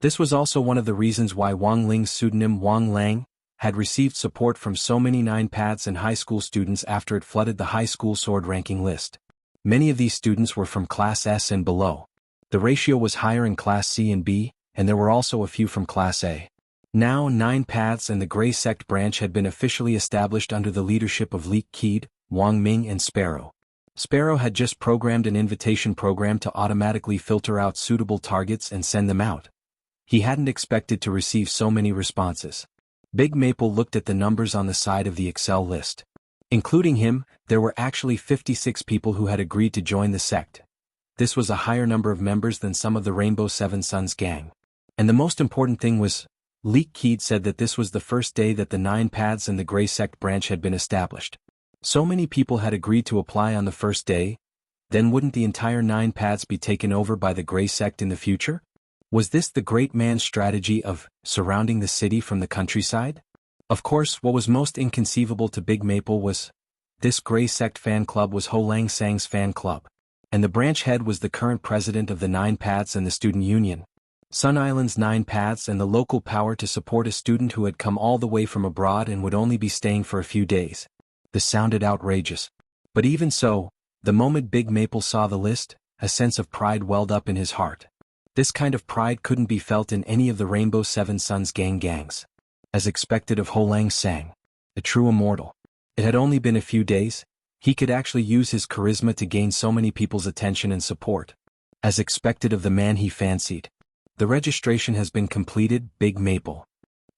This was also one of the reasons why Wang Ling's pseudonym Wang Lang had received support from so many Nine Paths and high school students after it flooded the high school sword ranking list. Many of these students were from Class S and below. The ratio was higher in Class C and B, and there were also a few from Class A. Now Nine Paths and the Grey Sect branch had been officially established under the leadership of Leek Keed, Wang Ming and Sparrow. Sparrow had just programmed an invitation program to automatically filter out suitable targets and send them out. He hadn't expected to receive so many responses. Big Maple looked at the numbers on the side of the Excel list. Including him, there were actually 56 people who had agreed to join the sect. This was a higher number of members than some of the Rainbow Seven Sons gang. And the most important thing was, Leek Keed said that this was the first day that the Nine Paths and the Grey Sect branch had been established. So many people had agreed to apply on the first day, then wouldn't the entire Nine Paths be taken over by the Grey Sect in the future? Was this the great man's strategy of surrounding the city from the countryside? Of course, what was most inconceivable to Big Maple was, this Grey Sect fan club was Ho Lang Sang's fan club. And the branch head was the current president of the Nine Paths and the Student Union. Sun Island's Nine Paths and the local power to support a student who had come all the way from abroad and would only be staying for a few days. This sounded outrageous. But even so, the moment Big Maple saw the list, a sense of pride welled up in his heart. This kind of pride couldn't be felt in any of the Rainbow Seven Sons gangs. As expected of Ho Lang Sang, a true immortal. It had only been a few days. He could actually use his charisma to gain so many people's attention and support. As expected of the man he fancied. The registration has been completed, Big Maple.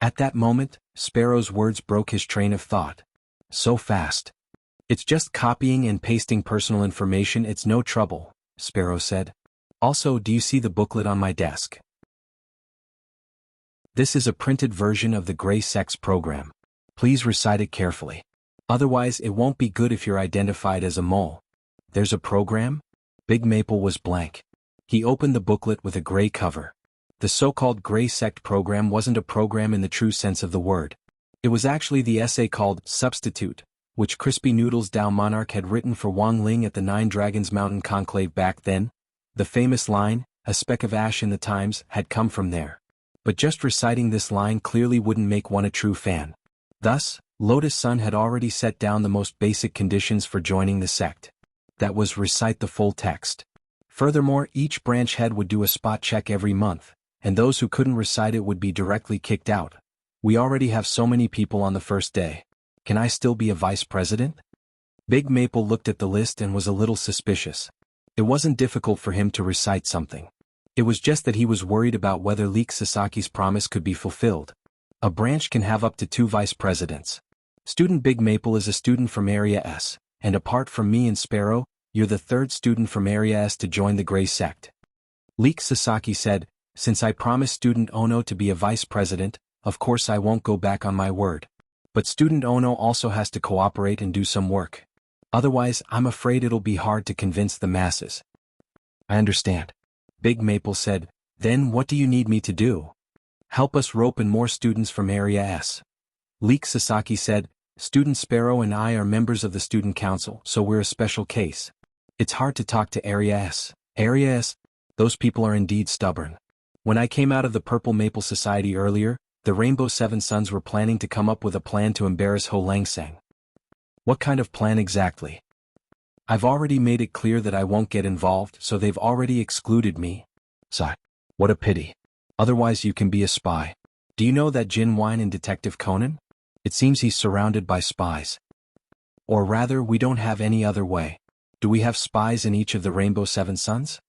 At that moment, Sparrow's words broke his train of thought. So fast. It's just copying and pasting personal information, it's no trouble, Sparrow said. Also, do you see the booklet on my desk? This is a printed version of the Grey Sect's program. Please recite it carefully. Otherwise, it won't be good if you're identified as a mole. There's a program? Big Maple was blank. He opened the booklet with a gray cover. The so-called Grey Sect program wasn't a program in the true sense of the word. It was actually the essay called Substitute, which Crispy Noodles Dao Monarch had written for Wang Ling at the Nine Dragons Mountain Conclave back then. The famous line, "A speck of ash in the times," had come from there. But just reciting this line clearly wouldn't make one a true fan. Thus, Lotus Sun had already set down the most basic conditions for joining the sect. That was recite the full text. Furthermore, each branch head would do a spot check every month, and those who couldn't recite it would be directly kicked out. We already have so many people on the first day. Can I still be a vice president? Big Maple looked at the list and was a little suspicious. It wasn't difficult for him to recite something. It was just that he was worried about whether Leek Sasaki's promise could be fulfilled. A branch can have up to 2 vice presidents. Student Big Maple is a student from Area S, and apart from me and Sparrow, you're the 3rd student from Area S to join the Grey Sect. Leek Sasaki said, since I promised Student Ono to be a vice president, of course I won't go back on my word. But Student Ono also has to cooperate and do some work. Otherwise, I'm afraid it'll be hard to convince the masses. I understand. Big Maple said, then what do you need me to do? Help us rope in more students from Area S. Leek Sasaki said, Student Sparrow and I are members of the Student Council, so we're a special case. It's hard to talk to Area S. Area S? Those people are indeed stubborn. When I came out of the Purple Maple Society earlier, the Rainbow Seven Sons were planning to come up with a plan to embarrass Ho Lang Sang. What kind of plan exactly? I've already made it clear that I won't get involved, so they've already excluded me. Sigh. What a pity. Otherwise you can be a spy. Do you know that Jin Wine in Detective Conan? It seems he's surrounded by spies. Or rather, we don't have any other way. Do we have spies in each of the Rainbow Seven Sons?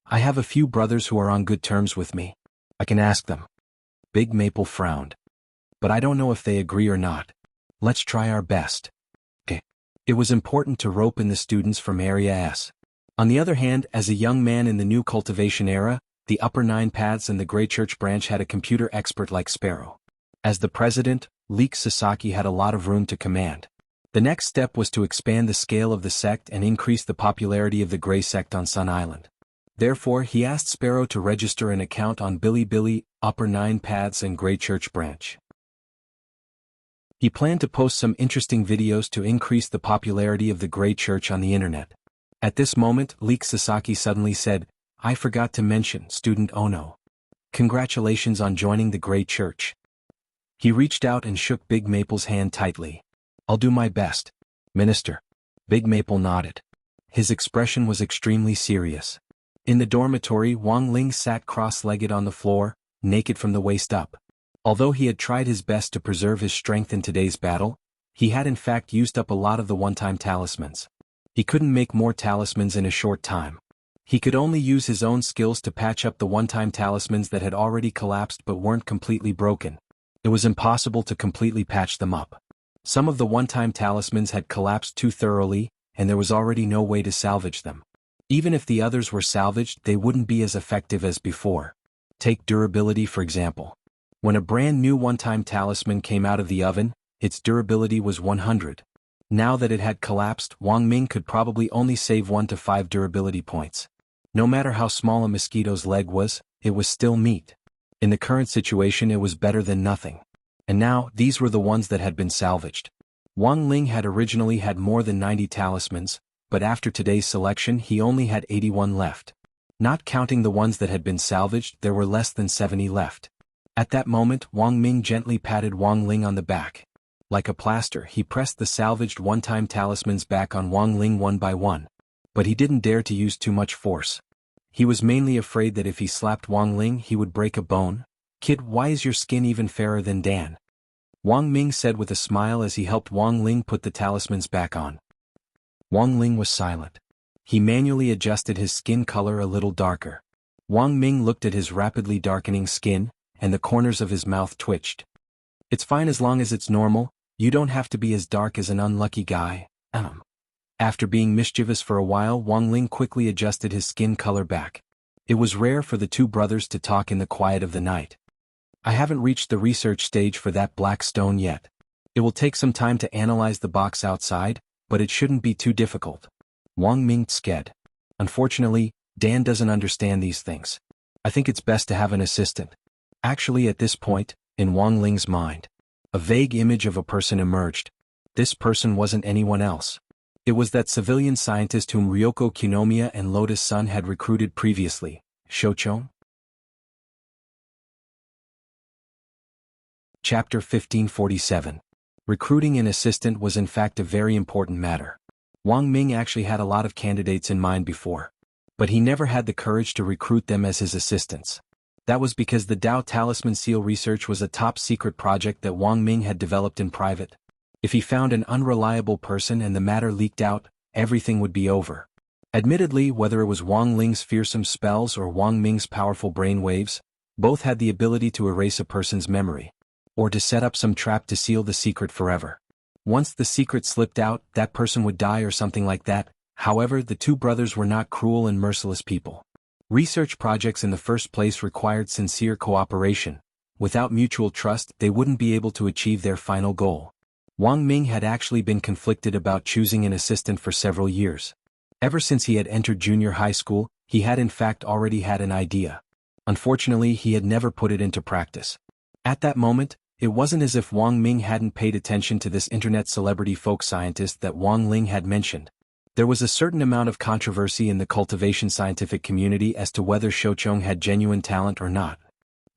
I have a few brothers who are on good terms with me. I can ask them. Big Maple frowned. But I don't know if they agree or not. Let's try our best. It was important to rope in the students from Area S. On the other hand, as a young man in the new cultivation era, the upper 9 paths and the Grey Church branch had a computer expert like Sparrow. As the president, Leek Sasaki had a lot of room to command. The next step was to expand the scale of the sect and increase the popularity of the Grey sect on Sun Island. Therefore, he asked Sparrow to register an account on Bilibili, Upper 9 Paths and Grey Church branch. He planned to post some interesting videos to increase the popularity of the Grey Church on the internet. At this moment, Leek Sasaki suddenly said, "I forgot to mention, Student Ono. Congratulations on joining the Grey Church." He reached out and shook Big Maple's hand tightly. "I'll do my best, Minister." Big Maple nodded. His expression was extremely serious. In the dormitory, Wang Ling sat cross-legged on the floor, naked from the waist up. Although he had tried his best to preserve his strength in today's battle, he had in fact used up a lot of the one-time talismans. He couldn't make more talismans in a short time. He could only use his own skills to patch up the one-time talismans that had already collapsed but weren't completely broken. It was impossible to completely patch them up. Some of the one-time talismans had collapsed too thoroughly, and there was already no way to salvage them. Even if the others were salvaged, they wouldn't be as effective as before. Take durability for example. When a brand new one-time talisman came out of the oven, its durability was 100. Now that it had collapsed, Wang Ming could probably only save 1 to 5 durability points. No matter how small a mosquito's leg was, it was still meat. In the current situation it was better than nothing. And now, these were the ones that had been salvaged. Wang Ling had originally had more than 90 talismans, but after today's selection he only had 81 left. Not counting the ones that had been salvaged, there were less than 70 left. At that moment, Wang Ming gently patted Wang Ling on the back. Like a plaster, he pressed the salvaged one-time talismans back on Wang Ling one by one. But he didn't dare to use too much force. He was mainly afraid that if he slapped Wang Ling he would break a bone. "Kid, why is your skin even fairer than Dan?" Wang Ming said with a smile as he helped Wang Ling put the talismans back on. Wang Ling was silent. He manually adjusted his skin color a little darker. Wang Ming looked at his rapidly darkening skin, and the corners of his mouth twitched. "It's fine as long as it's normal, you don't have to be as dark as an unlucky guy." After being mischievous for a while, Wang Ling quickly adjusted his skin color back. It was rare for the two brothers to talk in the quiet of the night. "I haven't reached the research stage for that black stone yet. It will take some time to analyze the box outside, but it shouldn't be too difficult." Wang Ming sked. "Unfortunately, Dan doesn't understand these things. I think it's best to have an assistant." Actually, at this point, in Wang Ling's mind, a vague image of a person emerged. This person wasn't anyone else. It was that civilian scientist whom Ryoko Kinomiya and Lotus Sun had recruited previously, Shochong. Chapter 1547. Recruiting an assistant was in fact a very important matter. Wang Ming actually had a lot of candidates in mind before. But he never had the courage to recruit them as his assistants. That was because the Dao Talisman Seal research was a top-secret project that Wang Ming had developed in private. If he found an unreliable person and the matter leaked out, everything would be over. Admittedly, whether it was Wang Ling's fearsome spells or Wang Ming's powerful brain waves, both had the ability to erase a person's memory, or to set up some trap to seal the secret forever. Once the secret slipped out, that person would die or something like that. However, the two brothers were not cruel and merciless people. Research projects in the first place required sincere cooperation. Without mutual trust, they wouldn't be able to achieve their final goal. Wang Ming had actually been conflicted about choosing an assistant for several years. Ever since he had entered junior high school, he had in fact already had an idea. Unfortunately, he had never put it into practice. At that moment, it wasn't as if Wang Ming hadn't paid attention to this internet celebrity folk scientist that Wang Ling had mentioned. There was a certain amount of controversy in the cultivation scientific community as to whether Shochong had genuine talent or not.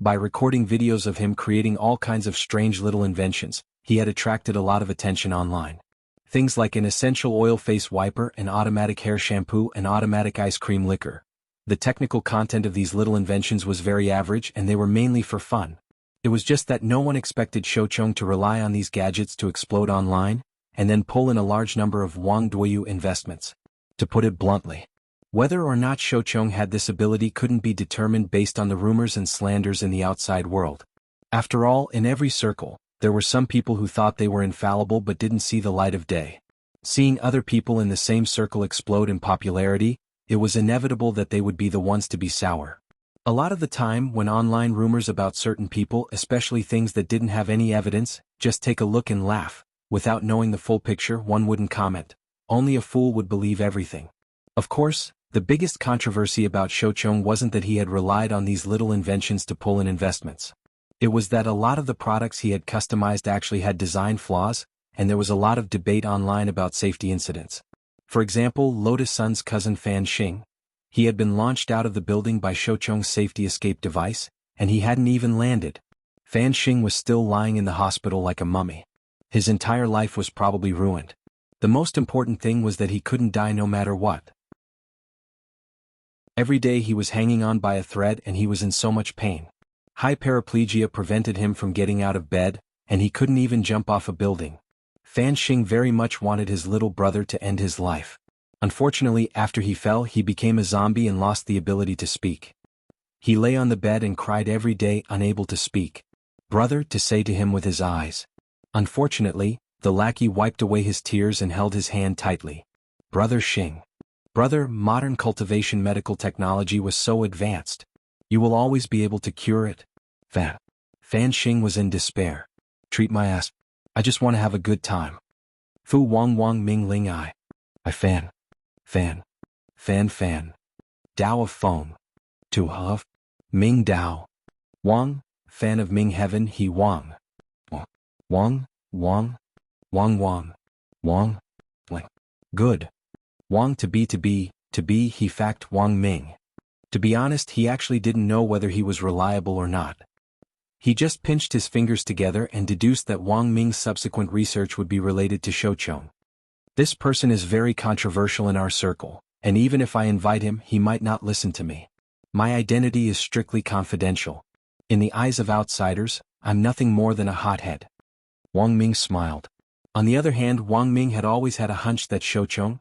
By recording videos of him creating all kinds of strange little inventions, he had attracted a lot of attention online. Things like an essential oil face wiper, an automatic hair shampoo, and automatic ice cream liquor. The technical content of these little inventions was very average and they were mainly for fun. It was just that no one expected Shochong to rely on these gadgets to explode online, and then pull in a large number of Wang Duoyu investments. To put it bluntly, whether or not Shochong had this ability couldn't be determined based on the rumors and slanders in the outside world. After all, in every circle, there were some people who thought they were infallible but didn't see the light of day. Seeing other people in the same circle explode in popularity, it was inevitable that they would be the ones to be sour. A lot of the time, when online rumors about certain people, especially things that didn't have any evidence, just take a look and laugh. Without knowing the full picture, one wouldn't comment. Only a fool would believe everything. Of course, the biggest controversy about Shochong wasn't that he had relied on these little inventions to pull in investments. It was that a lot of the products he had customized actually had design flaws, and there was a lot of debate online about safety incidents. For example, Lotus Sun's cousin Fan Xing. He had been launched out of the building by Shochong's safety escape device, and he hadn't even landed. Fan Xing was still lying in the hospital like a mummy. His entire life was probably ruined. The most important thing was that he couldn't die no matter what. Every day he was hanging on by a thread and he was in so much pain. High paraplegia prevented him from getting out of bed, and he couldn't even jump off a building. Fan Xing very much wanted his little brother to end his life. Unfortunately, after he fell, he became a zombie and lost the ability to speak. He lay on the bed and cried every day, unable to speak. "Brother," to say to him with his eyes. Unfortunately, the lackey wiped away his tears and held his hand tightly. "Brother Xing. Brother, modern cultivation medical technology was so advanced. You will always be able to cure it." Fan Xing was in despair. "Treat my ass. I just want to have a good time. Fu Wang Wang Ming Ling I. Fan. Dao of foam. Tu of Ming Dao. Wang, fan of Ming heaven he Wang. Wang. Good. Wang to be he fact Wang Ming. To be honest, he actually didn't know whether he was reliable or not. He just pinched his fingers together and deduced that Wang Ming's subsequent research would be related to Shochong. This person is very controversial in our circle, and even if I invite him, he might not listen to me. My identity is strictly confidential. In the eyes of outsiders, I'm nothing more than a hothead." Wang Ming smiled. On the other hand, Wang Ming had always had a hunch that Shochong.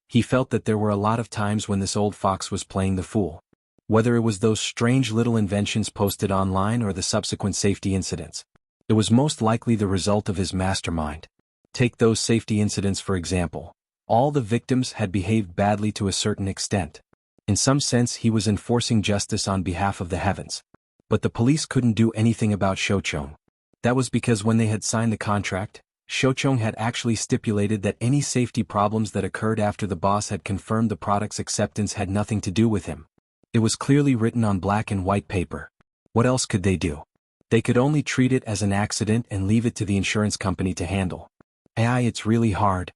He felt that there were a lot of times when this old fox was playing the fool. Whether it was those strange little inventions posted online or the subsequent safety incidents, it was most likely the result of his mastermind. Take those safety incidents for example. All the victims had behaved badly to a certain extent. In some sense, he was enforcing justice on behalf of the heavens. But the police couldn't do anything about Shochong. That was because when they had signed the contract, Shochong had actually stipulated that any safety problems that occurred after the boss had confirmed the product's acceptance had nothing to do with him. It was clearly written on black and white paper. What else could they do? They could only treat it as an accident and leave it to the insurance company to handle. It's really hard.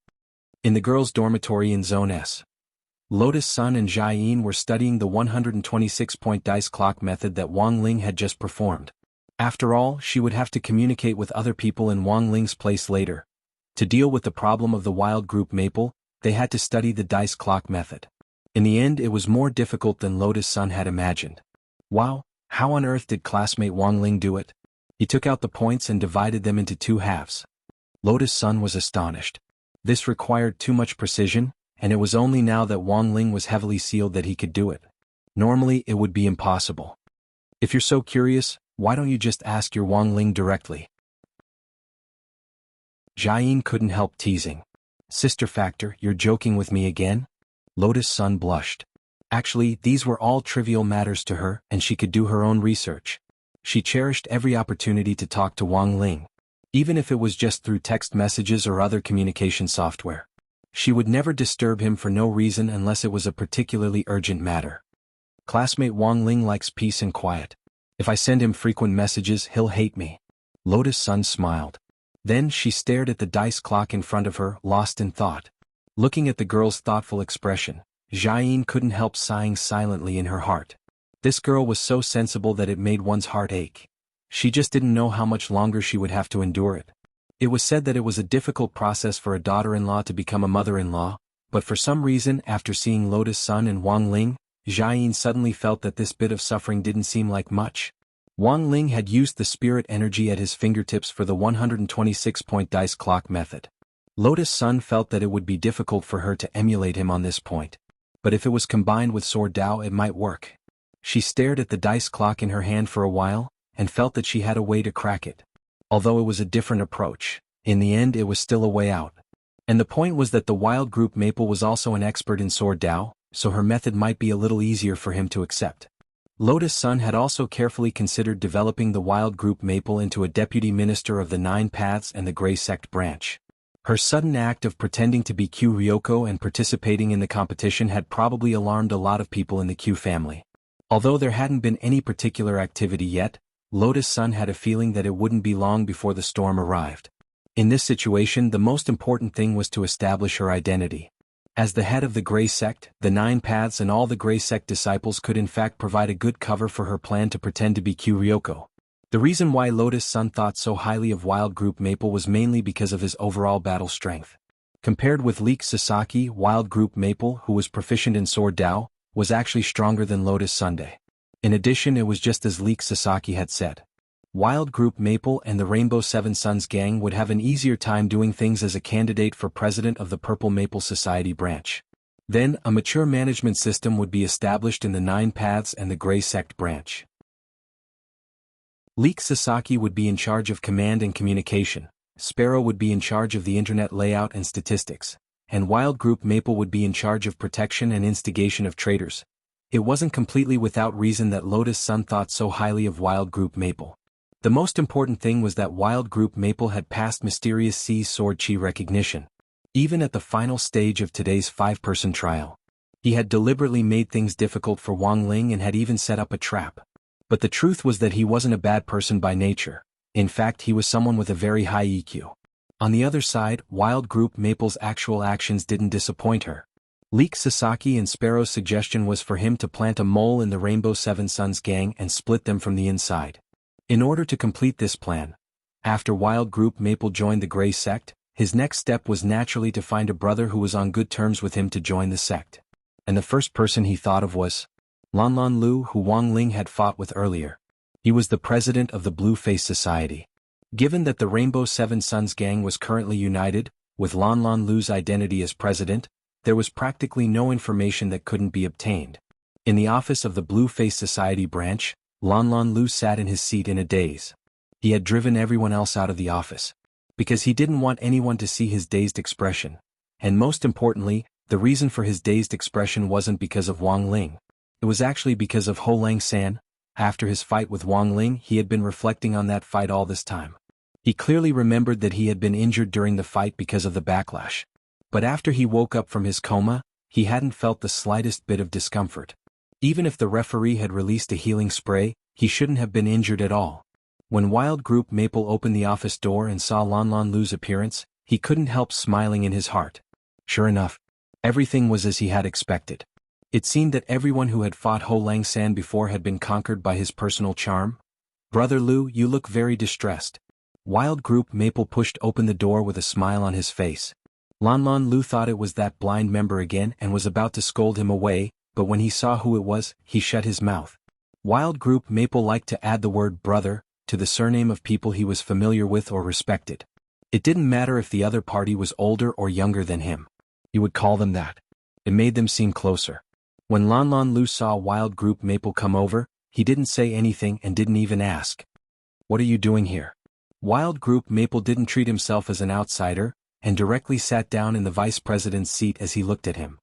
In the girls' dormitory in Zone S, Lotus Sun and Jiayin were studying the 126-point dice clock method that Wang Ling had just performed. After all, she would have to communicate with other people in Wang Ling's place later. To deal with the problem of the wild group Maple, they had to study the dice clock method. In the end, it was more difficult than Lotus Sun had imagined. Wow, how on earth did classmate Wang Ling do it? He took out the points and divided them into two halves. Lotus Sun was astonished. This required too much precision, and it was only now that Wang Ling was heavily sealed that he could do it. Normally, it would be impossible. If you're so curious, why don't you just ask your Wang Ling directly? Jiayin couldn't help teasing. "Sister Factor, you're joking with me again?" Lotus Sun blushed. Actually, these were all trivial matters to her, and she could do her own research. She cherished every opportunity to talk to Wang Ling, even if it was just through text messages or other communication software. She would never disturb him for no reason unless it was a particularly urgent matter. Classmate Wang Ling likes peace and quiet. If I send him frequent messages, he'll hate me. Lotus Sun smiled. Then she stared at the dice clock in front of her, lost in thought. Looking at the girl's thoughtful expression, Jiayin couldn't help sighing silently in her heart. This girl was so sensible that it made one's heart ache. She just didn't know how much longer she would have to endure it. It was said that it was a difficult process for a daughter-in-law to become a mother-in-law, but for some reason, after seeing Lotus Sun and Wang Ling, Jiayin suddenly felt that this bit of suffering didn't seem like much. Wang Ling had used the spirit energy at his fingertips for the 126-point dice clock method. Lotus Sun felt that it would be difficult for her to emulate him on this point, but if it was combined with Sword Dao, it might work. She stared at the dice clock in her hand for a while, and felt that she had a way to crack it. Although it was a different approach, in the end it was still a way out. And the point was that the wild group Maple was also an expert in sword Dao, so her method might be a little easier for him to accept. Lotus Sun had also carefully considered developing the wild group Maple into a deputy minister of the Nine Paths and the Grey Sect branch. Her sudden act of pretending to be Q Ryoko and participating in the competition had probably alarmed a lot of people in the Q family. Although there hadn't been any particular activity yet, Lotus Sun had a feeling that it wouldn't be long before the storm arrived. In this situation, the most important thing was to establish her identity. As the head of the Grey Sect, the Nine Paths and all the Grey Sect disciples could in fact provide a good cover for her plan to pretend to be Q Ryoko. The reason why Lotus Sun thought so highly of Wild Group Maple was mainly because of his overall battle strength. Compared with Leek Sasaki, Wild Group Maple, who was proficient in Sword Dao, was actually stronger than Lotus Sunday. In addition, it was just as Leek Sasaki had said. Wild Group Maple and the Rainbow Seven Sons gang would have an easier time doing things as a candidate for president of the Purple Maple Society branch. Then, a mature management system would be established in the Nine Paths and the Grey Sect branch. Leek Sasaki would be in charge of command and communication, Sparrow would be in charge of the internet layout and statistics, and Wild Group Maple would be in charge of protection and instigation of traitors. It wasn't completely without reason that Lotus Sun thought so highly of Wild Group Maple. The most important thing was that Wild Group Maple had passed Mysterious C's Sword Chi recognition. Even at the final stage of today's 5-person trial, he had deliberately made things difficult for Wang Ling and had even set up a trap. But the truth was that he wasn't a bad person by nature. In fact, he was someone with a very high EQ. On the other side, Wild Group Maple's actual actions didn't disappoint her. Leek Sasaki and Sparrow's suggestion was for him to plant a mole in the Rainbow Seven Sons gang and split them from the inside. In order to complete this plan, after Wild Group Maple joined the Grey Sect, his next step was naturally to find a brother who was on good terms with him to join the sect. And the first person he thought of was Lanlan Lu, who Wang Ling had fought with earlier. He was the president of the Blue Face Society. Given that the Rainbow Seven Sons gang was currently united, with Lanlan Lu's identity as president, there was practically no information that couldn't be obtained. In the office of the Blue Face Society branch, Lanlan Lu sat in his seat in a daze. He had driven everyone else out of the office, because he didn't want anyone to see his dazed expression. And most importantly, the reason for his dazed expression wasn't because of Wang Ling. It was actually because of Ho Lang San. After his fight with Wang Ling, he had been reflecting on that fight all this time. He clearly remembered that he had been injured during the fight because of the backlash. But after he woke up from his coma, he hadn't felt the slightest bit of discomfort. Even if the referee had released a healing spray, he shouldn't have been injured at all. When Wild Group Maple opened the office door and saw Lanlan Lu's appearance, he couldn't help smiling in his heart. Sure enough, everything was as he had expected. It seemed that everyone who had fought Ho Lang San before had been conquered by his personal charm. "Brother Lu, you look very distressed." Wild Group Maple pushed open the door with a smile on his face. Lanlan Lu thought it was that blind member again and was about to scold him away, but when he saw who it was, he shut his mouth. Wild Group Maple liked to add the word brother to the surname of people he was familiar with or respected. It didn't matter if the other party was older or younger than him. He would call them that. It made them seem closer. When Lanlan Lu saw Wild Group Maple come over, he didn't say anything and didn't even ask, "What are you doing here?" Wild Group Maple didn't treat himself as an outsider, and directly sat down in the vice president's seat as he looked at him.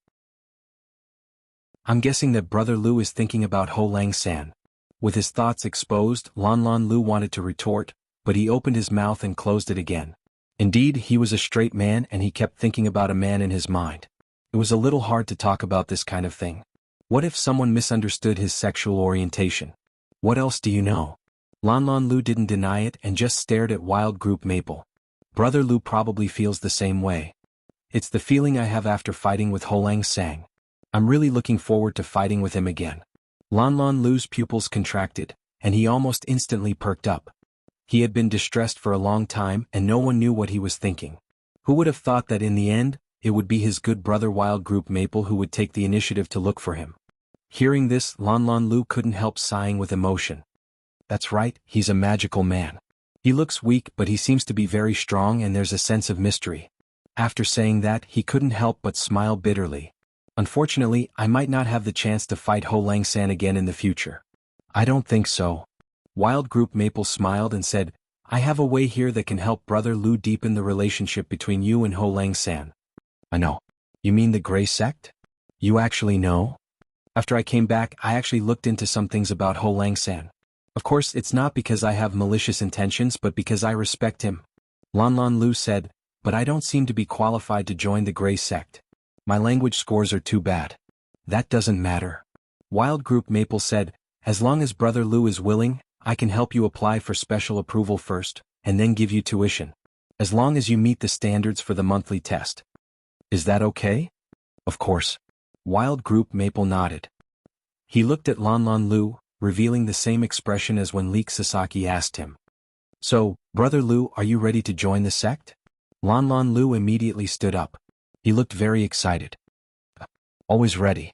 "I'm guessing that Brother Lu is thinking about Ho Lang San." With his thoughts exposed, Lanlan Lu wanted to retort, but he opened his mouth and closed it again. Indeed, he was a straight man and he kept thinking about a man in his mind. It was a little hard to talk about this kind of thing. What if someone misunderstood his sexual orientation? What else do you know? Lanlan Lu didn't deny it and just stared at Wild Group Maple. Brother Lu probably feels the same way. It's the feeling I have after fighting with Ho Lang Sang. I'm really looking forward to fighting with him again. Lanlan Lu's pupils contracted, and he almost instantly perked up. He had been distressed for a long time and no one knew what he was thinking. Who would have thought that in the end, it would be his good brother Wild Group Maple who would take the initiative to look for him? Hearing this, Lanlan Lu couldn't help sighing with emotion. That's right, he's a magical man. He looks weak but he seems to be very strong and there's a sense of mystery. After saying that, he couldn't help but smile bitterly. Unfortunately, I might not have the chance to fight Ho Lang San again in the future. I don't think so. Wild Group Maple smiled and said, I have a way here that can help Brother Lu deepen the relationship between you and Ho Lang San. I know. You mean the Gray Sect? You actually know? After I came back, I actually looked into some things about Ho Lang San. Of course, it's not because I have malicious intentions but because I respect him. Lan Lu said, but I don't seem to be qualified to join the Gray Sect. My language scores are too bad. That doesn't matter. Wild Group Maple said, as long as Brother Lu is willing, I can help you apply for special approval first, and then give you tuition. As long as you meet the standards for the monthly test. Is that okay? Of course. Wild Group Maple nodded. He looked at Lan Lu, revealing the same expression as when Leek Sasaki asked him. So, Brother Lu, are you ready to join the sect? Lan Lu immediately stood up. He looked very excited. Always ready.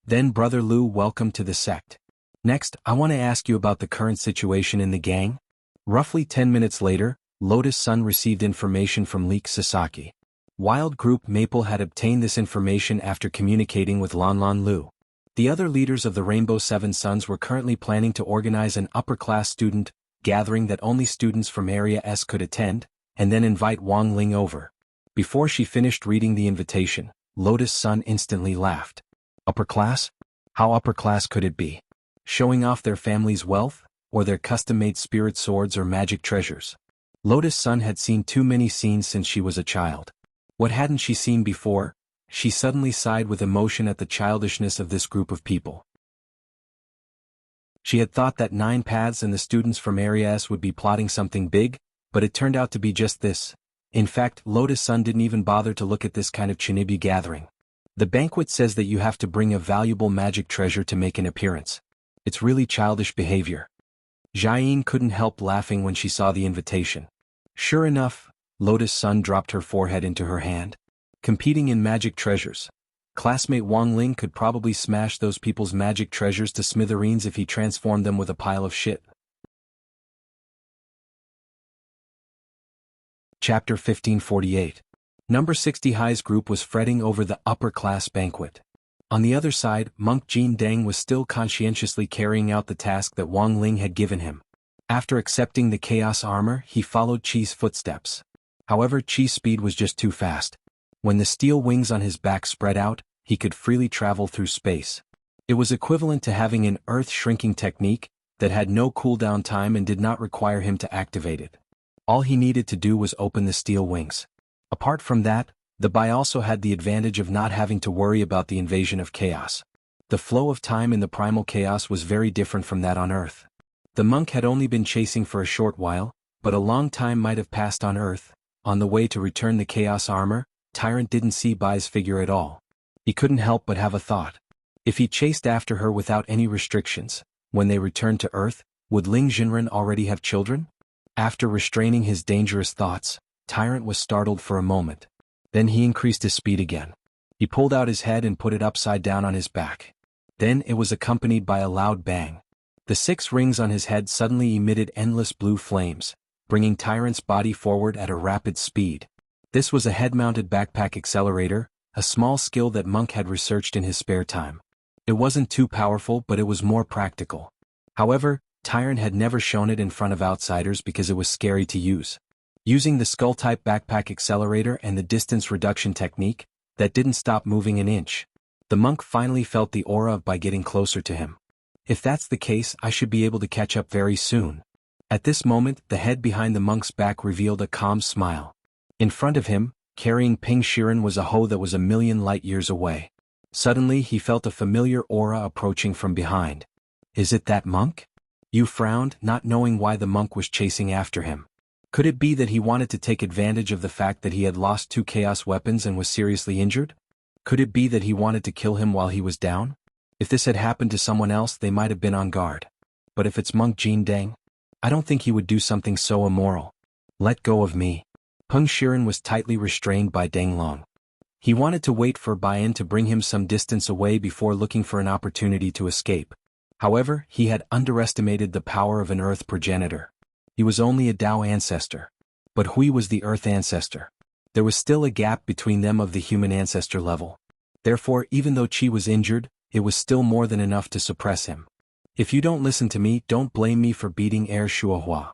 Then Brother Lu, welcome to the sect. Next, I want to ask you about the current situation in the gang. Roughly 10 minutes later, Lotus Sun received information from Leek Sasaki. Wild Group Maple had obtained this information after communicating with Lan Lu. The other leaders of the Rainbow Seven Sons were currently planning to organize an upper-class student gathering that only students from Area S could attend, and then invite Wang Ling over. Before she finished reading the invitation, Lotus Sun instantly laughed. Upper class? How upper class could it be? Showing off their family's wealth, or their custom-made spirit swords or magic treasures? Lotus Sun had seen too many scenes since she was a child. What hadn't she seen before? She suddenly sighed with emotion at the childishness of this group of people. She had thought that Nine Paths and the students from Area S would be plotting something big, but it turned out to be just this. In fact, Lotus Sun didn't even bother to look at this kind of Chinibi gathering. The banquet says that you have to bring a valuable magic treasure to make an appearance. It's really childish behavior. Jiayin couldn't help laughing when she saw the invitation. Sure enough, Lotus Sun dropped her forehead into her hand. Competing in magic treasures. Classmate Wang Ling could probably smash those people's magic treasures to smithereens if he transformed them with a pile of shit. Chapter 1548. Number 60 High's group was fretting over the upper-class banquet. On the other side, Monk Jin Deng was still conscientiously carrying out the task that Wang Ling had given him. After accepting the chaos armor, he followed Qi's footsteps. However, Qi's speed was just too fast. When the steel wings on his back spread out, he could freely travel through space. It was equivalent to having an earth-shrinking technique that had no cooldown time and did not require him to activate it. All he needed to do was open the steel wings. Apart from that, the Bai also had the advantage of not having to worry about the invasion of chaos. The flow of time in the primal chaos was very different from that on Earth. The monk had only been chasing for a short while, but a long time might have passed on Earth. On the way to return the chaos armor, Tyrant didn't see Bai's figure at all. He couldn't help but have a thought. If he chased after her without any restrictions, when they returned to Earth, would Ling Jinren already have children? After restraining his dangerous thoughts, Tyrant was startled for a moment. Then he increased his speed again. He pulled out his head and put it upside down on his back. Then it was accompanied by a loud bang. The 6 rings on his head suddenly emitted endless blue flames, bringing Tyrant's body forward at a rapid speed. This was a head-mounted backpack accelerator, a small skill that Monk had researched in his spare time. It wasn't too powerful, but it was more practical. However, Tyrant had never shown it in front of outsiders because it was scary to use. Using the skull-type backpack accelerator and the distance reduction technique, that didn't stop moving an inch. The monk finally felt the aura of Bai getting closer to him. If that's the case, I should be able to catch up very soon. At this moment, the head behind the monk's back revealed a calm smile. In front of him, carrying Ping Shiren was a hoe that was a million light-years away. Suddenly he felt a familiar aura approaching from behind. Is it that monk? Yu frowned, not knowing why the monk was chasing after him. Could it be that he wanted to take advantage of the fact that he had lost 2 chaos weapons and was seriously injured? Could it be that he wanted to kill him while he was down? If this had happened to someone else, they might have been on guard. But if it's Monk Jin Deng, I don't think he would do something so immoral. Let go of me. Peng Shiren was tightly restrained by Deng Long. He wanted to wait for Baiyan to bring him some distance away before looking for an opportunity to escape. However, he had underestimated the power of an Earth progenitor. He was only a Dao ancestor. But Hui was the Earth ancestor. There was still a gap between them of the human ancestor level. Therefore, even though Qi was injured, it was still more than enough to suppress him. If you don't listen to me, don't blame me for beating Heir Shuohua.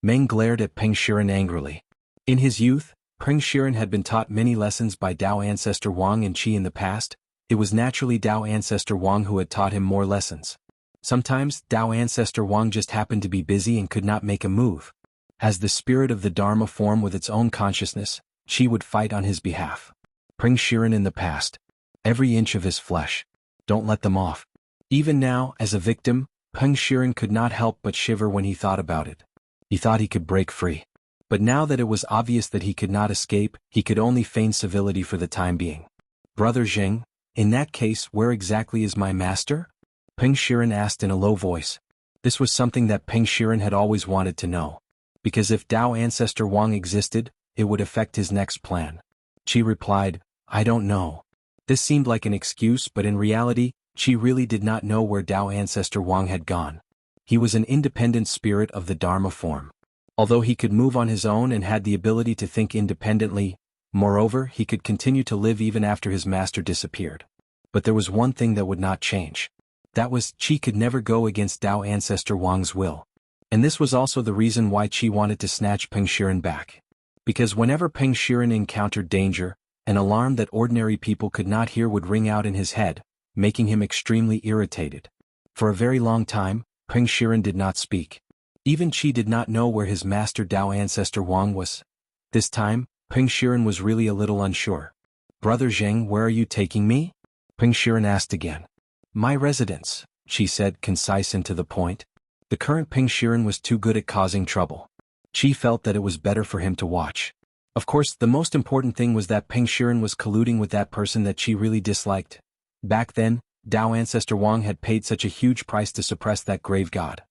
Meng glared at Peng Shiren angrily. In his youth, Peng Shiren had been taught many lessons by Dao ancestor Wang and Qi in the past. It was naturally Dao ancestor Wang who had taught him more lessons. Sometimes, Dao ancestor Wang just happened to be busy and could not make a move. As the spirit of the Dharma form with its own consciousness, Qi would fight on his behalf. Peng Shiren in the past. Every inch of his flesh. Don't let them off. Even now, as a victim, Peng Shiren could not help but shiver when he thought about it. He thought he could break free. But now that it was obvious that he could not escape, he could only feign civility for the time being. Brother Zheng, in that case, where exactly is my master? Peng Shiren asked in a low voice. This was something that Peng Shiren had always wanted to know. Because if Dao ancestor Wang existed, it would affect his next plan. Qi replied, I don't know. This seemed like an excuse, but in reality, Qi really did not know where Dao ancestor Wang had gone. He was an independent spirit of the Dharma form. Although he could move on his own and had the ability to think independently, moreover, he could continue to live even after his master disappeared. But there was one thing that would not change. That was, Qi could never go against Dao ancestor Wang's will. And this was also the reason why Qi wanted to snatch Peng Shiren back. Because whenever Peng Shiren encountered danger, an alarm that ordinary people could not hear would ring out in his head, making him extremely irritated. For a very long time, Peng Shiren did not speak. Even Qi did not know where his master Dao ancestor Wang was. This time, Peng Shiren was really a little unsure. Brother Zheng, where are you taking me? Peng Shiren asked again. My residence, Qi said, concise and to the point. The current Peng Shiren was too good at causing trouble. Qi felt that it was better for him to watch. Of course, the most important thing was that Peng Shiren was colluding with that person that Qi really disliked. Back then, Dao ancestor Wang had paid such a huge price to suppress that grave god.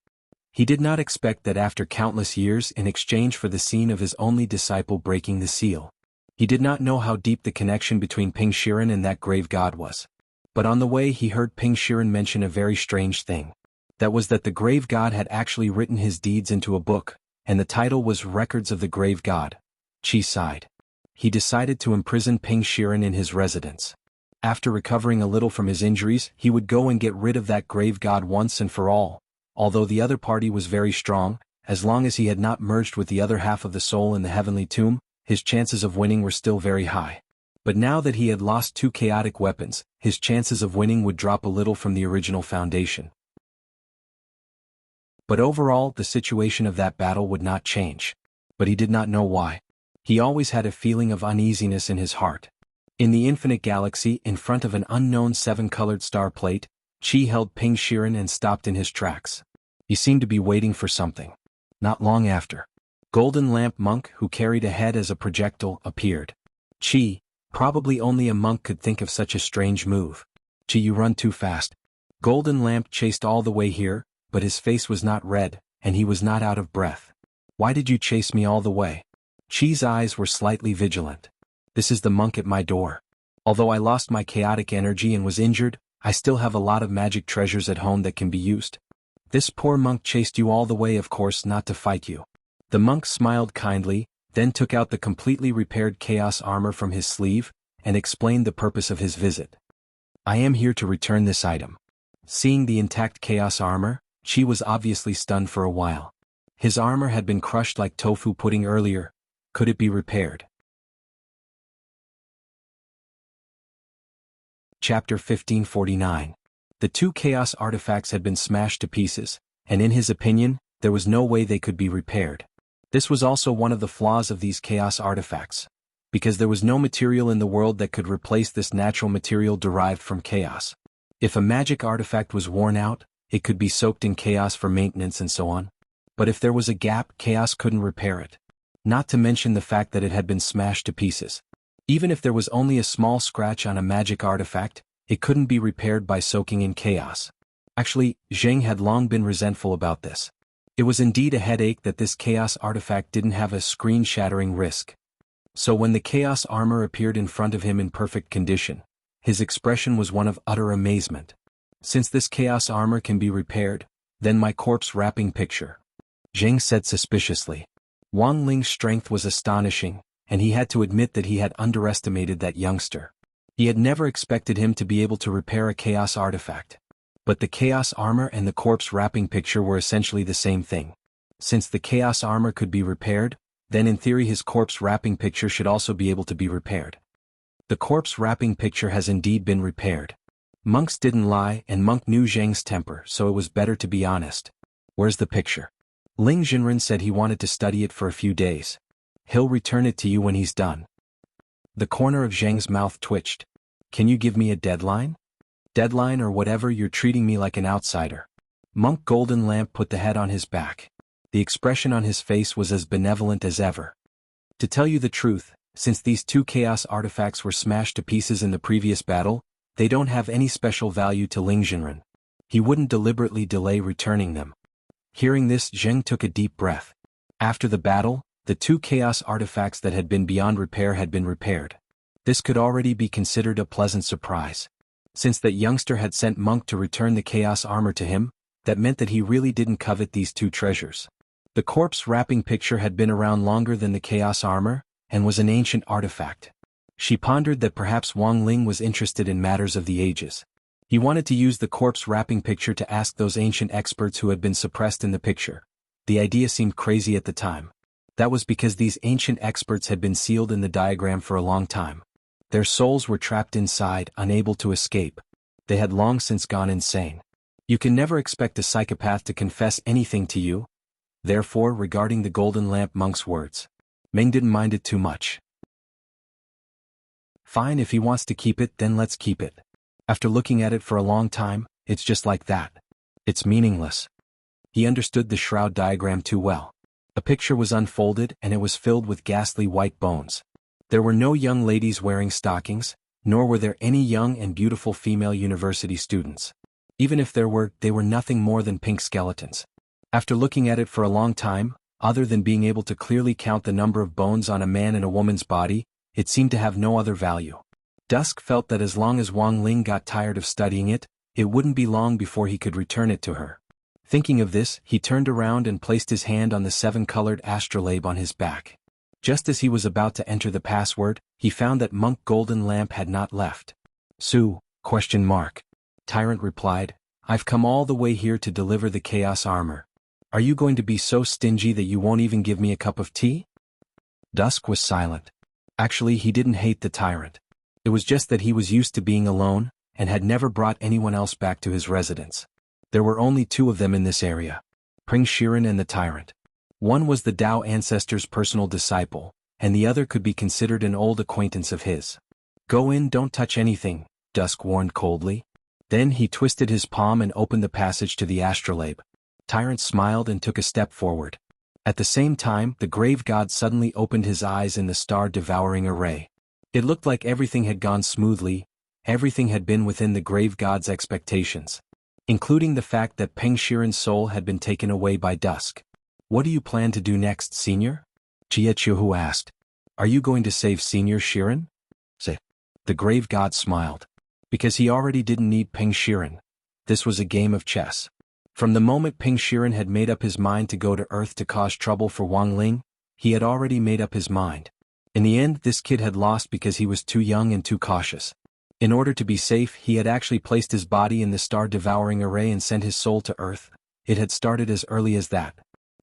He did not expect that after countless years in exchange for the scene of his only disciple breaking the seal. He did not know how deep the connection between Peng Shiren and that grave god was. But on the way he heard Peng Shiren mention a very strange thing. That was that the grave god had actually written his deeds into a book, and the title was Records of the Grave God. Qi sighed. He decided to imprison Peng Shiren in his residence. After recovering a little from his injuries, he would go and get rid of that grave god once and for all. Although the other party was very strong, as long as he had not merged with the other half of the soul in the heavenly tomb, his chances of winning were still very high. But now that he had lost 2 chaotic weapons, his chances of winning would drop a little from the original foundation. But overall, the situation of that battle would not change. But he did not know why. He always had a feeling of uneasiness in his heart. In the infinite galaxy, in front of an unknown 7-colored star plate, Qi held Peng Shiren and stopped in his tracks. He seemed to be waiting for something. Not long after, Golden Lamp Monk, who carried a head as a projectile, appeared. Qi, probably only a monk could think of such a strange move. Qi, you run too fast. Golden Lamp chased all the way here, but his face was not red, and he was not out of breath. Why did you chase me all the way? Qi's eyes were slightly vigilant. This is the monk at my door. Although I lost my chaotic energy and was injured, I still have a lot of magic treasures at home that can be used. This poor monk chased you all the way, of course, not to fight you. The monk smiled kindly, then took out the completely repaired chaos armor from his sleeve, and explained the purpose of his visit. I am here to return this item. Seeing the intact chaos armor, Qi was obviously stunned for a while. His armor had been crushed like tofu pudding earlier. Could it be repaired? Chapter 1549. The 2 chaos artifacts had been smashed to pieces, and in his opinion, there was no way they could be repaired. This was also one of the flaws of these chaos artifacts, because there was no material in the world that could replace this natural material derived from chaos. If a magic artifact was worn out, it could be soaked in chaos for maintenance and so on. But if there was a gap, chaos couldn't repair it. Not to mention the fact that it had been smashed to pieces. Even if there was only a small scratch on a magic artifact, it couldn't be repaired by soaking in chaos. Actually, Zheng had long been resentful about this. It was indeed a headache that this chaos artifact didn't have a screen-shattering risk. So when the chaos armor appeared in front of him in perfect condition, his expression was one of utter amazement. Since this chaos armor can be repaired, then my corpse wrapping picture. Zheng said suspiciously. Wang Ling's strength was astonishing, and he had to admit that he had underestimated that youngster. He had never expected him to be able to repair a chaos artifact. But the chaos armor and the corpse wrapping picture were essentially the same thing. Since the chaos armor could be repaired, then in theory his corpse wrapping picture should also be able to be repaired. The corpse wrapping picture has indeed been repaired. Monks didn't lie, and Monk knew Zheng's temper, so it was better to be honest. Where's the picture? Ling Jinren said he wanted to study it for a few days. He'll return it to you when he's done. The corner of Zheng's mouth twitched. Can you give me a deadline? Deadline or whatever, you're treating me like an outsider. Monk Golden Lamp put the head on his back. The expression on his face was as benevolent as ever. To tell you the truth, since these two chaos artifacts were smashed to pieces in the previous battle, they don't have any special value to Ling Jinren. He wouldn't deliberately delay returning them. Hearing this, Zheng took a deep breath. After the battle, the two chaos artifacts that had been beyond repair had been repaired. This could already be considered a pleasant surprise. Since that youngster had sent Monk to return the chaos armor to him, that meant that he really didn't covet these two treasures. The corpse wrapping picture had been around longer than the chaos armor, and was an ancient artifact. She pondered that perhaps Wang Ling was interested in matters of the ages. He wanted to use the corpse wrapping picture to ask those ancient experts who had been suppressed in the picture. The idea seemed crazy at the time. That was because these ancient experts had been sealed in the diagram for a long time. Their souls were trapped inside, unable to escape. They had long since gone insane. You can never expect a psychopath to confess anything to you. Therefore, regarding the Golden Lamp monk's words, Meng didn't mind it too much. Fine, if he wants to keep it, then let's keep it. After looking at it for a long time, it's just like that. It's meaningless. He understood the shroud diagram too well. A picture was unfolded and it was filled with ghastly white bones. There were no young ladies wearing stockings, nor were there any young and beautiful female university students. Even if there were, they were nothing more than pink skeletons. After looking at it for a long time, other than being able to clearly count the number of bones on a man and a woman's body, it seemed to have no other value. Dusk felt that as long as Wang Ling got tired of studying it, it wouldn't be long before he could return it to her. Thinking of this, he turned around and placed his hand on the seven-colored astrolabe on his back. Just as he was about to enter the password, he found that Monk Golden Lamp had not left. Su? Tyrant replied, I've come all the way here to deliver the chaos armor. Are you going to be so stingy that you won't even give me a cup of tea? Dusk was silent. Actually, he didn't hate the tyrant. It was just that he was used to being alone, and had never brought anyone else back to his residence. There were only two of them in this area. Peng Shiren and the tyrant. One was the Dao ancestor's personal disciple, and the other could be considered an old acquaintance of his. Go in, don't touch anything, Dusk warned coldly. Then he twisted his palm and opened the passage to the astrolabe. Tyrant smiled and took a step forward. At the same time, the grave god suddenly opened his eyes in the star-devouring array. It looked like everything had gone smoothly, everything had been within the grave god's expectations, including the fact that Peng Shiren's soul had been taken away by Dusk. What do you plan to do next, Senior? Jie Chuhu asked. Are you going to save Senior Shiren? Say. The grave god smiled. Because he already didn't need Peng Shiren. This was a game of chess. From the moment Peng Shiren had made up his mind to go to Earth to cause trouble for Wang Ling, he had already made up his mind. In the end, this kid had lost because he was too young and too cautious. In order to be safe, he had actually placed his body in the star-devouring array and sent his soul to Earth. It had started as early as that.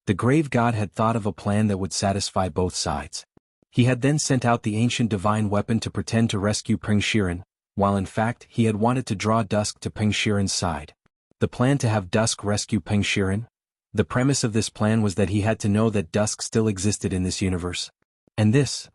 The grave god had thought of a plan that would satisfy both sides. He had then sent out the ancient divine weapon to pretend to rescue Peng Shiren, while in fact he had wanted to draw Dusk to Peng Shiren's side. The plan to have Dusk rescue Peng Shiren? The premise of this plan was that he had to know that Dusk still existed in this universe. And this,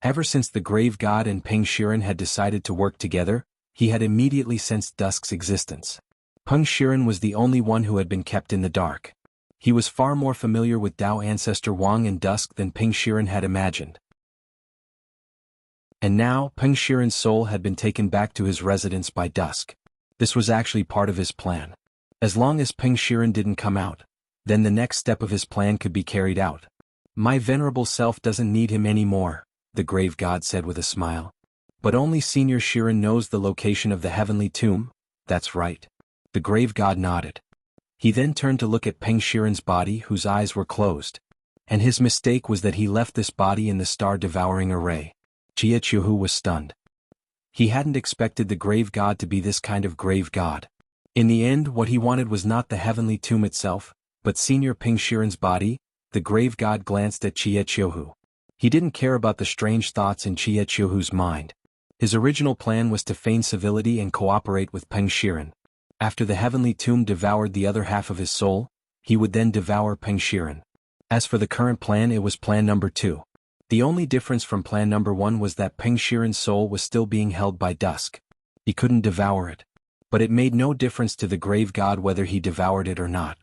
ever since the grave god and Peng Shiren had decided to work together, he had immediately sensed Dusk's existence. Peng Shiren was the only one who had been kept in the dark. He was far more familiar with Dao ancestor Wang and Dusk than Peng Shiren had imagined. And now, Peng Shiren's soul had been taken back to his residence by Dusk. This was actually part of his plan. As long as Peng Shiren didn't come out, then the next step of his plan could be carried out. My venerable self doesn't need him anymore, the grave god said with a smile. But only Senior Shiren knows the location of the heavenly tomb? That's right. The grave god nodded. He then turned to look at Peng Shiren's body, whose eyes were closed. And his mistake was that he left this body in the star-devouring array. Jie Chuhu was stunned. He hadn't expected the grave god to be this kind of grave god. In the end, what he wanted was not the heavenly tomb itself, but Senior Ping Shiren's body. The grave god glanced at Chiechiohu. He didn't care about the strange thoughts in Chiechiohu's mind. His original plan was to feign civility and cooperate with Peng Shiren. After the heavenly tomb devoured the other half of his soul, he would then devour Peng Shiren. As for the current plan, it was plan number 2. The only difference from plan number 1 was that Peng Shiren's soul was still being held by Dusk. He couldn't devour it. But it made no difference to the grave god whether he devoured it or not.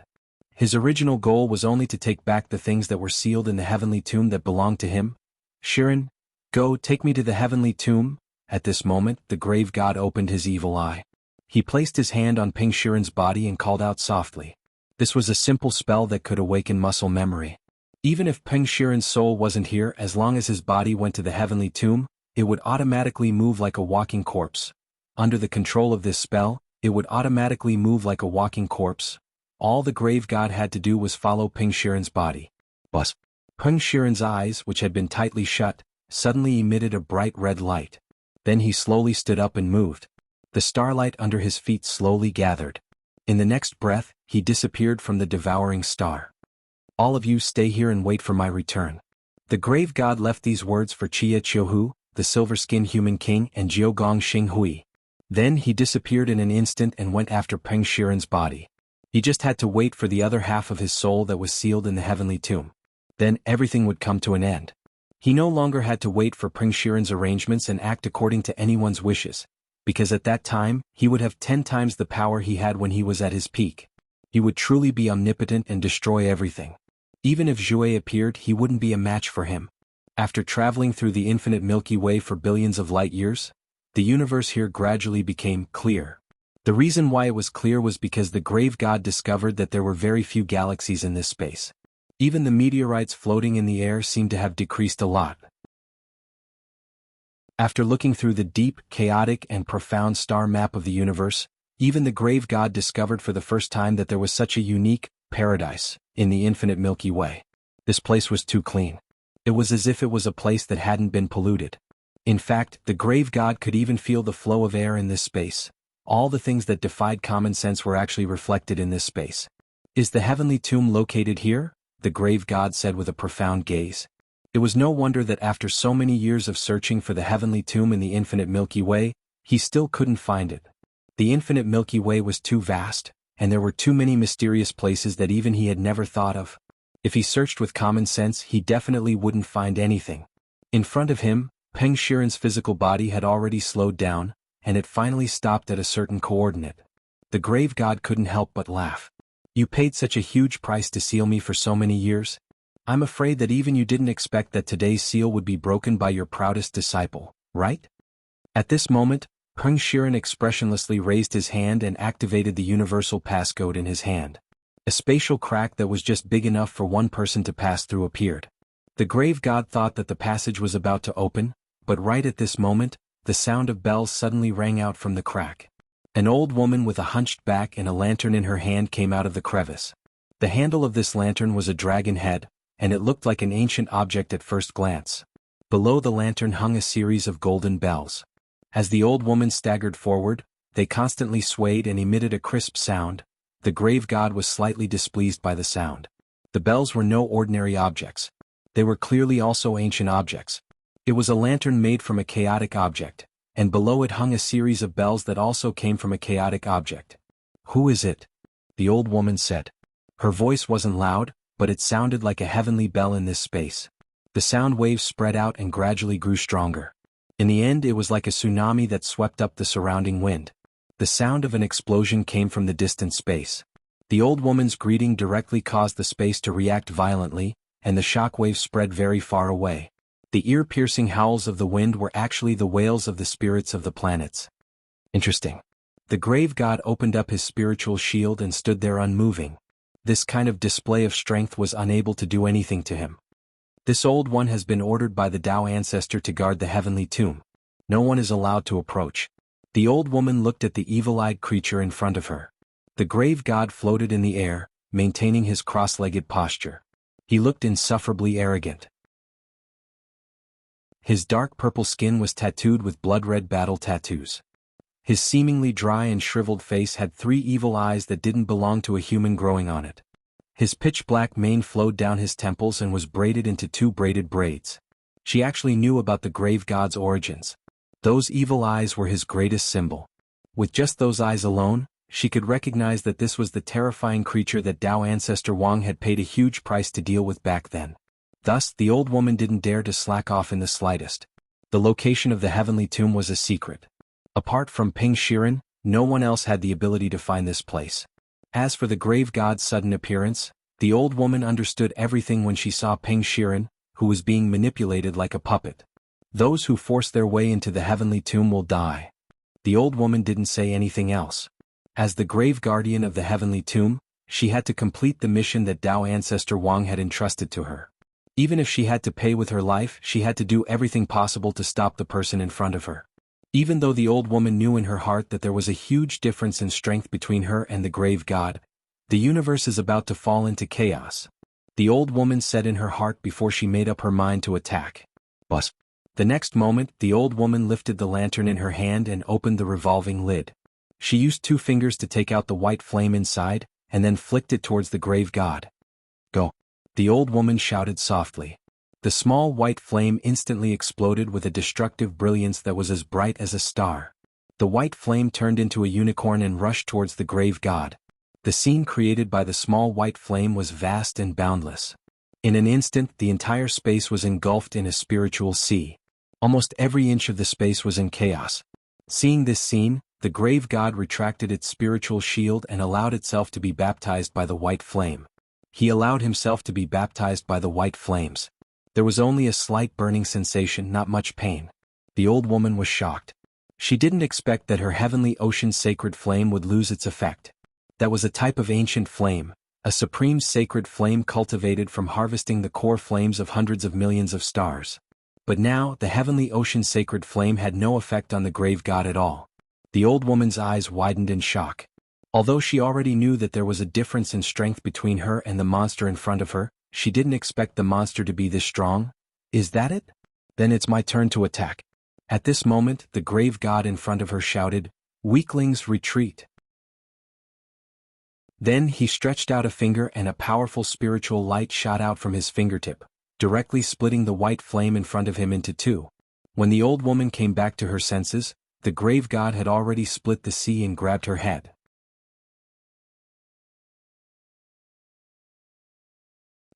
His original goal was only to take back the things that were sealed in the heavenly tomb that belonged to him. Shiren, go, take me to the heavenly tomb. At this moment, the grave god opened his evil eye. He placed his hand on Peng Shiren's body and called out softly. This was a simple spell that could awaken muscle memory. Even if Peng Shiren's soul wasn't here, as long as his body went to the heavenly tomb, it would automatically move like a walking corpse. Under the control of this spell, it would automatically move like a walking corpse. All the grave god had to do was follow Peng Shiren's body. But Peng Shiren's eyes, which had been tightly shut, suddenly emitted a bright red light. Then he slowly stood up and moved. The starlight under his feet slowly gathered. In the next breath, he disappeared from the devouring star. All of you stay here and wait for my return. The grave god left these words for Chiechiohu, the silver-skinned human king, and Jiogong Xinghui. Then he disappeared in an instant and went after Peng Shiren's body. He just had to wait for the other half of his soul that was sealed in the heavenly tomb. Then everything would come to an end. He no longer had to wait for Peng Shiren's arrangements and act according to anyone's wishes, because at that time, he would have 10 times the power he had when he was at his peak. He would truly be omnipotent and destroy everything. Even if Zhui appeared, he wouldn't be a match for him. After traveling through the infinite Milky Way for billions of light years, the universe here gradually became clear. The reason why it was clear was because the grave god discovered that there were very few galaxies in this space. Even the meteorites floating in the air seemed to have decreased a lot. After looking through the deep, chaotic, and profound star map of the universe, even the grave god discovered for the first time that there was such a unique paradise in the infinite Milky Way. This place was too clean. It was as if it was a place that hadn't been polluted. In fact, the grave god could even feel the flow of air in this space. All the things that defied common sense were actually reflected in this space. Is the heavenly tomb located here? The grave god said with a profound gaze. It was no wonder that after so many years of searching for the heavenly tomb in the infinite Milky Way, he still couldn't find it. The infinite Milky Way was too vast, and there were too many mysterious places that even he had never thought of. If he searched with common sense, he definitely wouldn't find anything. In front of him, Peng Shiren's physical body had already slowed down, and it finally stopped at a certain coordinate. The grave god couldn't help but laugh. You paid such a huge price to seal me for so many years. I'm afraid that even you didn't expect that today's seal would be broken by your proudest disciple, right? At this moment, Peng Shiren expressionlessly raised his hand and activated the universal passcode in his hand. A spatial crack that was just big enough for one person to pass through appeared. The grave god thought that the passage was about to open, but right at this moment, the sound of bells suddenly rang out from the crack. An old woman with a hunched back and a lantern in her hand came out of the crevice. The handle of this lantern was a dragon head, and it looked like an ancient object at first glance. Below the lantern hung a series of golden bells. As the old woman staggered forward, they constantly swayed and emitted a crisp sound. The grave god was slightly displeased by the sound. The bells were no ordinary objects. They were clearly also ancient objects. It was a lantern made from a chaotic object, and below it hung a series of bells that also came from a chaotic object. Who is it? The old woman said. Her voice wasn't loud, but it sounded like a heavenly bell in this space. The sound waves spread out and gradually grew stronger. In the end, it was like a tsunami that swept up the surrounding wind. The sound of an explosion came from the distant space. The old woman's greeting directly caused the space to react violently, and the shock waves spread very far away. The ear-piercing howls of the wind were actually the wails of the spirits of the planets. Interesting. The grave god opened up his spiritual shield and stood there unmoving. This kind of display of strength was unable to do anything to him. This old one has been ordered by the Tao ancestor to guard the heavenly tomb. No one is allowed to approach. The old woman looked at the evil-eyed creature in front of her. The grave god floated in the air, maintaining his cross-legged posture. He looked insufferably arrogant. His dark purple skin was tattooed with blood-red battle tattoos. His seemingly dry and shriveled face had 3 evil eyes that didn't belong to a human growing on it. His pitch-black mane flowed down his temples and was braided into 2 braided braids. She actually knew about the grave god's origins. Those evil eyes were his greatest symbol. With just those eyes alone, she could recognize that this was the terrifying creature that Dao ancestor Wang had paid a huge price to deal with back then. Thus, the old woman didn't dare to slack off in the slightest. The location of the heavenly tomb was a secret. Apart from Ping Shiren, no one else had the ability to find this place. As for the grave god's sudden appearance, the old woman understood everything when she saw Ping Shiren, who was being manipulated like a puppet. Those who force their way into the heavenly tomb will die. The old woman didn't say anything else. As the grave guardian of the heavenly tomb, she had to complete the mission that Dao ancestor Wang had entrusted to her. Even if she had to pay with her life, she had to do everything possible to stop the person in front of her. Even though the old woman knew in her heart that there was a huge difference in strength between her and the grave god, the universe is about to fall into chaos. The old woman said in her heart before she made up her mind to attack. Bus. The next moment, the old woman lifted the lantern in her hand and opened the revolving lid. She used 2 fingers to take out the white flame inside, and then flicked it towards the grave god. Go. The old woman shouted softly. The small white flame instantly exploded with a destructive brilliance that was as bright as a star. The white flame turned into a unicorn and rushed towards the grave god. The scene created by the small white flame was vast and boundless. In an instant, the entire space was engulfed in a spiritual sea. Almost every inch of the space was in chaos. Seeing this scene, the grave god retracted its spiritual shield and allowed itself to be baptized by the white flame. He allowed himself to be baptized by the white flames. There was only a slight burning sensation, not much pain. The old woman was shocked. She didn't expect that her heavenly ocean's sacred flame would lose its effect. That was a type of ancient flame, a supreme sacred flame cultivated from harvesting the core flames of hundreds of millions of stars. But now, the heavenly ocean's sacred flame had no effect on the grave god at all. The old woman's eyes widened in shock. Although she already knew that there was a difference in strength between her and the monster in front of her, she didn't expect the monster to be this strong. Is that it? Then it's my turn to attack. At this moment, the grave god in front of her shouted, "Weaklings, retreat." Then he stretched out a finger and a powerful spiritual light shot out from his fingertip, directly splitting the white flame in front of him into 2. When the old woman came back to her senses, the grave god had already split the sea and grabbed her head.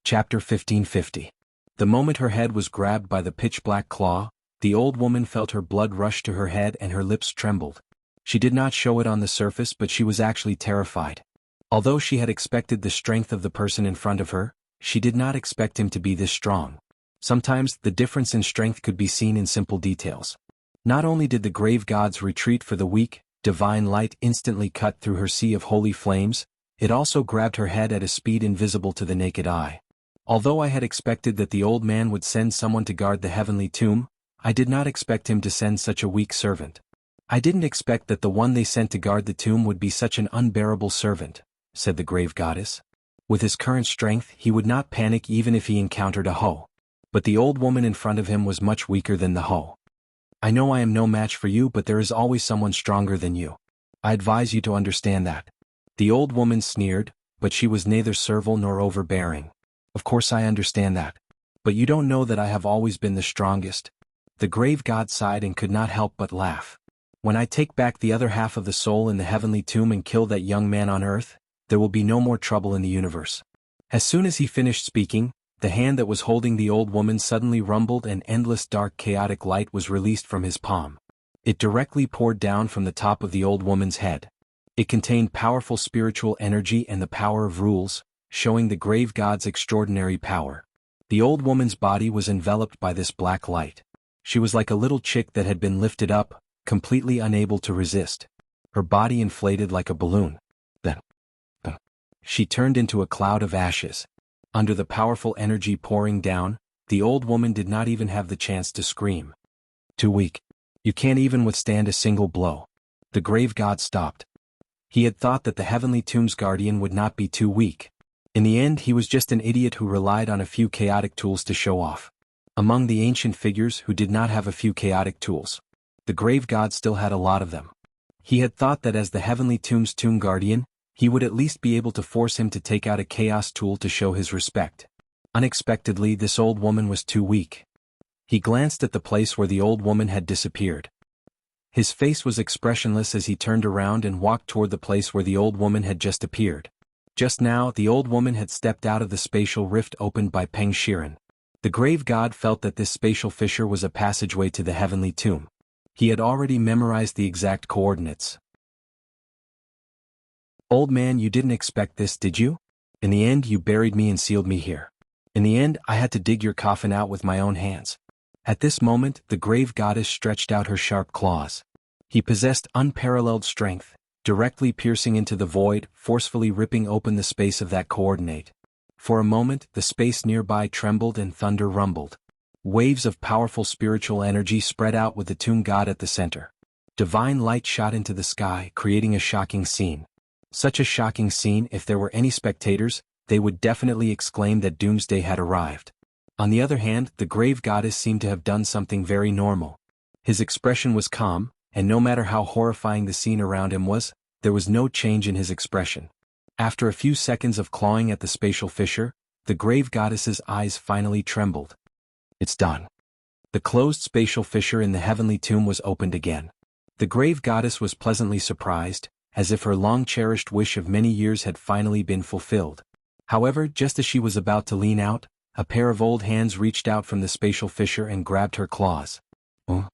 Chapter 1550. The moment her head was grabbed by the pitch-black claw, the old woman felt her blood rush to her head and her lips trembled. She did not show it on the surface, but she was actually terrified. Although she had expected the strength of the person in front of her, she did not expect him to be this strong. Sometimes, the difference in strength could be seen in simple details. Not only did the grave god's retreat for the weak, divine light instantly cut through her sea of holy flames, it also grabbed her head at a speed invisible to the naked eye. Although I had expected that the old man would send someone to guard the heavenly tomb, I did not expect him to send such a weak servant. I didn't expect that the one they sent to guard the tomb would be such an unbearable servant, said the grave goddess. With his current strength, he would not panic even if he encountered a hoe. But the old woman in front of him was much weaker than the hoe. I know I am no match for you, but there is always someone stronger than you. I advise you to understand that. The old woman sneered, but she was neither servile nor overbearing. Of course I understand that. But you don't know that I have always been the strongest. The grave god sighed and could not help but laugh. When I take back the other half of the soul in the heavenly tomb and kill that young man on earth, there will be no more trouble in the universe. As soon as he finished speaking, the hand that was holding the old woman suddenly rumbled and endless dark chaotic light was released from his palm. It directly poured down from the top of the old woman's head. It contained powerful spiritual energy and the power of rules, showing the grave god's extraordinary power. The old woman's body was enveloped by this black light. She was like a little chick that had been lifted up, completely unable to resist. Her body inflated like a balloon. Then, she turned into a cloud of ashes. Under the powerful energy pouring down, the old woman did not even have the chance to scream. Too weak. You can't even withstand a single blow. The grave god stopped. He had thought that the heavenly tomb's guardian would not be too weak. In the end, he was just an idiot who relied on a few chaotic tools to show off. Among the ancient figures who did not have a few chaotic tools, the grave god still had a lot of them. He had thought that as the Heavenly Tomb's tomb guardian, he would at least be able to force him to take out a chaos tool to show his respect. Unexpectedly, this old woman was too weak. He glanced at the place where the old woman had disappeared. His face was expressionless as he turned around and walked toward the place where the old woman had just appeared. Just now, the old woman had stepped out of the spatial rift opened by Peng Shiren. The grave god felt that this spatial fissure was a passageway to the heavenly tomb. He had already memorized the exact coordinates. "Old man, you didn't expect this, did you? In the end, you buried me and sealed me here. In the end, I had to dig your coffin out with my own hands." At this moment, the grave goddess stretched out her sharp claws. He possessed unparalleled strength, directly piercing into the void, forcefully ripping open the space of that coordinate. For a moment, the space nearby trembled and thunder rumbled. Waves of powerful spiritual energy spread out with the tomb god at the center. Divine light shot into the sky, creating a shocking scene. Such a shocking scene, if there were any spectators, they would definitely exclaim that doomsday had arrived. On the other hand, the grave goddess seemed to have done something very normal. His expression was calm, and no matter how horrifying the scene around him was, there was no change in his expression. After a few seconds of clawing at the spatial fissure, the grave goddess's eyes finally trembled. "It's done." The closed spatial fissure in the heavenly tomb was opened again. The grave goddess was pleasantly surprised, as if her long-cherished wish of many years had finally been fulfilled. However, just as she was about to lean out, a pair of old hands reached out from the spatial fissure and grabbed her claws. "Oh?"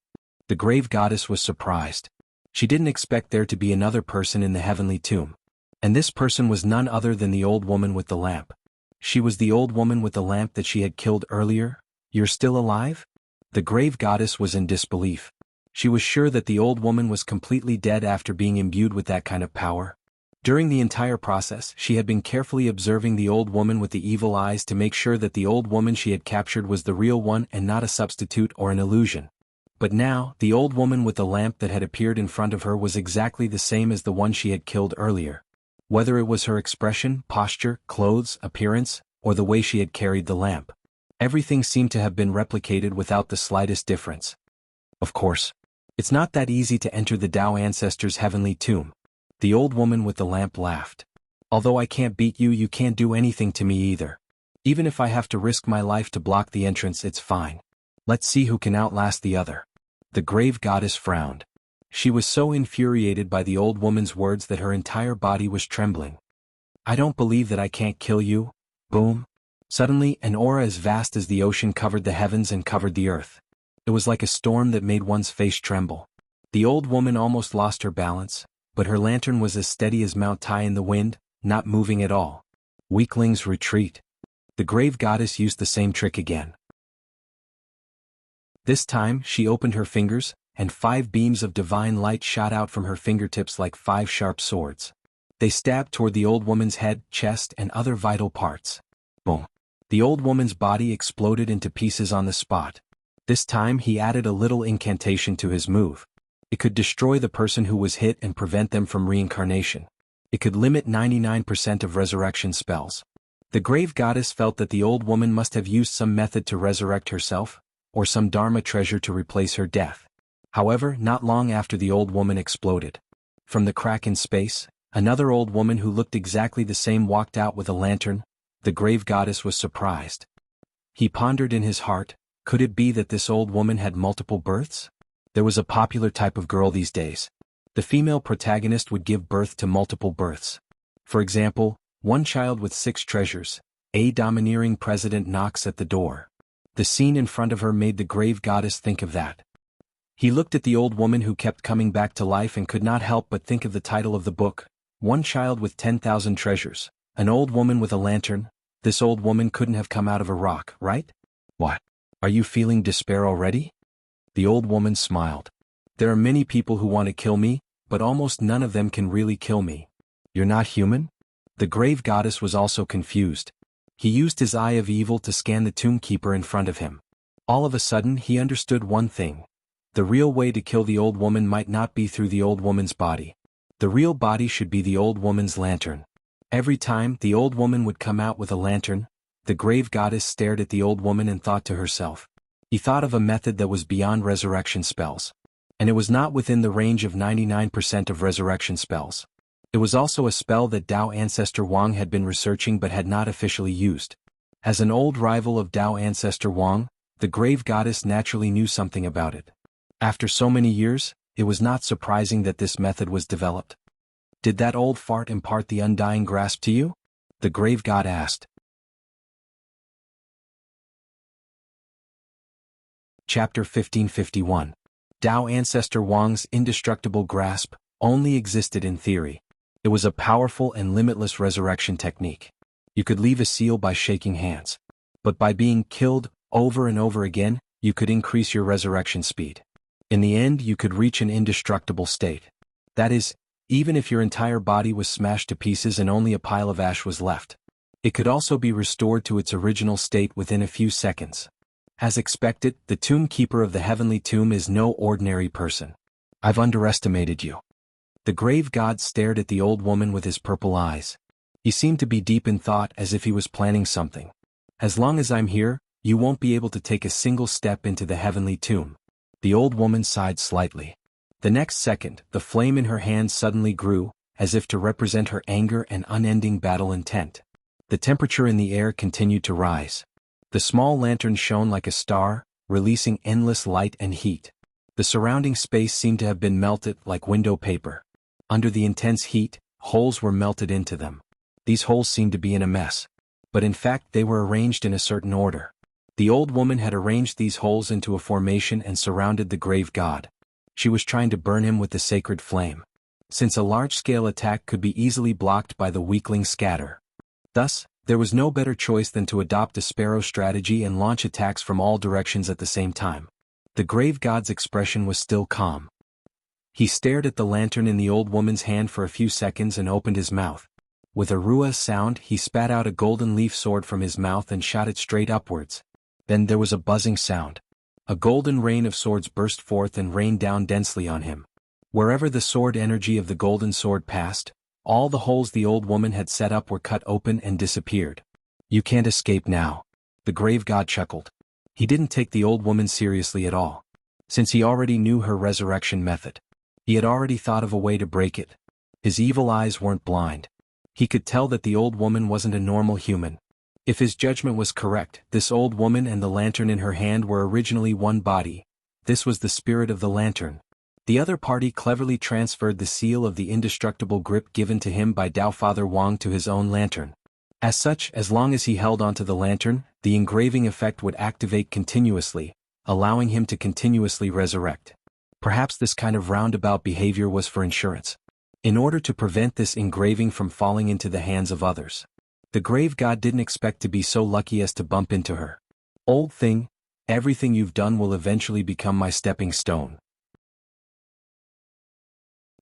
The grave goddess was surprised. She didn't expect there to be another person in the heavenly tomb. And this person was none other than the old woman with the lamp. She was the old woman with the lamp that she had killed earlier. "You're still alive?" The grave goddess was in disbelief. She was sure that the old woman was completely dead after being imbued with that kind of power. During the entire process, she had been carefully observing the old woman with the evil eyes to make sure that the old woman she had captured was the real one and not a substitute or an illusion. But now, the old woman with the lamp that had appeared in front of her was exactly the same as the one she had killed earlier. Whether it was her expression, posture, clothes, appearance, or the way she had carried the lamp, everything seemed to have been replicated without the slightest difference. "Of course, it's not that easy to enter the Tao ancestors' heavenly tomb." The old woman with the lamp laughed. "Although I can't beat you, you can't do anything to me either. Even if I have to risk my life to block the entrance, it's fine. Let's see who can outlast the other." The grave goddess frowned. She was so infuriated by the old woman's words that her entire body was trembling. "I don't believe that I can't kill you." Boom. Suddenly, an aura as vast as the ocean covered the heavens and covered the earth. It was like a storm that made one's face tremble. The old woman almost lost her balance, but her lantern was as steady as Mount Tai in the wind, not moving at all. "Weaklings, retreat." The grave goddess used the same trick again. This time, she opened her fingers, and 5 beams of divine light shot out from her fingertips like 5 sharp swords. They stabbed toward the old woman's head, chest, and other vital parts. Boom. The old woman's body exploded into pieces on the spot. This time he added a little incantation to his move. It could destroy the person who was hit and prevent them from reincarnation. It could limit 99% of resurrection spells. The grave goddess felt that the old woman must have used some method to resurrect herself, or some dharma treasure to replace her death. However, not long after the old woman exploded. From the crack in space, another old woman who looked exactly the same walked out with a lantern. The grave goddess was surprised. He pondered in his heart, could it be that this old woman had multiple births? There was a popular type of girl these days. The female protagonist would give birth to multiple births. For example, one child with 6 treasures. A domineering president knocks at the door. The scene in front of her made the grave goddess think of that. He looked at the old woman who kept coming back to life and could not help but think of the title of the book, One Child with 10,000 Treasures, an old woman with a lantern. This old woman couldn't have come out of a rock, right? What? Are you feeling despair already? The old woman smiled. There are many people who want to kill me, but almost none of them can really kill me. You're not human? The grave goddess was also confused. He used his eye of evil to scan the tomb keeper in front of him. All of a sudden he understood one thing. The real way to kill the old woman might not be through the old woman's body. The real body should be the old woman's lantern. Every time the old woman would come out with a lantern, the grave goddess stared at the old woman and thought to herself. He thought of a method that was beyond resurrection spells. and it was not within the range of 99% of resurrection spells. It was also a spell that Tao Ancestor Wang had been researching but had not officially used. As an old rival of Tao Ancestor Wang, the grave goddess naturally knew something about it. After so many years, it was not surprising that this method was developed. Did that old fart impart the undying grasp to you? The grave god asked. Chapter 1551. Tao Ancestor Wang's indestructible grasp only existed in theory. It was a powerful and limitless resurrection technique. You could leave a seal by shaking hands. But by being killed over and over again, you could increase your resurrection speed. In the end, you could reach an indestructible state. That is, even if your entire body was smashed to pieces and only a pile of ash was left. It could also be restored to its original state within a few seconds. As expected, the tomb keeper of the heavenly tomb is no ordinary person. I've underestimated you. The grave god stared at the old woman with his purple eyes. He seemed to be deep in thought, as if he was planning something. As long as I'm here, you won't be able to take a single step into the heavenly tomb. The old woman sighed slightly. The next second, the flame in her hand suddenly grew, as if to represent her anger and unending battle intent. The temperature in the air continued to rise. The small lantern shone like a star, releasing endless light and heat. The surrounding space seemed to have been melted like window paper. Under the intense heat, holes were melted into them. These holes seemed to be in a mess. But in fact they were arranged in a certain order. The old woman had arranged these holes into a formation and surrounded the grave god. She was trying to burn him with the sacred flame. Since a large-scale attack could be easily blocked by the weakling scatter. Thus, there was no better choice than to adopt a sparrow strategy and launch attacks from all directions at the same time. The grave god's expression was still calm. He stared at the lantern in the old woman's hand for a few seconds and opened his mouth. With a ruah sound, he spat out a golden leaf sword from his mouth and shot it straight upwards. Then there was a buzzing sound. A golden rain of swords burst forth and rained down densely on him. Wherever the sword energy of the golden sword passed, all the holes the old woman had set up were cut open and disappeared. You can't escape now. The grave god chuckled. He didn't take the old woman seriously at all. Since he already knew her resurrection method. He had already thought of a way to break it. His evil eyes weren't blind. He could tell that the old woman wasn't a normal human. If his judgment was correct, this old woman and the lantern in her hand were originally one body. This was the spirit of the lantern. The other party cleverly transferred the seal of the indestructible grip given to him by Tao Father Wang to his own lantern. As such, as long as he held onto the lantern, the engraving effect would activate continuously, allowing him to continuously resurrect. Perhaps this kind of roundabout behavior was for insurance. In order to prevent this engraving from falling into the hands of others. The grave god didn't expect to be so lucky as to bump into her. Old thing, everything you've done will eventually become my stepping stone.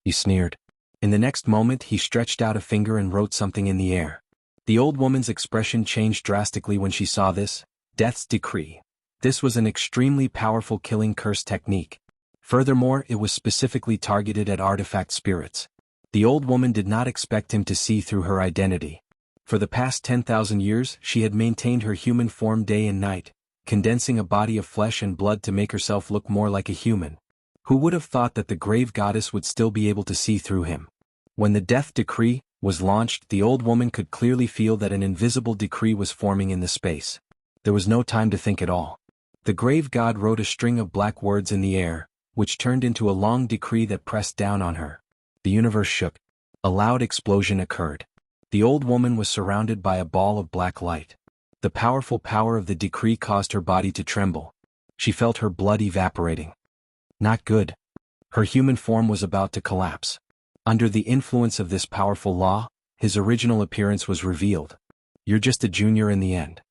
He sneered. In the next moment he stretched out a finger and wrote something in the air. The old woman's expression changed drastically when she saw this. Death's decree. This was an extremely powerful killing curse technique. Furthermore, it was specifically targeted at artifact spirits. The old woman did not expect him to see through her identity. For the past 10,000 years, she had maintained her human form day and night, condensing a body of flesh and blood to make herself look more like a human. Who would have thought that the grave goddess would still be able to see through him? When the death decree was launched, the old woman could clearly feel that an invisible decree was forming in the space. There was no time to think at all. The grave god wrote a string of black words in the air, which turned into a long decree that pressed down on her. The universe shook. A loud explosion occurred. The old woman was surrounded by a ball of black light. The powerful power of the decree caused her body to tremble. She felt her blood evaporating. Not good. Her human form was about to collapse. Under the influence of this powerful law, his original appearance was revealed. You're just a junior in the end.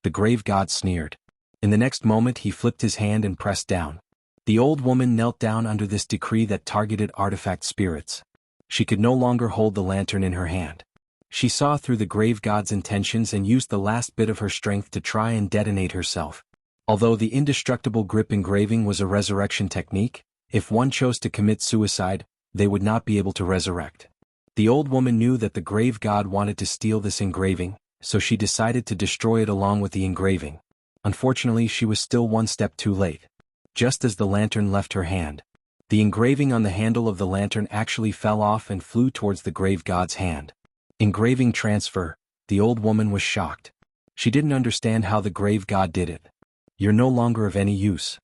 The grave god sneered. In the next moment he flipped his hand and pressed down. The old woman knelt down under this decree that targeted artifact spirits. She could no longer hold the lantern in her hand. She saw through the grave god's intentions and used the last bit of her strength to try and detonate herself. Although the indestructible grip engraving was a resurrection technique, if one chose to commit suicide, they would not be able to resurrect. The old woman knew that the grave god wanted to steal this engraving, so she decided to destroy it along with the engraving. Unfortunately, she was still one step too late. Just as the lantern left her hand, The engraving on the handle of the lantern actually fell off and flew towards the grave god's hand. Engraving transfer, the old woman was shocked. She didn't understand how the grave god did it. You're no longer of any use.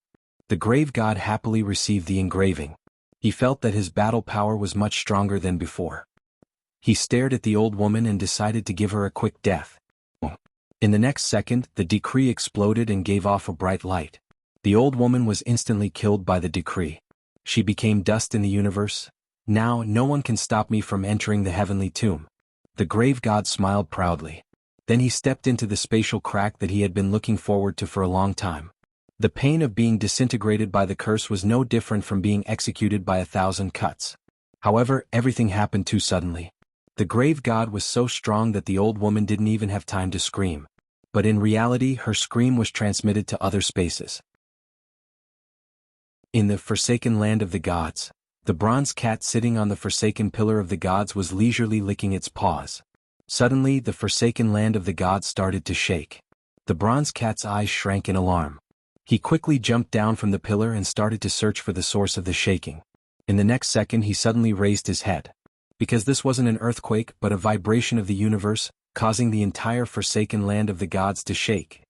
The grave god happily received the engraving. He felt that his battle power was much stronger than before. He stared at the old woman and decided to give her a quick death. In the next second, the decree exploded and gave off a bright light. The old woman was instantly killed by the decree. She became dust in the universe. Now no one can stop me from entering the heavenly tomb. The grave god smiled proudly. Then he stepped into the spatial crack that he had been looking forward to for a long time. The pain of being disintegrated by the curse was no different from being executed by 1,000 cuts. However, everything happened too suddenly. The grave god was so strong that the old woman didn't even have time to scream. But in reality, her scream was transmitted to other spaces. In the forsaken land of the gods, the bronze cat sitting on the forsaken pillar of the gods was leisurely licking its paws. Suddenly, the forsaken land of the gods started to shake. The bronze cat's eyes shrank in alarm. He quickly jumped down from the pillar and started to search for the source of the shaking. In the next second, he suddenly raised his head. Because this wasn't an earthquake but a vibration of the universe, causing the entire forsaken land of the gods to shake.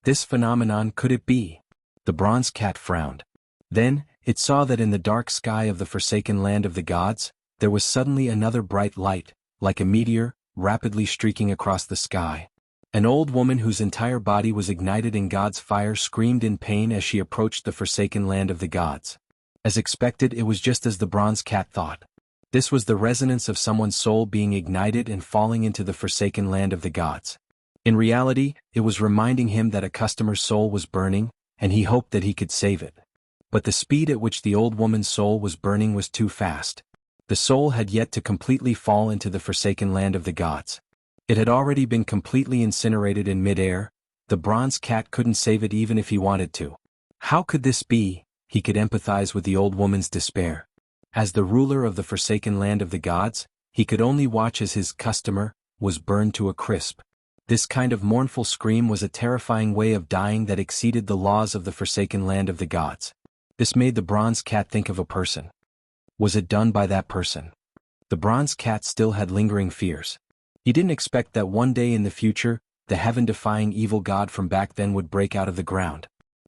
This phenomenon, could it be? The bronze cat frowned. Then, it saw that in the dark sky of the forsaken land of the gods, there was suddenly another bright light, like a meteor, rapidly streaking across the sky. An old woman whose entire body was ignited in God's fire screamed in pain as she approached the forsaken land of the gods. As expected, it was just as the bronze cat thought. This was the resonance of someone's soul being ignited and falling into the forsaken land of the gods. In reality, it was reminding him that a customer's soul was burning, and he hoped that he could save it. But the speed at which the old woman's soul was burning was too fast. The soul had yet to completely fall into the forsaken land of the gods. It had already been completely incinerated in mid-air. The bronze cat couldn't save it even if he wanted to. How could this be? He could empathize with the old woman's despair. As the ruler of the forsaken land of the gods, he could only watch as his customer was burned to a crisp. This kind of mournful scream was a terrifying way of dying that exceeded the laws of the forsaken land of the gods. This made the bronze cat think of a person. Was it done by that person? The bronze cat still had lingering fears. He didn't expect that one day in the future, the heaven-defying evil god from back then would break out of the ground.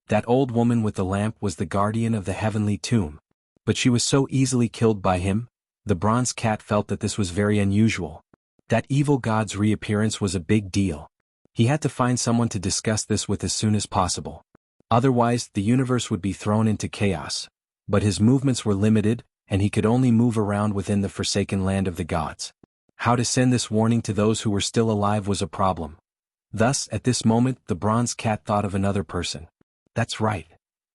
That old woman with the lamp was the guardian of the heavenly tomb. But she was so easily killed by him. The bronze cat felt that this was very unusual. That evil god's reappearance was a big deal. He had to find someone to discuss this with as soon as possible. Otherwise, the universe would be thrown into chaos. But his movements were limited, and he could only move around within the forsaken land of the gods. How to send this warning to those who were still alive was a problem. Thus, at this moment, the bronze cat thought of another person. That's right.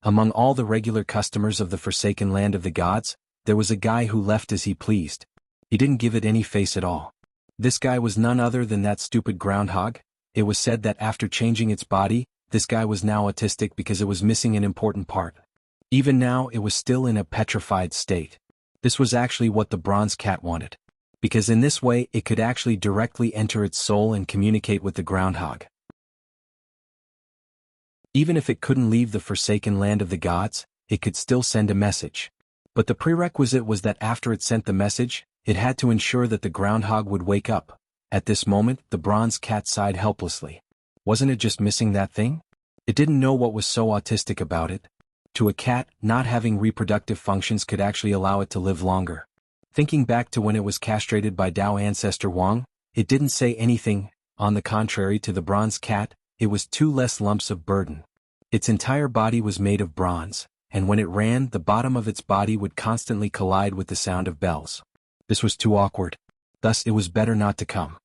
Among all the regular customers of the forsaken land of the gods, there was a guy who left as he pleased. He didn't give it any face at all. This guy was none other than that stupid groundhog. It was said that after changing its body, this guy was now autistic because it was missing an important part. Even now, it was still in a petrified state. This was actually what the bronze cat wanted. Because in this way, it could actually directly enter its soul and communicate with the groundhog. Even if it couldn't leave the forsaken land of the gods, it could still send a message. But the prerequisite was that after it sent the message, it had to ensure that the groundhog would wake up. At this moment, the bronze cat sighed helplessly. Wasn't it just missing that thing? It didn't know what was so autistic about it. To a cat, not having reproductive functions could actually allow it to live longer. Thinking back to when it was castrated by Tao ancestor Wang, it didn't say anything. On the contrary, to the bronze cat, it was 2 less lumps of burden. Its entire body was made of bronze, and when it ran, the bottom of its body would constantly collide with the sound of bells. This was too awkward. Thus it was better not to come.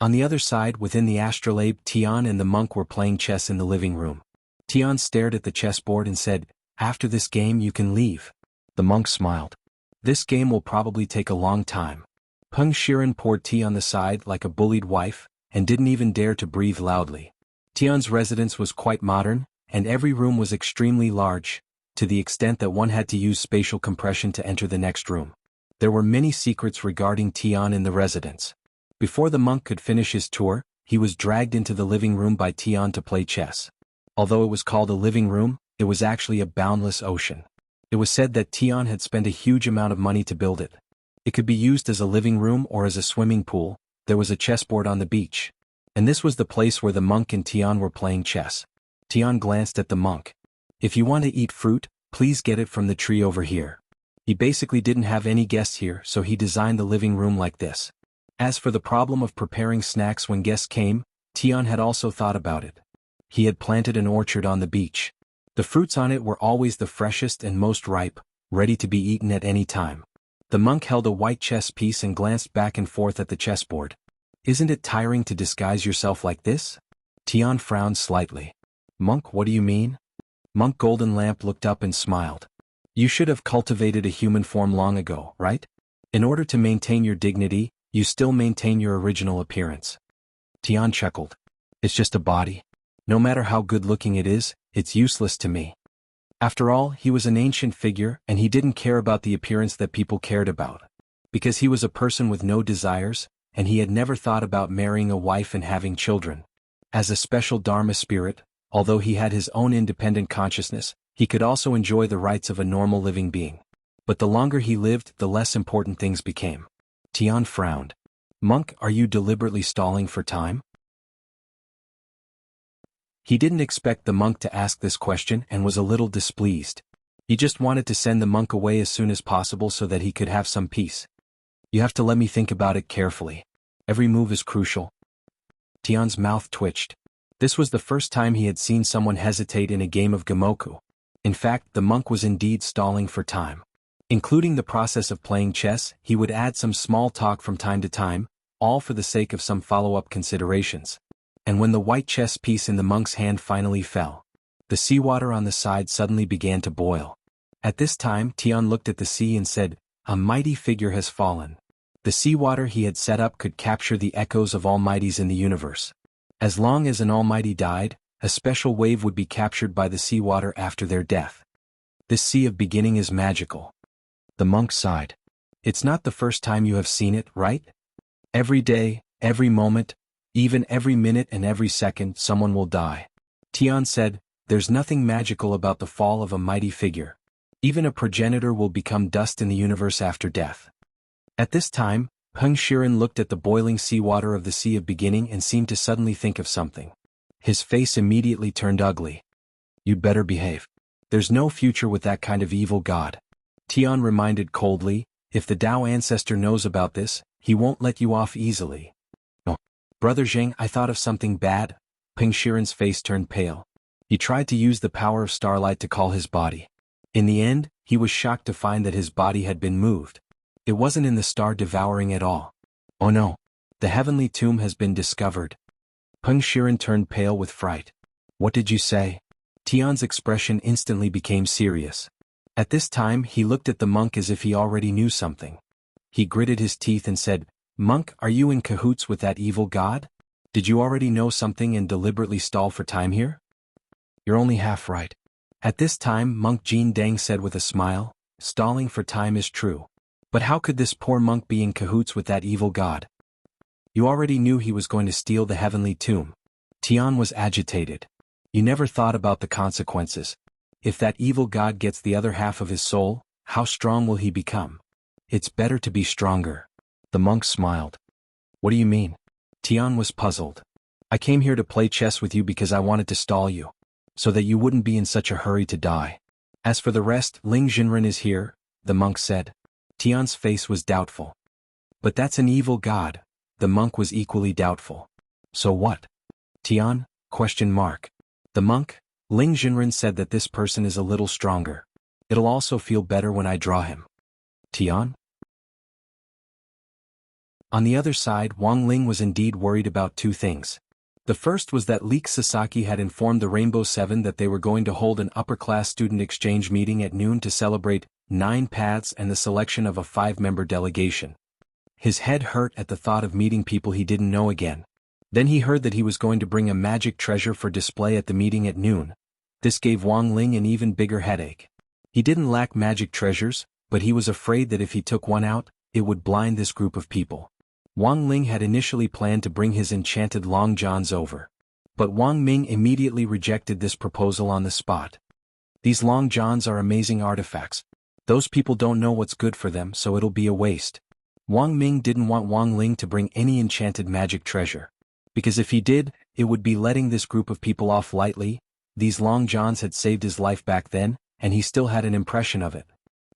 On the other side, within the astrolabe, Tian and the monk were playing chess in the living room. Tian stared at the chessboard and said, "After this game you can leave." The monk smiled. "This game will probably take a long time." Peng Shiren poured tea on the side like a bullied wife, and didn't even dare to breathe loudly. Tian's residence was quite modern, and every room was extremely large, to the extent that one had to use spatial compression to enter the next room. There were many secrets regarding Tian in the residence. Before the monk could finish his tour, he was dragged into the living room by Tian to play chess. Although it was called a living room, it was actually a boundless ocean. It was said that Tian had spent a huge amount of money to build it. It could be used as a living room or as a swimming pool. There was a chessboard on the beach. And this was the place where the monk and Tian were playing chess. Tian glanced at the monk. If you want to eat fruit, please get it from the tree over here. He basically didn't have any guests here, so he designed the living room like this. As for the problem of preparing snacks when guests came, Tian had also thought about it. He had planted an orchard on the beach. The fruits on it were always the freshest and most ripe, ready to be eaten at any time. The monk held a white chess piece and glanced back and forth at the chessboard. Isn't it tiring to disguise yourself like this? Tian frowned slightly. Monk, what do you mean? Monk Golden Lamp looked up and smiled. You should have cultivated a human form long ago, right? In order to maintain your dignity, you still maintain your original appearance. Tian chuckled. It's just a body. No matter how good-looking it is, it's useless to me. After all, he was an ancient figure, and he didn't care about the appearance that people cared about. Because he was a person with no desires, and he had never thought about marrying a wife and having children. As a special Dharma spirit, although he had his own independent consciousness, he could also enjoy the rights of a normal living being. But the longer he lived, the less important things became. Tian frowned. Monk, are you deliberately stalling for time? He didn't expect the monk to ask this question and was a little displeased. He just wanted to send the monk away as soon as possible so that he could have some peace. You have to let me think about it carefully. Every move is crucial. Tian's mouth twitched. This was the first time he had seen someone hesitate in a game of Gamoku. In fact, the monk was indeed stalling for time. Including the process of playing chess, he would add some small talk from time to time, all for the sake of some follow-up considerations. And when the white chess piece in the monk's hand finally fell, the seawater on the side suddenly began to boil. At this time, Tian looked at the sea and said, "A mighty figure has fallen." The seawater he had set up could capture the echoes of almighties in the universe. As long as an almighty died, a special wave would be captured by the seawater after their death. This sea of beginning is magical. The monk sighed. It's not the first time you have seen it, right? Every day, every moment, even every minute and every second, someone will die. Tian said, there's nothing magical about the fall of a mighty figure. Even a progenitor will become dust in the universe after death. At this time, Peng Shiren looked at the boiling seawater of the sea of beginning and seemed to suddenly think of something. His face immediately turned ugly. You'd better behave. There's no future with that kind of evil god. Tian reminded coldly, if the Tao ancestor knows about this, he won't let you off easily. Oh, Brother Zheng, I thought of something bad. Peng Shiren's face turned pale. He tried to use the power of starlight to call his body. In the end, he was shocked to find that his body had been moved. It wasn't in the star devouring at all. Oh no. The heavenly tomb has been discovered. Peng Shiren turned pale with fright. What did you say? Tian's expression instantly became serious. At this time he looked at the monk as if he already knew something. He gritted his teeth and said, Monk, are you in cahoots with that evil god? Did you already know something and deliberately stall for time here? You're only half right. At this time Monk Jin Deng said with a smile, stalling for time is true. But how could this poor monk be in cahoots with that evil god? You already knew he was going to steal the heavenly tomb. Tian was agitated. You never thought about the consequences. If that evil god gets the other half of his soul, how strong will he become? It's better to be stronger. The monk smiled. What do you mean? Tian was puzzled. I came here to play chess with you because I wanted to stall you, so that you wouldn't be in such a hurry to die. As for the rest, Ling Jinren is here, the monk said. Tian's face was doubtful. But that's an evil god. The monk was equally doubtful. So what? Tian? ? The monk, Ling Jinren said that this person is a little stronger. It'll also feel better when I draw him. Tian? On the other side, Wang Ling was indeed worried about two things. The first was that Leek Sasaki had informed the Rainbow Seven that they were going to hold an upper-class student exchange meeting at noon to celebrate 9 paths and the selection of a 5-member delegation. His head hurt at the thought of meeting people he didn't know again. Then he heard that he was going to bring a magic treasure for display at the meeting at noon. This gave Wang Ling an even bigger headache. He didn't lack magic treasures, but he was afraid that if he took one out, it would blind this group of people. Wang Ling had initially planned to bring his enchanted long johns over. But Wang Ming immediately rejected this proposal on the spot. These long johns are amazing artifacts. Those people don't know what's good for them, so it'll be a waste. Wang Ming didn't want Wang Ling to bring any enchanted magic treasure. Because if he did, it would be letting this group of people off lightly. These long johns had saved his life back then, and he still had an impression of it.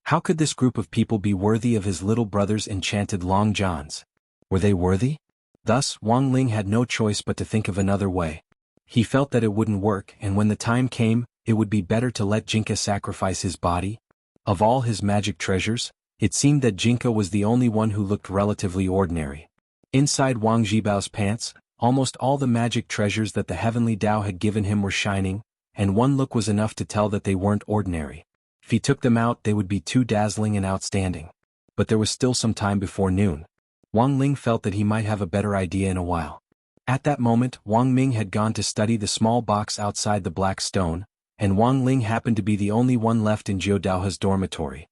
How could this group of people be worthy of his little brother's enchanted long johns? Were they worthy? Thus, Wang Ling had no choice but to think of another way. He felt that it wouldn't work, and when the time came, it would be better to let Jinka sacrifice his body. Of all his magic treasures, it seemed that Jinka was the only one who looked relatively ordinary. Inside Wang Jibao's pants, almost all the magic treasures that the heavenly Tao had given him were shining, and one look was enough to tell that they weren't ordinary. If he took them out, they would be too dazzling and outstanding. But there was still some time before noon. Wang Ling felt that he might have a better idea in a while. At that moment, Wang Ming had gone to study the small box outside the black stone, and Wang Ling happened to be the only one left in Jiu Daohe's dormitory.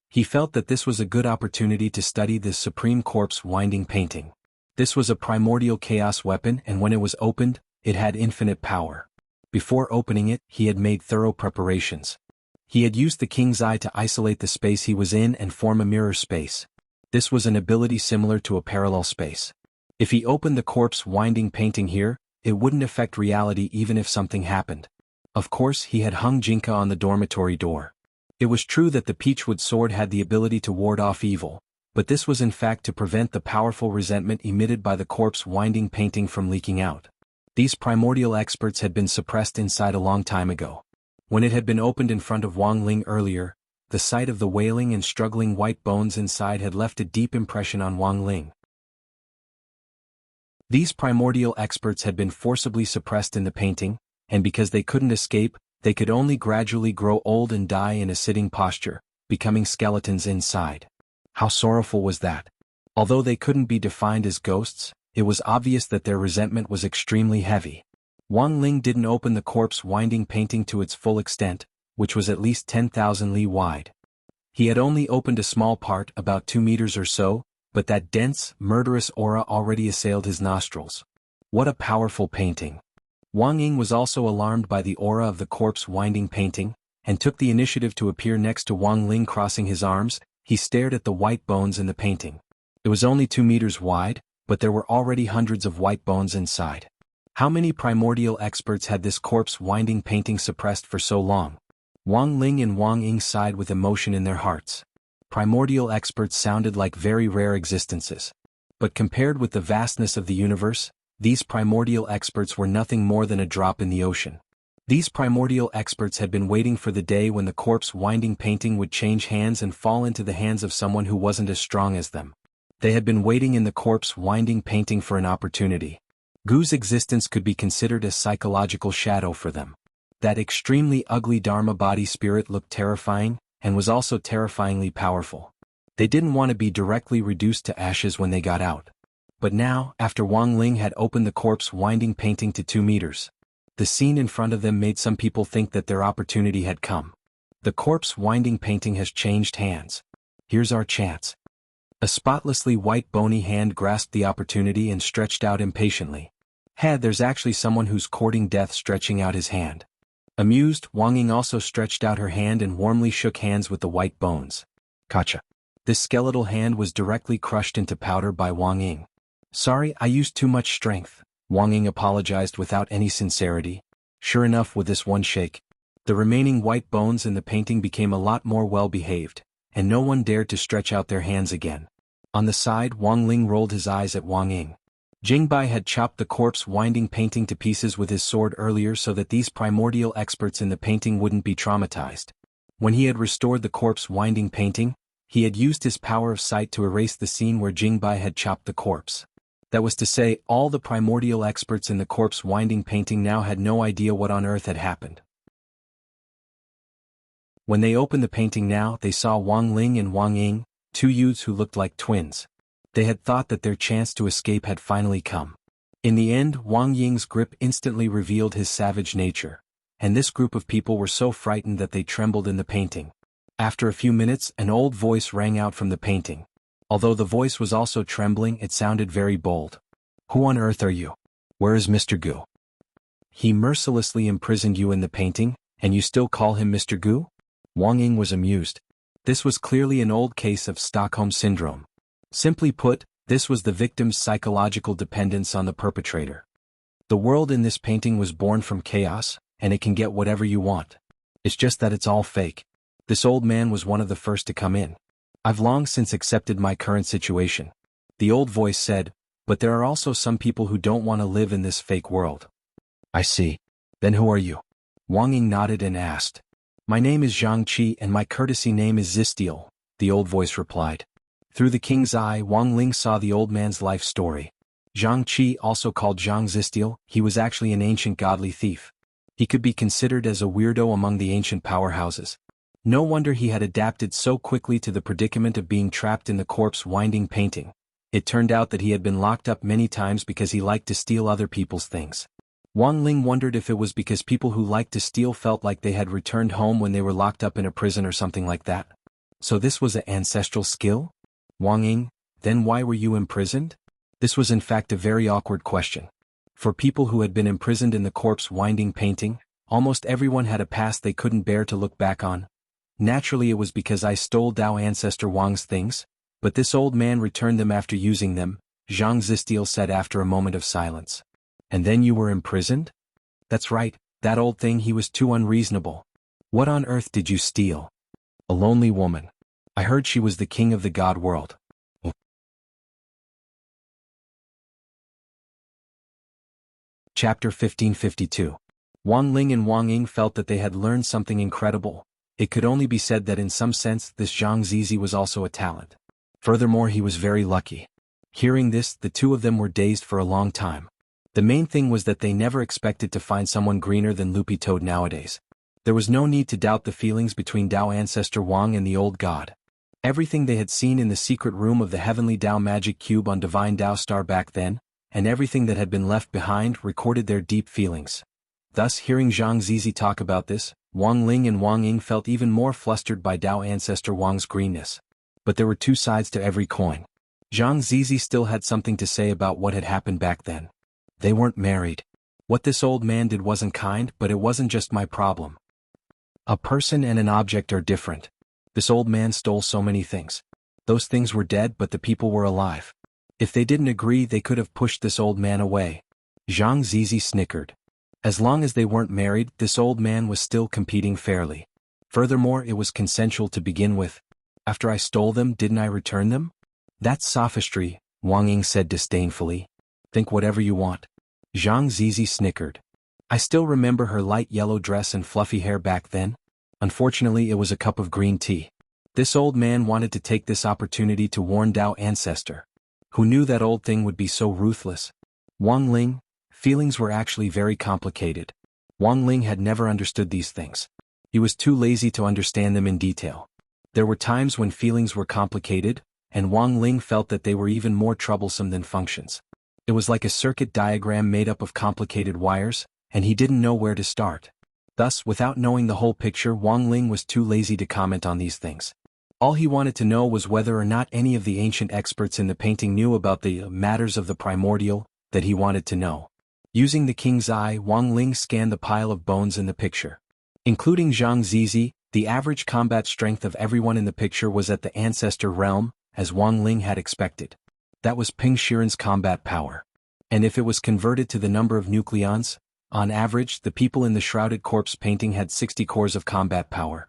He felt that this was a good opportunity to study this supreme corpse winding painting. This was a primordial chaos weapon, and when it was opened, it had infinite power. Before opening it, he had made thorough preparations. He had used the king's eye to isolate the space he was in and form a mirror space. This was an ability similar to a parallel space. If he opened the corpse winding painting here, it wouldn't affect reality even if something happened. Of course, he had hung Jinka on the dormitory door. It was true that the Peachwood sword had the ability to ward off evil, but this was in fact to prevent the powerful resentment emitted by the corpse winding painting from leaking out. These primordial experts had been suppressed inside a long time ago. When it had been opened in front of Wang Ling earlier, the sight of the wailing and struggling white bones inside had left a deep impression on Wang Ling. These primordial experts had been forcibly suppressed in the painting, and because they couldn't escape, they could only gradually grow old and die in a sitting posture, becoming skeletons inside. How sorrowful was that? Although they couldn't be defined as ghosts, it was obvious that their resentment was extremely heavy. Wang Ling didn't open the corpse winding painting to its full extent, which was at least 10,000 li wide. He had only opened a small part, about 2 meters or so, but that dense, murderous aura already assailed his nostrils. What a powerful painting! Wang Ying was also alarmed by the aura of the corpse winding painting, and took the initiative to appear next to Wang Ling. Crossing his arms, he stared at the white bones in the painting. It was only 2 meters wide, but there were already hundreds of white bones inside. How many primordial experts had this corpse winding painting suppressed for so long? Wang Ling and Wang Ying sighed with emotion in their hearts. Primordial experts sounded like very rare existences. But compared with the vastness of the universe, these primordial experts were nothing more than a drop in the ocean. These primordial experts had been waiting for the day when the corpse winding painting would change hands and fall into the hands of someone who wasn't as strong as them. They had been waiting in the corpse winding painting for an opportunity. Gu's existence could be considered a psychological shadow for them. That extremely ugly Dharma body spirit looked terrifying, and was also terrifyingly powerful. They didn't want to be directly reduced to ashes when they got out. But now, after Wang Ling had opened the corpse winding painting to 2 meters, the scene in front of them made some people think that their opportunity had come. The corpse winding painting has changed hands. Here's our chance. A spotlessly white bony hand grasped the opportunity and stretched out impatiently. There's actually someone who's courting death stretching out his hand. Amused, Wang Ying also stretched out her hand and warmly shook hands with the white bones. Gotcha. This skeletal hand was directly crushed into powder by Wang Ying. Sorry, I used too much strength, Wang Ying apologized without any sincerity. Sure enough, with this one shake, the remaining white bones in the painting became a lot more well-behaved, and no one dared to stretch out their hands again. On the side, Wang Ling rolled his eyes at Wang Ying. Jingbai had chopped the corpse winding painting to pieces with his sword earlier so that these primordial experts in the painting wouldn't be traumatized. When he had restored the corpse winding painting, he had used his power of sight to erase the scene where Jingbai had chopped the corpse. That was to say, all the primordial experts in the corpse winding painting now had no idea what on earth had happened. When they opened the painting now, they saw Wang Ling and Wang Ying, 2 youths who looked like twins. They had thought that their chance to escape had finally come. In the end, Wang Ying's grip instantly revealed his savage nature, and this group of people were so frightened that they trembled in the painting. After a few minutes, an old voice rang out from the painting. Although the voice was also trembling, it sounded very bold. Who on earth are you? Where is Mr. Gu? He mercilessly imprisoned you in the painting, And you still call him Mr. Gu? Wang Ying was amused. This was clearly an old case of Stockholm Syndrome. Simply put, this was the victim's psychological dependence on the perpetrator. The world in this painting was born from chaos, and it can get whatever you want. It's just that it's all fake. This old man was one of the first to come in. I've long since accepted my current situation. The old voice said, but there are also some people who don't want to live in this fake world. I see. Then who are you? Wang Ying nodded and asked. My name is Zhang Qi and my courtesy name is Zistiel, the old voice replied. Through the king's eye, Wang Ling saw the old man's life story. Zhang Qi, also called Zhang Zistiel, he was actually an ancient godly thief. He could be considered as a weirdo among the ancient powerhouses. No wonder he had adapted so quickly to the predicament of being trapped in the corpse-winding painting. It turned out that he had been locked up many times because he liked to steal other people's things. Wang Ling wondered if it was because people who liked to steal felt like they had returned home when they were locked up in a prison or something like that. So this was an ancestral skill? Wang Ying, then why were you imprisoned? This was in fact a very awkward question. For people who had been imprisoned in the corpse-winding painting, almost everyone had a past they couldn't bear to look back on. Naturally it was because I stole Dao ancestor Wang's things, but this old man returned them after using them, Zhang Zistiel said after a moment of silence. And then you were imprisoned? That's right, that old thing, he was too unreasonable. What on earth did you steal? A lonely woman. I heard she was the king of the god world. Chapter 1552. Wang Ling and Wang Ying felt that they had learned something incredible. It could only be said that in some sense this Zhang Zizi was also a talent. Furthermore, he was very lucky. Hearing this, the two of them were dazed for a long time. The main thing was that they never expected to find someone greener than Loopy Toad nowadays. There was no need to doubt the feelings between Dao ancestor Wang and the old god. Everything they had seen in the secret room of the heavenly Dao magic cube on Divine Dao Star back then, and everything that had been left behind recorded their deep feelings. Thus, hearing Zhang Zizi talk about this, Wang Ling and Wang Ying felt even more flustered by Dao ancestor Wang's greenness. But there were two sides to every coin. Zhang Zizi still had something to say about what had happened back then. They weren't married. What this old man did wasn't kind, but it wasn't just my problem. A person and an object are different. This old man stole so many things. Those things were dead, but the people were alive. If they didn't agree, they could have pushed this old man away. Zhang Zizi snickered. As long as they weren't married, this old man was still competing fairly. Furthermore, it was consensual to begin with. After I stole them, didn't I return them? That's sophistry, Wang Ying said disdainfully. Think whatever you want. Zhang Zizi snickered. I still remember her light yellow dress and fluffy hair back then. Unfortunately, it was a cup of green tea. This old man wanted to take this opportunity to warn Dao ancestor. Who knew that old thing would be so ruthless? Wang Ling, feelings were actually very complicated. Wang Ling had never understood these things. He was too lazy to understand them in detail. There were times when feelings were complicated, and Wang Ling felt that they were even more troublesome than functions. It was like a circuit diagram made up of complicated wires, and he didn't know where to start. Thus, without knowing the whole picture, Wang Ling was too lazy to comment on these things. All he wanted to know was whether or not any of the ancient experts in the painting knew about the matters of the primordial that he wanted to know. Using the king's eye, Wang Ling scanned the pile of bones in the picture. Including Zhang Zizi, the average combat strength of everyone in the picture was at the ancestor realm, as Wang Ling had expected. That was Ping Shiren's combat power. And if it was converted to the number of nucleons, on average, the people in the shrouded corpse painting had 60 cores of combat power.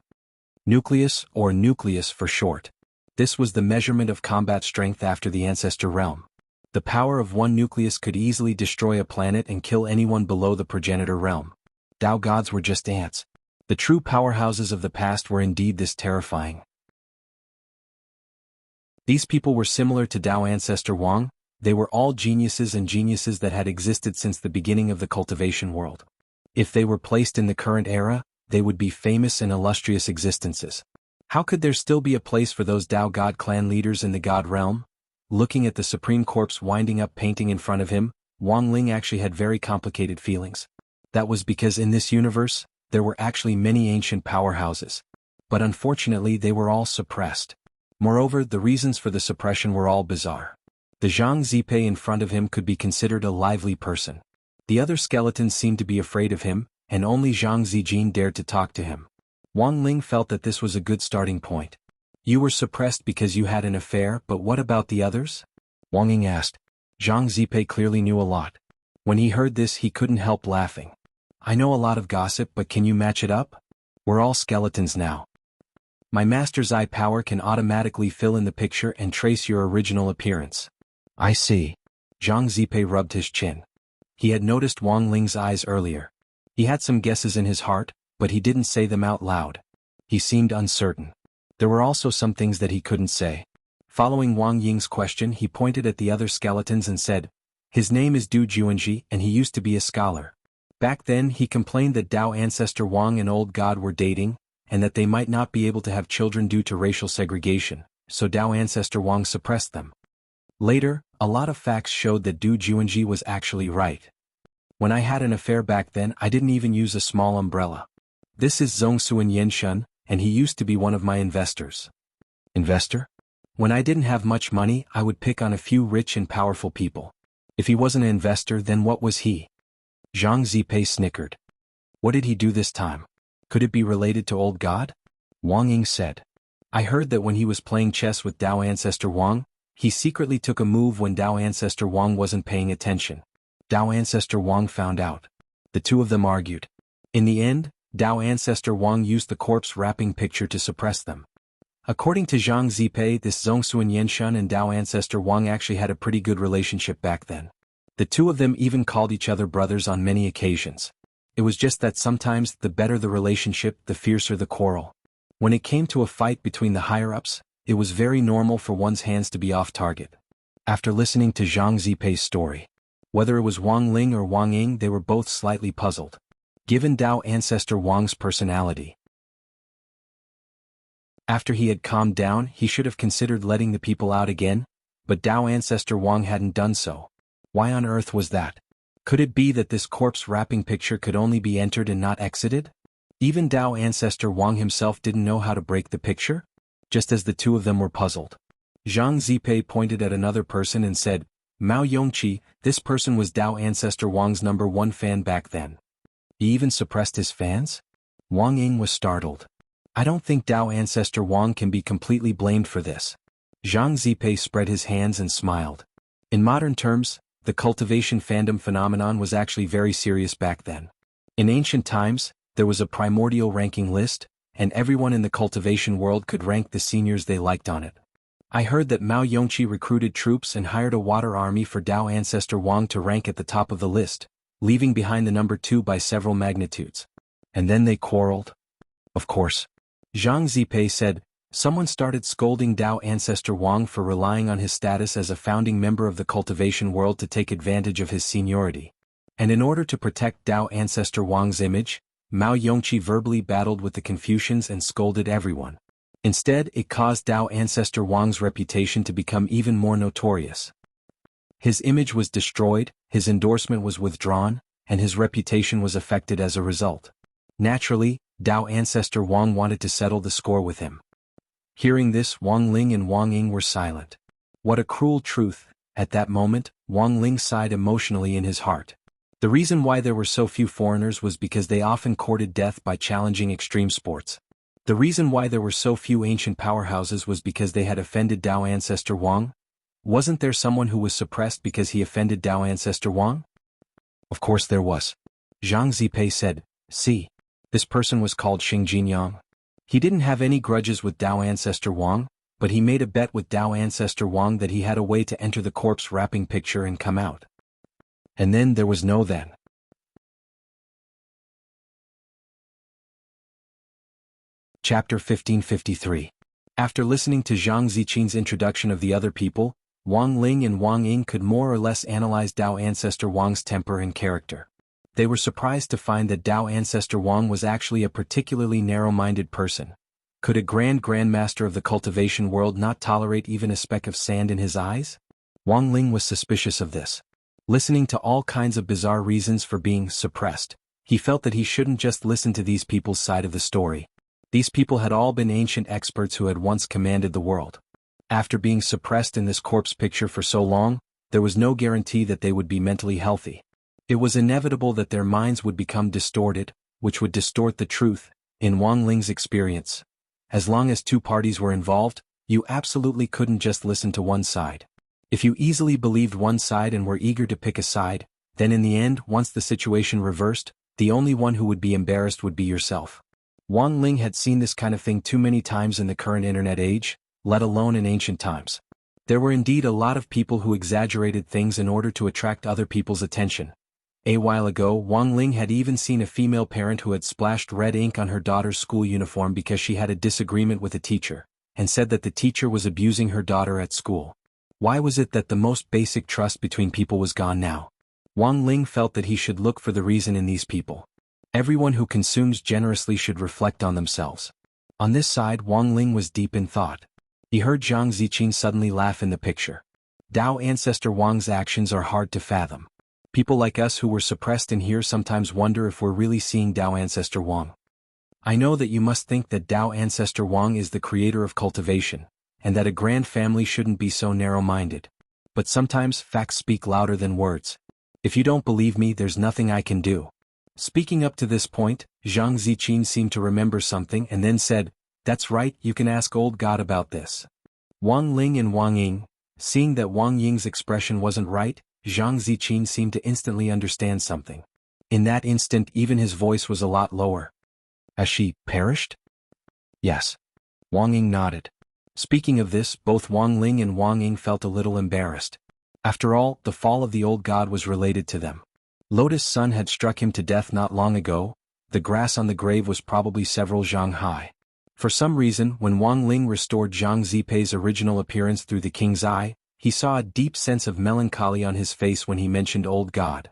Nucleus, or nucleus for short. This was the measurement of combat strength after the ancestor realm. The power of one nucleus could easily destroy a planet and kill anyone below the progenitor realm. Dao gods were just ants. The true powerhouses of the past were indeed this terrifying. These people were similar to Dao ancestor Wang. They were all geniuses and geniuses that had existed since the beginning of the cultivation world. If they were placed in the current era, they would be famous and illustrious existences. How could there still be a place for those Dao God clan leaders in the God realm? Looking at the supreme corpse winding up painting in front of him, Wang Ling actually had very complicated feelings. That was because in this universe, there were actually many ancient powerhouses. But unfortunately, they were all suppressed. Moreover, the reasons for the suppression were all bizarre. The Zhang Zipei in front of him could be considered a lively person. The other skeletons seemed to be afraid of him, and only Zhang Zijin dared to talk to him. Wang Ling felt that this was a good starting point. You were suppressed because you had an affair, but what about the others? Wang Ying asked. Zhang Zijin clearly knew a lot. When he heard this, he couldn't help laughing. I know a lot of gossip, but can you match it up? We're all skeletons now. My master's eye power can automatically fill in the picture and trace your original appearance. I see. Zhang Zijin rubbed his chin. He had noticed Wang Ling's eyes earlier. He had some guesses in his heart, but he didn't say them out loud. He seemed uncertain. There were also some things that he couldn't say. Following Wang Ying's question, he pointed at the other skeletons and said, his name is Du Juanji and he used to be a scholar. Back then he complained that Dao ancestor Wang and old god were dating, and that they might not be able to have children due to racial segregation, so Dao ancestor Wang suppressed them. Later, a lot of facts showed that Du Juanji was actually right. When I had an affair back then, I didn't even use a small umbrella. This is Zongsuan Yenshun, and he used to be one of my investors. Investor? When I didn't have much money, I would pick on a few rich and powerful people. If he wasn't an investor, then what was he? Zhang Zijin snickered. What did he do this time? Could it be related to old god? Wang Ying said. I heard that when he was playing chess with Dao ancestor Wang, he secretly took a move when Dao ancestor Wang wasn't paying attention. Dao ancestor Wang found out. The two of them argued. In the end, Dao ancestor Wang used the corpse wrapping picture to suppress them. According to Zhang Zijin, this Zongsuan Yenshun and Dao ancestor Wang actually had a pretty good relationship back then. The two of them even called each other brothers on many occasions. It was just that sometimes the better the relationship, the fiercer the quarrel. When it came to a fight between the higher-ups, it was very normal for one's hands to be off target. After listening to Zhang Zijin's story, whether it was Wang Ling or Wang Ying, they were both slightly puzzled. Given Dao ancestor Wang's personality, after he had calmed down, he should have considered letting the people out again, but Dao ancestor Wang hadn't done so. Why on earth was that? Could it be that this corpse wrapping picture could only be entered and not exited? Even Dao ancestor Wang himself didn't know how to break the picture? Just as the two of them were puzzled, Zhang Zijin pointed at another person and said, Mao Yongqi, this person was Dao ancestor Wang's #1 fan back then. He even suppressed his fans? Wang Ying was startled. I don't think Dao ancestor Wang can be completely blamed for this. Zhang Zijin spread his hands and smiled. In modern terms, the cultivation fandom phenomenon was actually very serious back then. In ancient times, there was a primordial ranking list, and everyone in the cultivation world could rank the seniors they liked on it. I heard that Mao Yongqi recruited troops and hired a water army for Dao ancestor Wang to rank at the top of the list, leaving behind the #2 by several magnitudes. And then they quarreled? Of course. Zhang Zijin said, someone started scolding Dao ancestor Wang for relying on his status as a founding member of the cultivation world to take advantage of his seniority. And in order to protect Dao ancestor Wang's image, Mao Yongqi verbally battled with the Confucians and scolded everyone. Instead, it caused Dao ancestor Wang's reputation to become even more notorious. His image was destroyed, his endorsement was withdrawn, and his reputation was affected as a result. Naturally, Dao ancestor Wang wanted to settle the score with him. Hearing this, Wang Ling and Wang Ying were silent. What a cruel truth. At that moment, Wang Ling sighed emotionally in his heart. The reason why there were so few foreigners was because they often courted death by challenging extreme sports. The reason why there were so few ancient powerhouses was because they had offended Dao ancestor Wang. Wasn't there someone who was suppressed because he offended Dao ancestor Wang? Of course there was. Zhang Zijin said, see. This person was called Xing Jinyang. He didn't have any grudges with Dao ancestor Wang, but he made a bet with Dao ancestor Wang that he had a way to enter the corpse wrapping picture and come out. And then there was no then. Chapter 1553. After listening to Zhang Zijin's introduction of the other people, Wang Ling and Wang Ying could more or less analyze Dao ancestor Wang's temper and character. They were surprised to find that Dao ancestor Wang was actually a particularly narrow-minded person. Could a grandmaster of the cultivation world not tolerate even a speck of sand in his eyes? Wang Ling was suspicious of this. Listening to all kinds of bizarre reasons for being suppressed, he felt that he shouldn't just listen to these people's side of the story. These people had all been ancient experts who had once commanded the world. After being suppressed in this corpse picture for so long, there was no guarantee that they would be mentally healthy. It was inevitable that their minds would become distorted, which would distort the truth. In Wang Ling's experience, as long as two parties were involved, you absolutely couldn't just listen to one side. If you easily believed one side and were eager to pick a side, then in the end, once the situation reversed, the only one who would be embarrassed would be yourself. Wang Ling had seen this kind of thing too many times in the current internet age, let alone in ancient times. There were indeed a lot of people who exaggerated things in order to attract other people's attention. A while ago, Wang Ling had even seen a female parent who had splashed red ink on her daughter's school uniform because she had a disagreement with a teacher, and said that the teacher was abusing her daughter at school. Why was it that the most basic trust between people was gone now? Wang Ling felt that he should look for the reason in these people. Everyone who consumes generously should reflect on themselves. On this side, Wang Ling was deep in thought. He heard Zhang Ziqin suddenly laugh in the picture. Dao ancestor Wang's actions are hard to fathom. People like us who were suppressed in here sometimes wonder if we're really seeing Dao ancestor Wang. I know that you must think that Dao ancestor Wang is the creator of cultivation, and that a grand family shouldn't be so narrow-minded. But sometimes facts speak louder than words. If you don't believe me, there's nothing I can do. Speaking up to this point, Zhang Ziqin seemed to remember something and then said, "That's right, you can ask old God about this." Wang Ling and Wang Ying, seeing that Wang Ying's expression wasn't right, Zhang Ziqin seemed to instantly understand something. In that instant, even his voice was a lot lower. "Has she perished?" "Yes." Wang Ying nodded. Speaking of this, both Wang Ling and Wang Ying felt a little embarrassed. After all, the fall of the old god was related to them. Lotus Sun had struck him to death not long ago. The grass on the grave was probably several zhang high. For some reason, when Wang Ling restored Zhang Zipei's original appearance through the king's eye, he saw a deep sense of melancholy on his face when he mentioned old god.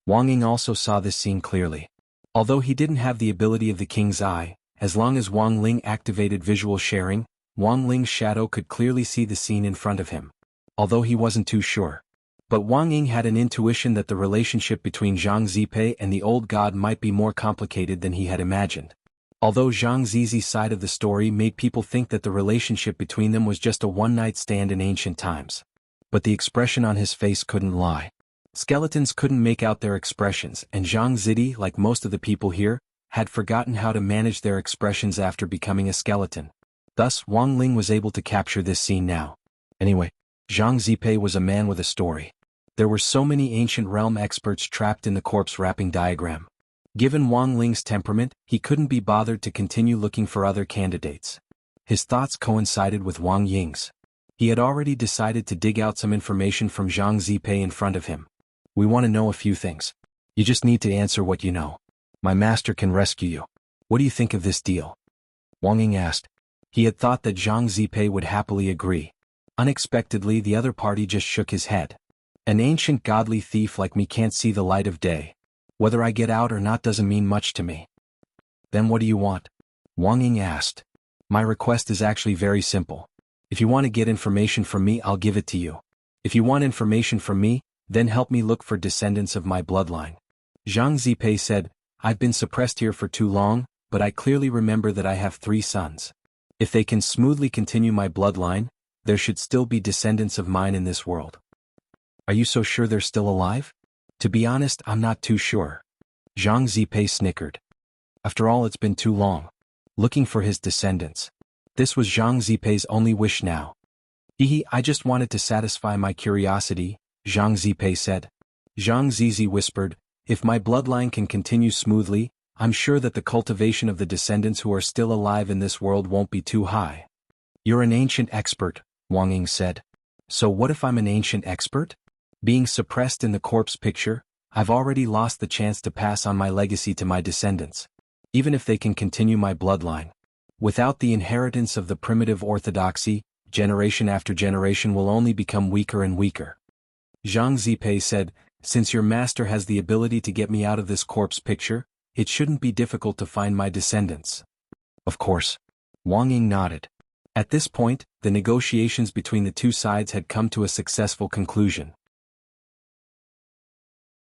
Wang Ying also saw this scene clearly. Although he didn't have the ability of the king's eye, as long as Wang Ling activated visual sharing, Wang Ling's shadow could clearly see the scene in front of him. Although he wasn't too sure. But Wang Ying had an intuition that the relationship between Zhang Zipei and the old god might be more complicated than he had imagined. Although Zhang Zizi's side of the story made people think that the relationship between them was just a one-night stand in ancient times. But the expression on his face couldn't lie. Skeletons couldn't make out their expressions, and Zhang Zidi, like most of the people here, had forgotten how to manage their expressions after becoming a skeleton. Thus, Wang Ling was able to capture this scene now. Anyway, Zhang Zipei was a man with a story. There were so many ancient realm experts trapped in the corpse wrapping diagram. Given Wang Ling's temperament, he couldn't be bothered to continue looking for other candidates. His thoughts coincided with Wang Ying's. He had already decided to dig out some information from Zhang Zipei in front of him. "We want to know a few things. You just need to answer what you know. My master can rescue you. What do you think of this deal?" Wang Ying asked. He had thought that Zhang Zipei would happily agree. Unexpectedly, the other party just shook his head. "An ancient godly thief like me can't see the light of day. Whether I get out or not doesn't mean much to me." "Then what do you want?" Wang Ying asked. "My request is actually very simple. If you want to get information from me, I'll give it to you. If you want information from me, then help me look for descendants of my bloodline." Zhang Zipei said, "I've been suppressed here for too long, but I clearly remember that I have 3 sons. If they can smoothly continue my bloodline, there should still be descendants of mine in this world." "Are you so sure they're still alive?" "To be honest, I'm not too sure." Zhang Zipei snickered. After all, it's been too long. Looking for his descendants. This was Zhang Zipei's only wish now. I just wanted to satisfy my curiosity," Zhang Zipei said. Zhang Zizi whispered, "If my bloodline can continue smoothly, I'm sure that the cultivation of the descendants who are still alive in this world won't be too high." "You're an ancient expert," Wang Ying said. "So what if I'm an ancient expert? Being suppressed in the corpse picture, I've already lost the chance to pass on my legacy to my descendants. Even if they can continue my bloodline. Without the inheritance of the primitive orthodoxy, generation after generation will only become weaker and weaker." Zhang Zipei said, "Since your master has the ability to get me out of this corpse picture, it shouldn't be difficult to find my descendants." "Of course." Wang Ying nodded. At this point, the negotiations between the two sides had come to a successful conclusion.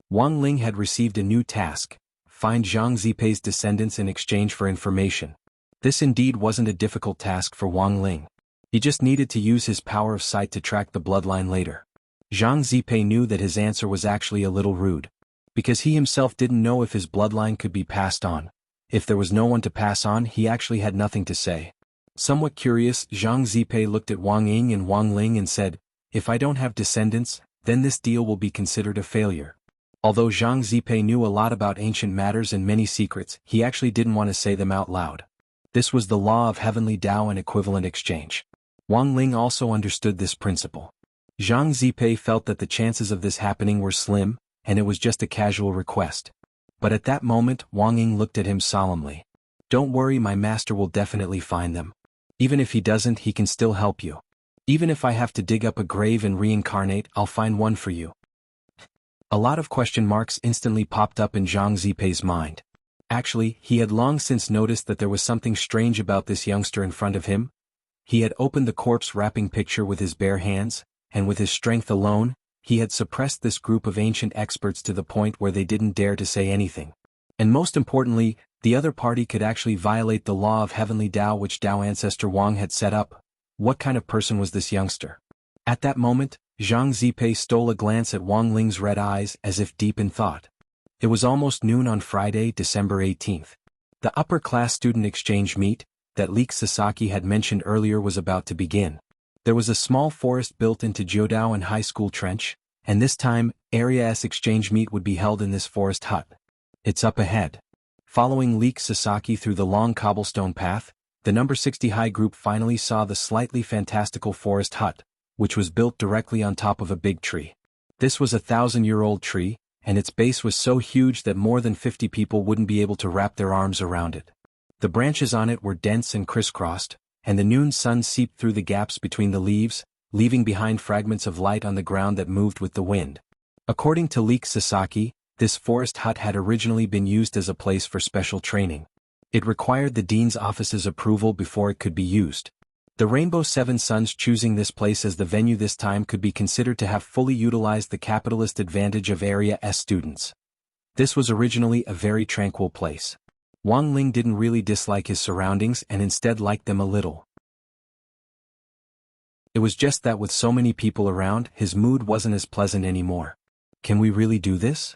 Wang Ling had received a new task: find Zhang Zipei's descendants in exchange for information. This indeed wasn't a difficult task for Wang Ling. He just needed to use his power of sight to track the bloodline later. Zhang Zipei knew that his answer was actually a little rude. because he himself didn't know if his bloodline could be passed on. If there was no one to pass on, he actually had nothing to say. Somewhat curious, Zhang Zipei looked at Wang Ying and Wang Ling and said, "If I don't have descendants, then this deal will be considered a failure." Although Zhang Zipei knew a lot about ancient matters and many secrets, he actually didn't want to say them out loud. This was the law of heavenly Tao and equivalent exchange. Wang Ling also understood this principle. Zhang Zipei felt that the chances of this happening were slim, and it was just a casual request. But at that moment, Wang Ying looked at him solemnly. "Don't worry, my master will definitely find them. Even if he doesn't, he can still help you. Even if I have to dig up a grave and reincarnate, I'll find one for you." A lot of question marks instantly popped up in Zhang Zipei's mind. Actually, he had long since noticed that there was something strange about this youngster in front of him. He had opened the corpse-wrapping picture with his bare hands, and with his strength alone, he had suppressed this group of ancient experts to the point where they didn't dare to say anything. And most importantly, the other party could actually violate the law of heavenly Tao which Tao ancestor Wang had set up. What kind of person was this youngster? At that moment, Zhang Zipei stole a glance at Wang Ling's red eyes as if deep in thought. It was almost noon on Friday, December 18th. The upper-class student exchange meet, that Leek Sasaki had mentioned earlier, was about to begin. There was a small forest built into Jiudao and High School Trench, and this time, Area S exchange meet would be held in this forest hut. It's up ahead. Following Leek Sasaki through the long cobblestone path, the number 60 high group finally saw the slightly fantastical forest hut, which was built directly on top of a big tree. This was a 1,000-year-old tree, and its base was so huge that more than 50 people wouldn't be able to wrap their arms around it. The branches on it were dense and crisscrossed, and the noon sun seeped through the gaps between the leaves, leaving behind fragments of light on the ground that moved with the wind. According to Leek Sasaki, this forest hut had originally been used as a place for special training. It required the dean's office's approval before it could be used. The Rainbow Seven Suns choosing this place as the venue this time could be considered to have fully utilized the capitalist advantage of Area S students. This was originally a very tranquil place. Wang Ling didn't really dislike his surroundings and instead liked them a little. It was just that with so many people around, his mood wasn't as pleasant anymore. Can we really do this?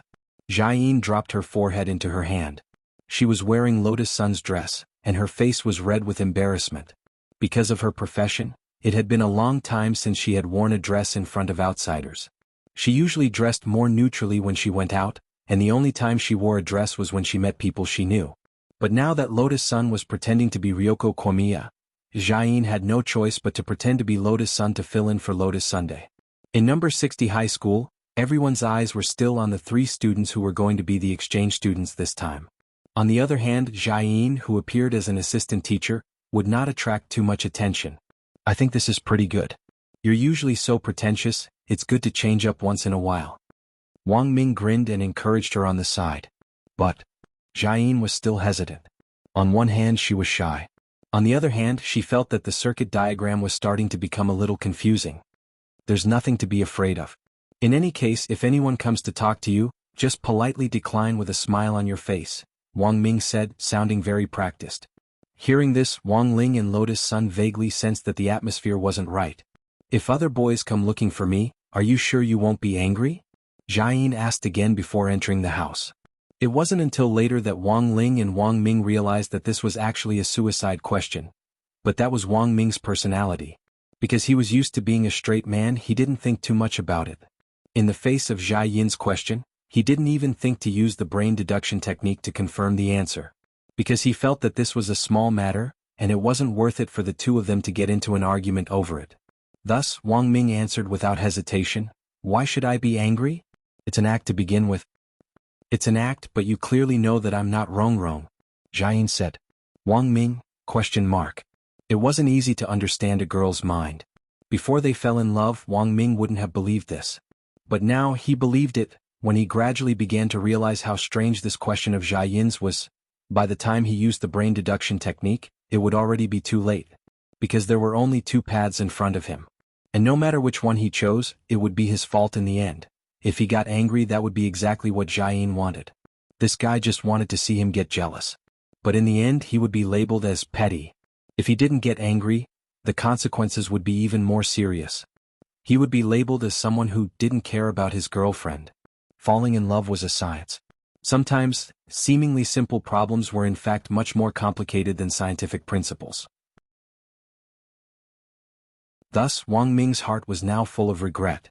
Jiayin dropped her forehead into her hand. She was wearing Lotus Sun's dress, and her face was red with embarrassment. Because of her profession, it had been a long time since she had worn a dress in front of outsiders. She usually dressed more neutrally when she went out, and the only time she wore a dress was when she met people she knew. But now that Lotus Sun was pretending to be Ryoko Komiya, Jiayin had no choice but to pretend to be Lotus Sun to fill in for Lotus Sunday. In number 60 high school, everyone's eyes were still on the 3 students who were going to be the exchange students this time. On the other hand, Jiayin, who appeared as an assistant teacher, would not attract too much attention. "I think this is pretty good. You're usually so pretentious, it's good to change up once in a while." Wang Ming grinned and encouraged her on the side. But Jiayin was still hesitant. On one hand, she was shy. On the other hand, she felt that the circuit diagram was starting to become a little confusing. There's nothing to be afraid of. In any case, if anyone comes to talk to you, just politely decline with a smile on your face, Wang Ming said, sounding very practiced. Hearing this, Wang Ling and Lotus Sun vaguely sensed that the atmosphere wasn't right. "If other boys come looking for me, are you sure you won't be angry?" Jiayin asked again before entering the house. It wasn't until later that Wang Ling and Wang Ming realized that this was actually a suicide question. But that was Wang Ming's personality. Because he was used to being a straight man, he didn't think too much about it. In the face of Jiayin's question, he didn't even think to use the brain deduction technique to confirm the answer. Because he felt that this was a small matter, and it wasn't worth it for the two of them to get into an argument over it. Thus, Wang Ming answered without hesitation, "Why should I be angry? It's an act to begin with." "It's an act, but you clearly know that I'm not wrong," Jiayin said. Wang Ming? It wasn't easy to understand a girl's mind. Before they fell in love, Wang Ming wouldn't have believed this. But now he believed it, when he gradually began to realize how strange this question of Jiayin's was. By the time he used the brain deduction technique, it would already be too late. Because there were only 2 paths in front of him. And no matter which one he chose, it would be his fault in the end. If he got angry, that would be exactly what Jiayin wanted. This guy just wanted to see him get jealous. But in the end, he would be labeled as petty. If he didn't get angry, the consequences would be even more serious. He would be labeled as someone who didn't care about his girlfriend. falling in love was a science. Sometimes, seemingly simple problems were in fact much more complicated than scientific principles. Thus, Wang Ming's heart was now full of regret.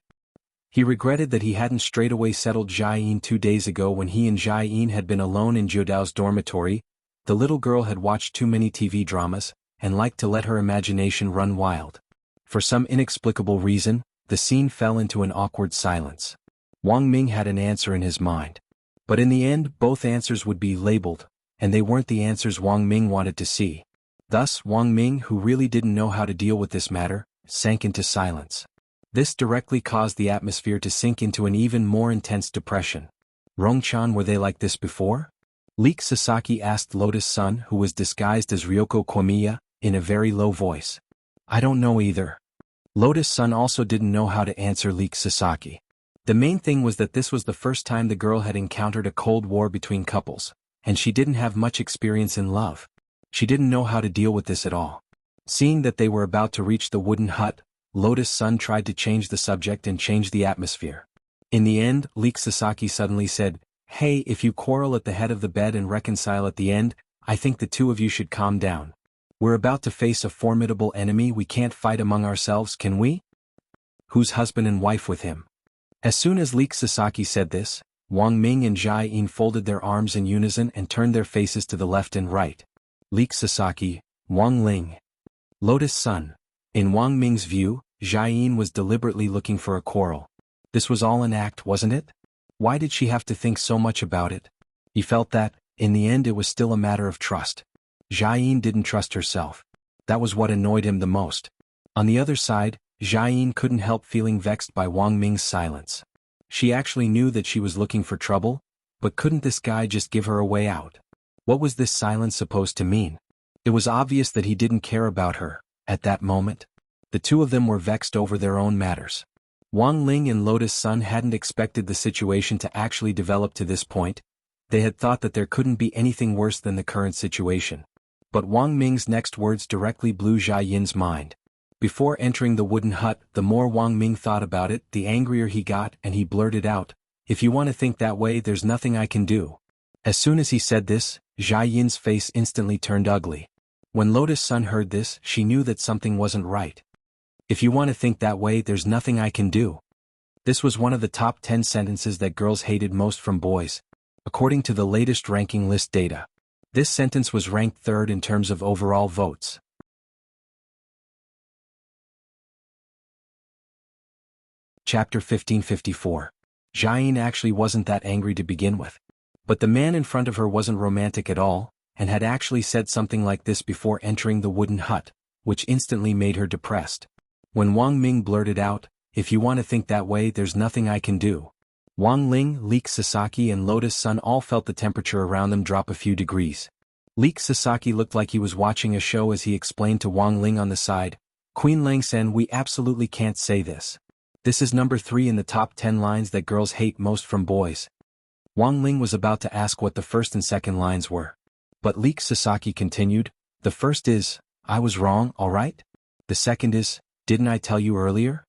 He regretted that he hadn't straightaway settled Jia Yin 2 days ago when he and Jia Yin had been alone in Jiudao's dormitory. The little girl had watched too many TV dramas, and liked to let her imagination run wild. For some inexplicable reason, the scene fell into an awkward silence. Wang Ming had an answer in his mind. But in the end, both answers would be labeled, and they weren't the answers Wang Ming wanted to see. Thus, Wang Ming, who really didn't know how to deal with this matter, sank into silence. This directly caused the atmosphere to sink into an even more intense depression. Rongchan, were they like this before? Leek Sasaki asked Lotus Sun, who was disguised as Ryoko Komiya, in a very low voice. I don't know either. Lotus Sun also didn't know how to answer Leek Sasaki. The main thing was that this was the first time the girl had encountered a cold war between couples, and she didn't have much experience in love. She didn't know how to deal with this at all. Seeing that they were about to reach the wooden hut, Lotus Sun tried to change the subject and change the atmosphere. In the end, Leek Sasaki suddenly said, Hey, if you quarrel at the head of the bed and reconcile at the end, I think the two of you should calm down. We're about to face a formidable enemy. We can't fight among ourselves, can we? Who's husband and wife with him? As soon as Leek Sasaki said this, Wang Ming and Jia Yin folded their arms in unison and turned their faces to the left and right. Leek Sasaki, Wang Ling. Lotus Sun. In Wang Ming's view, Jia Yin was deliberately looking for a quarrel. This was all an act, wasn't it? Why did she have to think so much about it? He felt that, in the end, it was still a matter of trust. Jia Yin didn't trust herself. That was what annoyed him the most. On the other side, Jia Yin couldn't help feeling vexed by Wang Ming's silence. She actually knew that she was looking for trouble, but couldn't this guy just give her a way out? What was this silence supposed to mean? It was obvious that he didn't care about her, at that moment. The two of them were vexed over their own matters. Wang Ling and Lotus Sun hadn't expected the situation to actually develop to this point. They had thought that there couldn't be anything worse than the current situation. But Wang Ming's next words directly blew Jia Yin's mind. Before entering the wooden hut, the more Wang Ming thought about it, the angrier he got, and he blurted out, If you want to think that way, there's nothing I can do. As soon as he said this, Jia Yin's face instantly turned ugly. When Lotus Sun heard this, she knew that something wasn't right. If you want to think that way, there's nothing I can do. This was one of the top 10 sentences that girls hated most from boys, according to the latest ranking list data. This sentence was ranked third in terms of overall votes. Chapter 1554. Jia Yin actually wasn't that angry to begin with. But the man in front of her wasn't romantic at all, and had actually said something like this before entering the wooden hut, which instantly made her depressed. When Wang Ming blurted out, If you want to think that way, there's nothing I can do. Wang Ling, Leek Sasaki and Lotus Sun all felt the temperature around them drop a few degrees. Leek Sasaki looked like he was watching a show as he explained to Wang Ling on the side, Queen Langsan, we absolutely can't say this. This is number 3 in the top 10 lines that girls hate most from boys. Wang Ling was about to ask what the first and second lines were. But Leek Sasaki continued, The first is, I was wrong, alright? The second is, didn't I tell you earlier?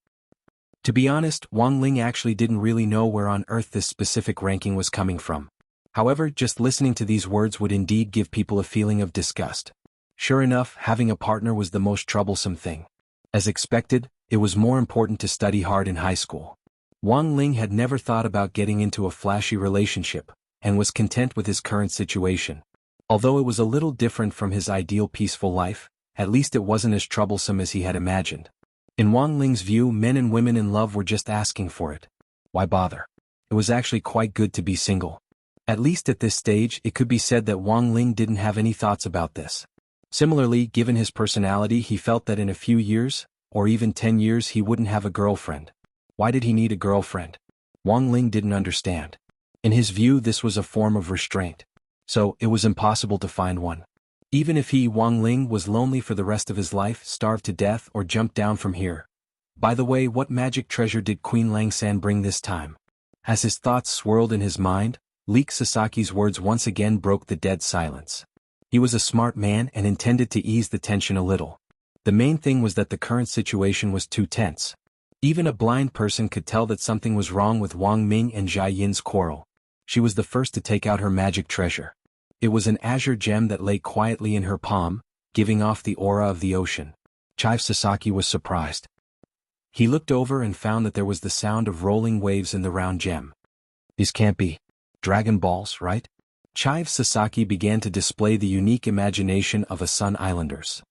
To be honest, Wang Ling actually didn't really know where on earth this specific ranking was coming from. However, just listening to these words would indeed give people a feeling of disgust. Sure enough, having a partner was the most troublesome thing. As expected, it was more important to study hard in high school. Wang Ling had never thought about getting into a flashy relationship, and was content with his current situation. Although it was a little different from his ideal peaceful life, at least it wasn't as troublesome as he had imagined. In Wang Ling's view, men and women in love were just asking for it. Why bother? It was actually quite good to be single. At least at this stage, it could be said that Wang Ling didn't have any thoughts about this. Similarly, given his personality, he felt that in a few years, or even 10 years, he wouldn't have a girlfriend. Why did he need a girlfriend? Wang Ling didn't understand. In his view, this was a form of restraint. So, it was impossible to find one. Even if he, Wang Ling, was lonely for the rest of his life, starved to death, or jumped down from here. By the way, what magic treasure did Queen Langsan bring this time? As his thoughts swirled in his mind, Leek Sasaki's words once again broke the dead silence. He was a smart man and intended to ease the tension a little. The main thing was that the current situation was too tense. Even a blind person could tell that something was wrong with Wang Ming and Jia Yin's quarrel. She was the first to take out her magic treasure. It was an azure gem that lay quietly in her palm, giving off the aura of the ocean. Chief Sasaki was surprised. He looked over and found that there was the sound of rolling waves in the round gem. These can't be Dragon Balls, right? Chief Sasaki began to display the unique imagination of a Sun Islanders.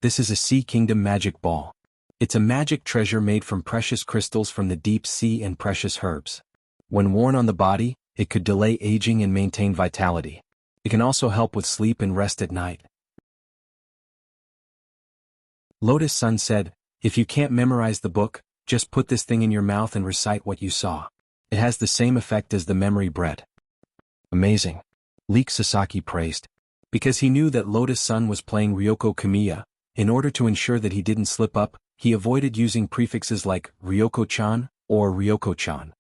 This is a Sea Kingdom magic ball. It's a magic treasure made from precious crystals from the deep sea and precious herbs. When worn on the body, it could delay aging and maintain vitality. It can also help with sleep and rest at night. Lotus Sun said, "If you can't memorize the book, just put this thing in your mouth and recite what you saw. It has the same effect as the memory bread." Amazing. Leek Sasaki praised. Because he knew that Lotus Sun was playing Ryoko Kamiya, in order to ensure that he didn't slip up, he avoided using prefixes like Ryoko-chan or Ryoko-chan.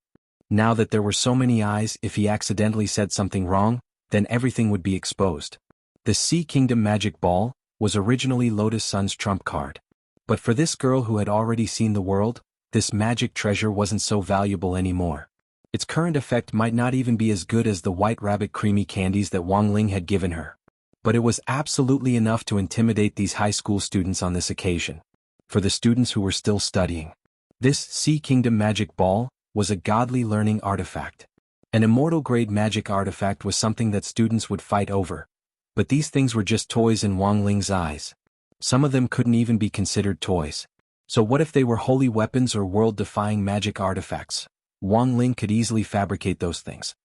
Now that there were so many eyes, if he accidentally said something wrong, then everything would be exposed. The Sea Kingdom Magic Ball was originally Lotus Sun's trump card. But for this girl who had already seen the world, this magic treasure wasn't so valuable anymore. Its current effect might not even be as good as the White Rabbit creamy candies that Wang Ling had given her. But it was absolutely enough to intimidate these high school students on this occasion. For the students who were still studying, this Sea Kingdom Magic Ball was a godly learning artifact. An immortal-grade magic artifact was something that students would fight over. But these things were just toys in Wang Ling's eyes. Some of them couldn't even be considered toys. So what if they were holy weapons or world-defying magic artifacts? Wang Ling could easily fabricate those things.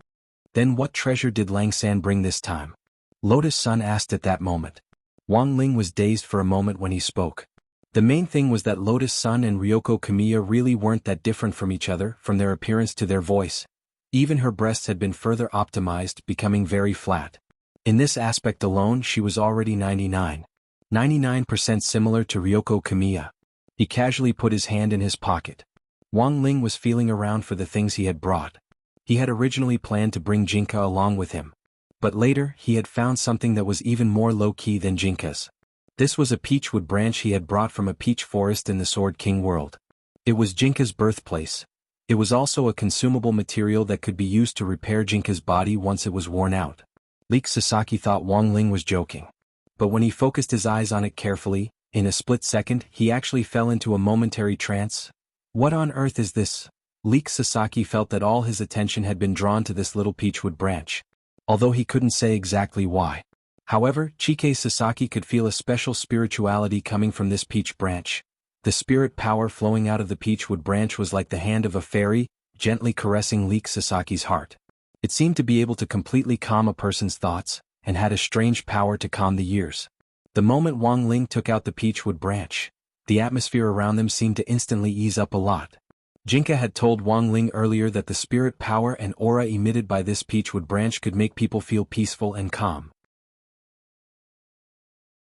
Then what treasure did Lang San bring this time? Lotus Sun asked at that moment. Wang Ling was dazed for a moment when he spoke. The main thing was that Lotus Sun and Ryoko Kamiya really weren't that different from each other, from their appearance to their voice. Even her breasts had been further optimized, becoming very flat. In this aspect alone she was already 99% similar to Ryoko Kamiya. He casually put his hand in his pocket. Wang Ling was feeling around for the things he had brought. He had originally planned to bring Jinka along with him. But later he had found something that was even more low-key than Jinka's. This was a peachwood branch he had brought from a peach forest in the Sword King world. It was Jinka's birthplace. It was also a consumable material that could be used to repair Jinka's body once it was worn out. Leek Sasaki thought Wang Ling was joking. But when he focused his eyes on it carefully, in a split second he actually fell into a momentary trance. What on earth is this? Leek Sasaki felt that all his attention had been drawn to this little peachwood branch. Although he couldn't say exactly why. However, Chike Sasaki could feel a special spirituality coming from this peach branch. The spirit power flowing out of the peachwood branch was like the hand of a fairy, gently caressing Leek Sasaki's heart. It seemed to be able to completely calm a person's thoughts, and had a strange power to calm the ears. The moment Wang Ling took out the peachwood branch, the atmosphere around them seemed to instantly ease up a lot. Jinka had told Wang Ling earlier that the spirit power and aura emitted by this peachwood branch could make people feel peaceful and calm.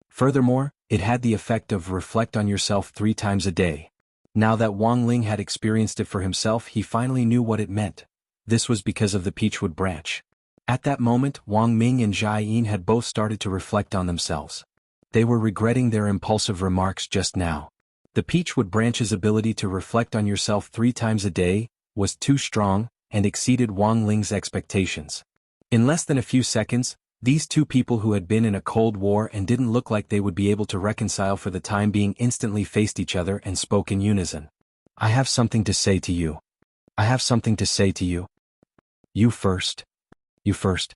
Furthermore, it had the effect of reflect on yourself 3 times a day. Now that Wang Ling had experienced it for himself, he finally knew what it meant. This was because of the peachwood branch. At that moment, Wang Ming and Jia Yin had both started to reflect on themselves. They were regretting their impulsive remarks just now. The peachwood branch's ability to reflect on yourself 3 times a day was too strong and exceeded Wang Ling's expectations. In less than a few seconds, these two people who had been in a cold war and didn't look like they would be able to reconcile for the time being instantly faced each other and spoke in unison. "I have something to say to you. I have something to say to you. You first. You first."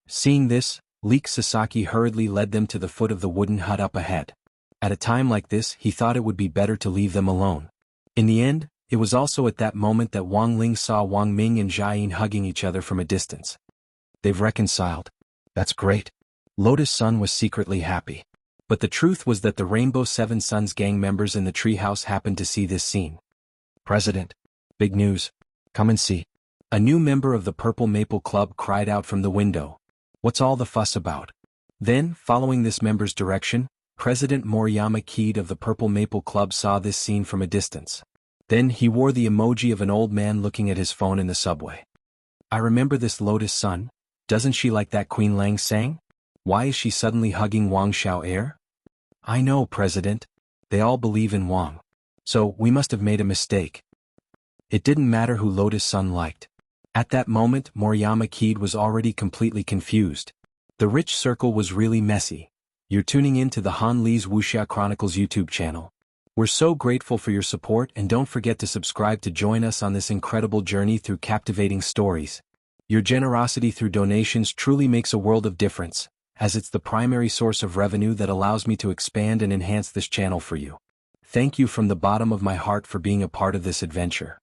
Seeing this, Leek Sasaki hurriedly led them to the foot of the wooden hut up ahead. At a time like this, he thought it would be better to leave them alone. In the end, it was also at that moment that Wang Ling saw Wang Ming and Jia Yin hugging each other from a distance. They've reconciled. That's great. Lotus Sun was secretly happy. But the truth was that the Rainbow Seven Suns gang members in the treehouse happened to see this scene. "President. Big news. Come and see." A new member of the Purple Maple Club cried out from the window. "What's all the fuss about?" Then, following this member's direction, President Moriyama Keed of the Purple Maple Club saw this scene from a distance. Then he wore the emoji of an old man looking at his phone in the subway. "I remember this Lotus Sun. Doesn't she like that Queen Lang Sang? Why is she suddenly hugging Wang Xiao'er?" "I know, President. They all believe in Wang. So, we must have made a mistake. It didn't matter who Lotus Sun liked. At that moment, Moriyama Kid was already completely confused. The rich circle was really messy. You're tuning in to the Han Lee's Wuxia Chronicles YouTube channel. We're so grateful for your support, and don't forget to subscribe to join us on this incredible journey through captivating stories. Your generosity through donations truly makes a world of difference, as it's the primary source of revenue that allows me to expand and enhance this channel for you. Thank you from the bottom of my heart for being a part of this adventure.